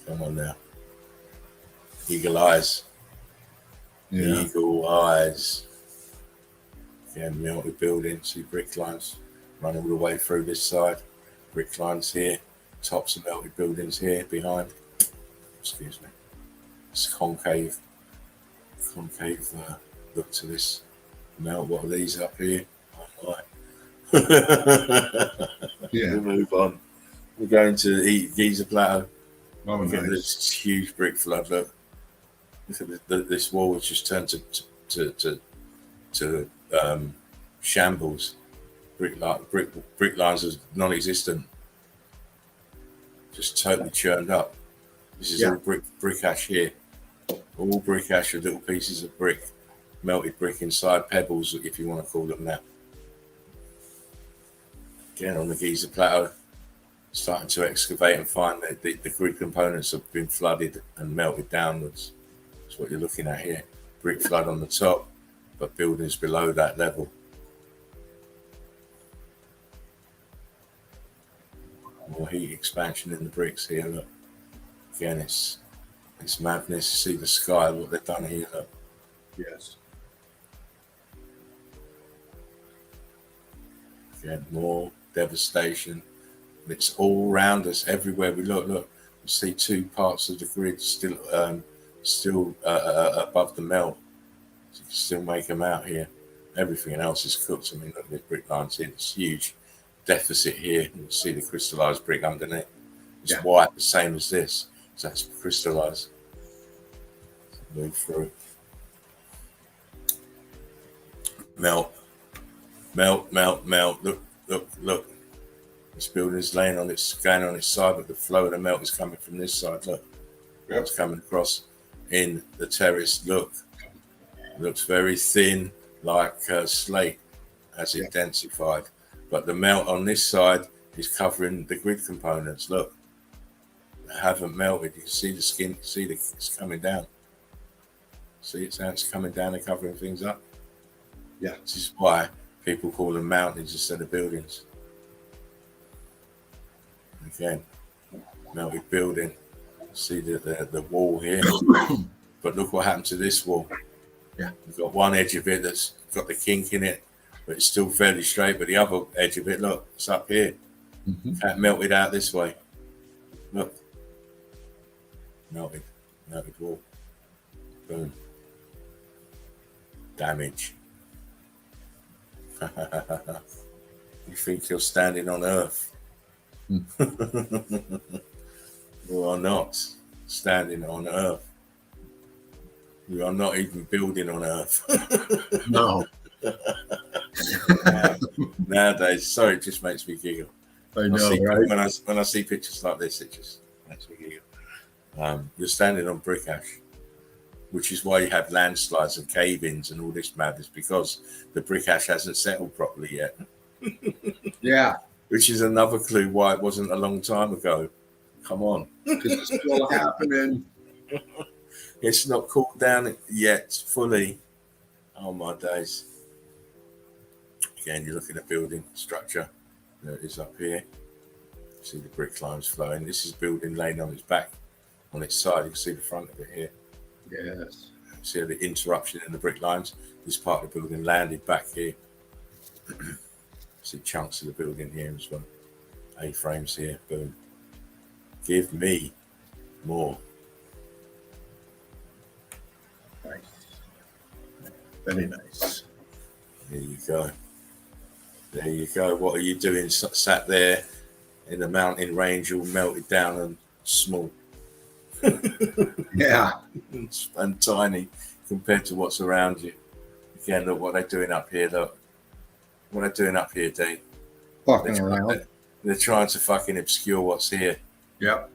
Come on now. Eagle eyes. Yeah. Eagle eyes. Again, melted building. See brick lines run all the way through this side. Brick lines here. Tops of melted buildings here behind. Excuse me. It's concave look to this melt. What are these up here? Oh, Yeah. We'll move on. We're going to the Giza Plateau. Oh, Look at nice. this huge brick flood. Look at this wall, which just turned to shambles. Brick lines are non-existent. Just totally churned up. This is all brick ash here. All brick ash with little pieces of brick, melted brick inside, pebbles, if you want to call them that. Again, on the Giza Plateau, starting to excavate and find that the grid components have been flooded and melted downwards. That's what you're looking at here. Brick flood on the top, but buildings below that level. More heat expansion in the bricks here. Look, again, it's madness. See the sky, what they've done here. Look. Yes. Again, more devastation. It's all around us, everywhere we look. Look, we see two parts of the grid still above the melt. So you can still make them out here. Everything else is cooked. I mean, look at this brick lines here. It's huge deficit here. You can see the crystallized brick underneath. It's white, the same as this. So that's crystallized. Move through. Melt. Look. This building is going on its side, but the flow of the melt is coming from this side. Look, it's coming across in the terrace. Look, it looks very thin, like slate as it densified. But the melt on this side is covering the grid components. Look, they haven't melted. You can see the skin. See it's coming down. See it's how it's coming down and covering things up. Yeah, this is why people call them mountains instead of buildings. Again, melted building. See the wall here, but look what happened to this wall. Yeah, we've got one edge of it that's got the kink in it, but it's still fairly straight. But the other edge of it, look, it's up here. That melted out this way. Look, melted wall. Boom. Damage. You think you're standing on Earth? You are not standing on Earth. You are not even building on Earth. No. Nowadays, sorry, it just makes me giggle. I know, right? When I see pictures like this, it just makes me giggle. You're standing on brick ash, which is why you have landslides and cave-ins and all this madness, because the brick ash hasn't settled properly yet. Yeah. Which is another clue why it wasn't a long time ago. Come on. Because it's still happening. It's not cooled down yet fully. Oh, my days. Again, you look at the building structure. There it is up here. See the brick lines flowing. This is building laying on its back, on its side. You can see the front of it here. Yes. See the interruption in the brick lines. This part of the building landed back here. See chunks of the building here as well. A-frames here. Boom. Give me more. Nice. Very nice. There you go. There you go. What are you doing? Sat there in the mountain range, all melted down and small. Yeah. And tiny compared to what's around you. Again, look what they're doing up here. Look. What they're doing up here, D. Fucking around. They're trying to fucking obscure what's here. Yep.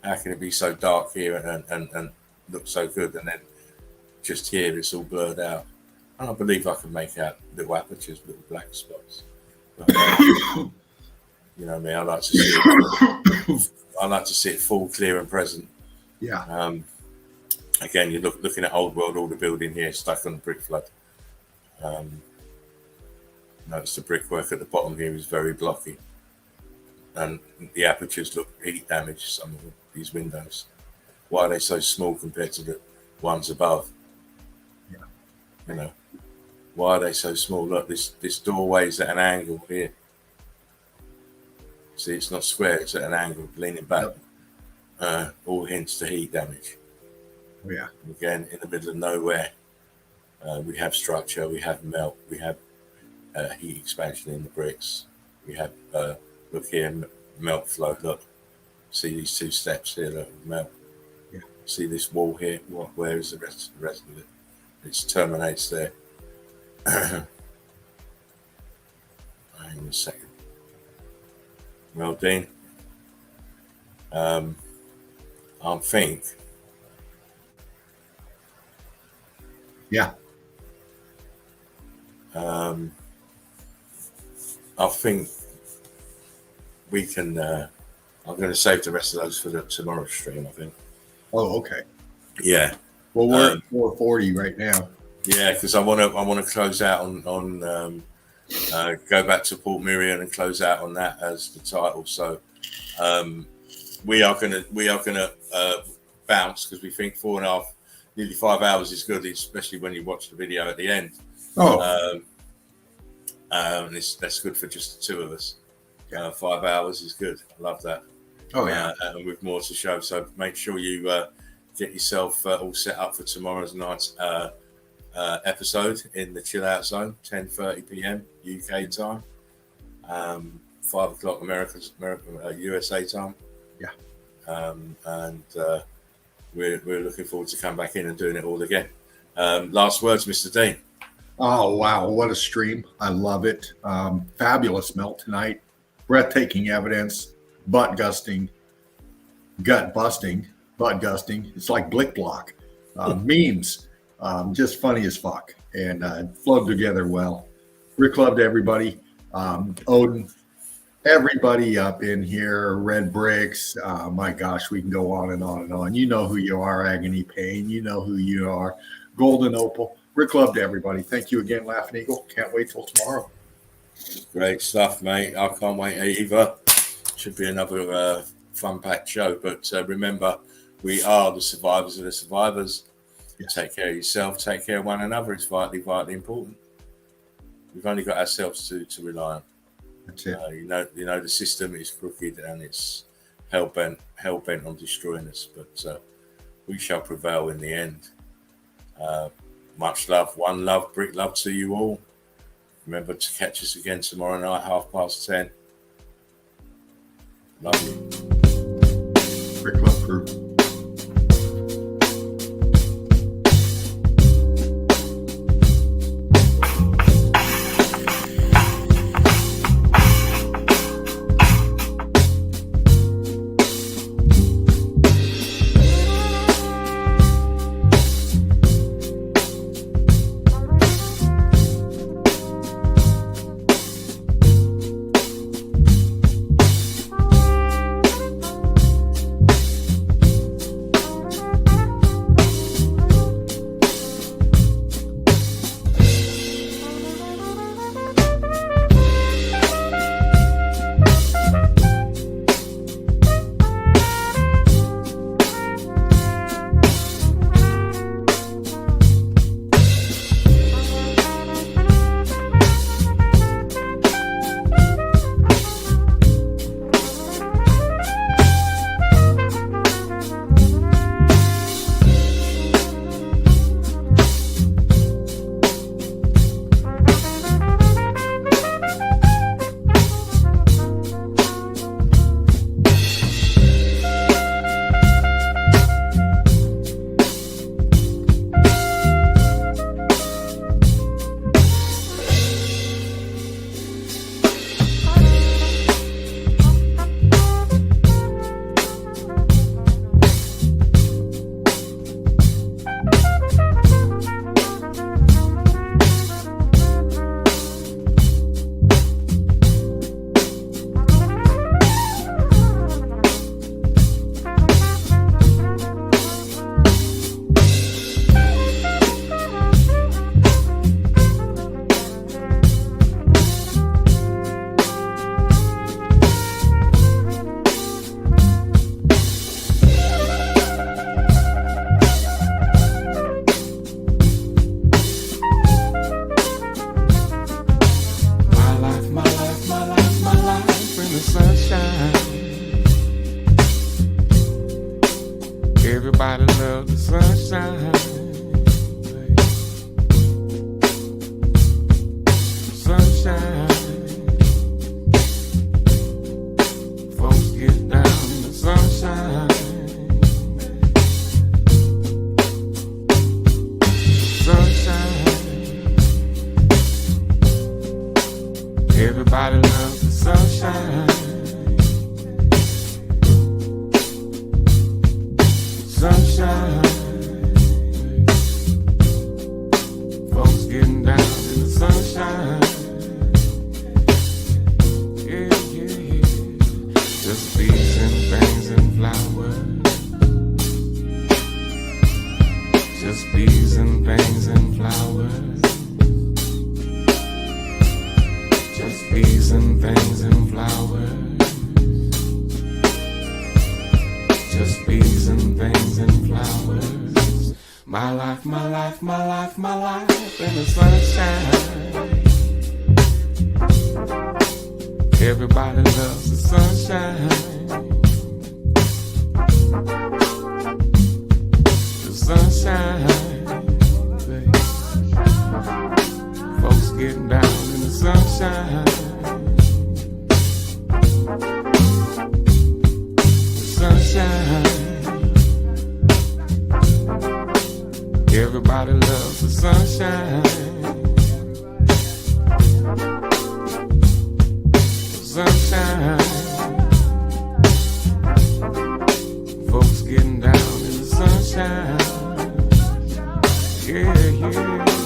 How can it be so dark here and look so good, and then just here it's all blurred out? I don't believe I can make out little apertures, little black spots. But, you know me, I like to see it. I like to see it full, clear, and present. Yeah. Again, you're looking at old world, all the building here stuck on the brick flood. Notice the brickwork at the bottom here is very blocky, and the apertures look heat damaged. Some of these windows. Why are they so small compared to the ones above? Yeah. You know, Why are they so small? Look, this doorway is at an angle here. See, it's not square, it's at an angle, leaning back. All hints to heat damage. Oh, yeah. Again, in the middle of nowhere, we have structure, we have melt, we have heat expansion in the bricks. We have, look here, melt flow. Look, see these two steps here, look, melt. Yeah. See this wall here? Where is the rest of it? It terminates there. Hang on a second. Well, Dean, I think. Yeah. I think we can. I'm going to save the rest of those for the tomorrow stream, I think. Oh, okay. Yeah. Well, we're at 440 right now. Yeah, because I want to close out on go back to Port Miriam and close out on that as the title. So we are gonna bounce because we think 4.5, nearly 5 hours is good, especially when you watch the video at the end. Oh, That's good for just the two of us. 5 hours is good. I love that. oh yeah. And with more to show. So make sure you get yourself all set up for tomorrow's night's episode in the Chill Out Zone, 10:30 p.m. UK time, 5 o'clock USA time. Yeah. And we're looking forward to come back in and doing it all again. Last words, Mr. Dean. Oh, wow. What a stream. I love it. Fabulous melt tonight. Breathtaking evidence. Butt gusting. Gut busting. Butt gusting. It's like Blick Block. Memes. Just funny as fuck. And flowed together well. Rick loved everybody. Odin. Everybody up in here. Red Bricks. My gosh, we can go on and on and on. You know who you are, Agony Pain. You know who you are. Golden Opal. Rick loved everybody. Thank you again, Laughing Eagle. Can't wait till tomorrow. Great stuff, mate. I can't wait either. Should be another fun-packed show. But remember, we are the survivors of the survivors. Yes. Take care of yourself. Take care of one another. It's vitally, vitally important. We've only got ourselves to rely on. That's it. You know, the system is crooked and it's hell bent on destroying us. But we shall prevail in the end. Much love, one love, brick love to you all. Remember to catch us again tomorrow night, 10:30. Love you. Rick Love Crew. Everybody loves the sunshine. Sunshine. Folks getting down in the sunshine. Yeah, yeah, yeah. Just bees and things and flowers. Just bees and things and flowers. Just bees and things and flowers. Just bees and things and flowers. My life, my life, my life, my life in the sunshine. Everybody loves the sunshine. The sunshine. Baby. Folks getting down in the sunshine. Sunshine. Everybody loves the sunshine. Sunshine. Folks getting down in the sunshine. Yeah, yeah, yeah, yeah.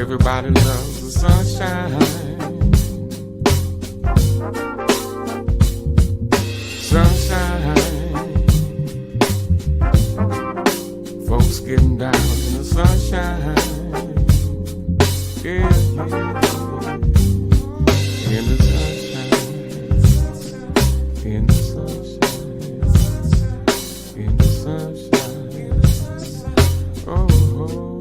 Everybody loves the sunshine. Sunshine. Folks getting down in the sunshine. Yeah, yeah. In the sunshine. In the sunshine. In the sunshine. Oh, oh.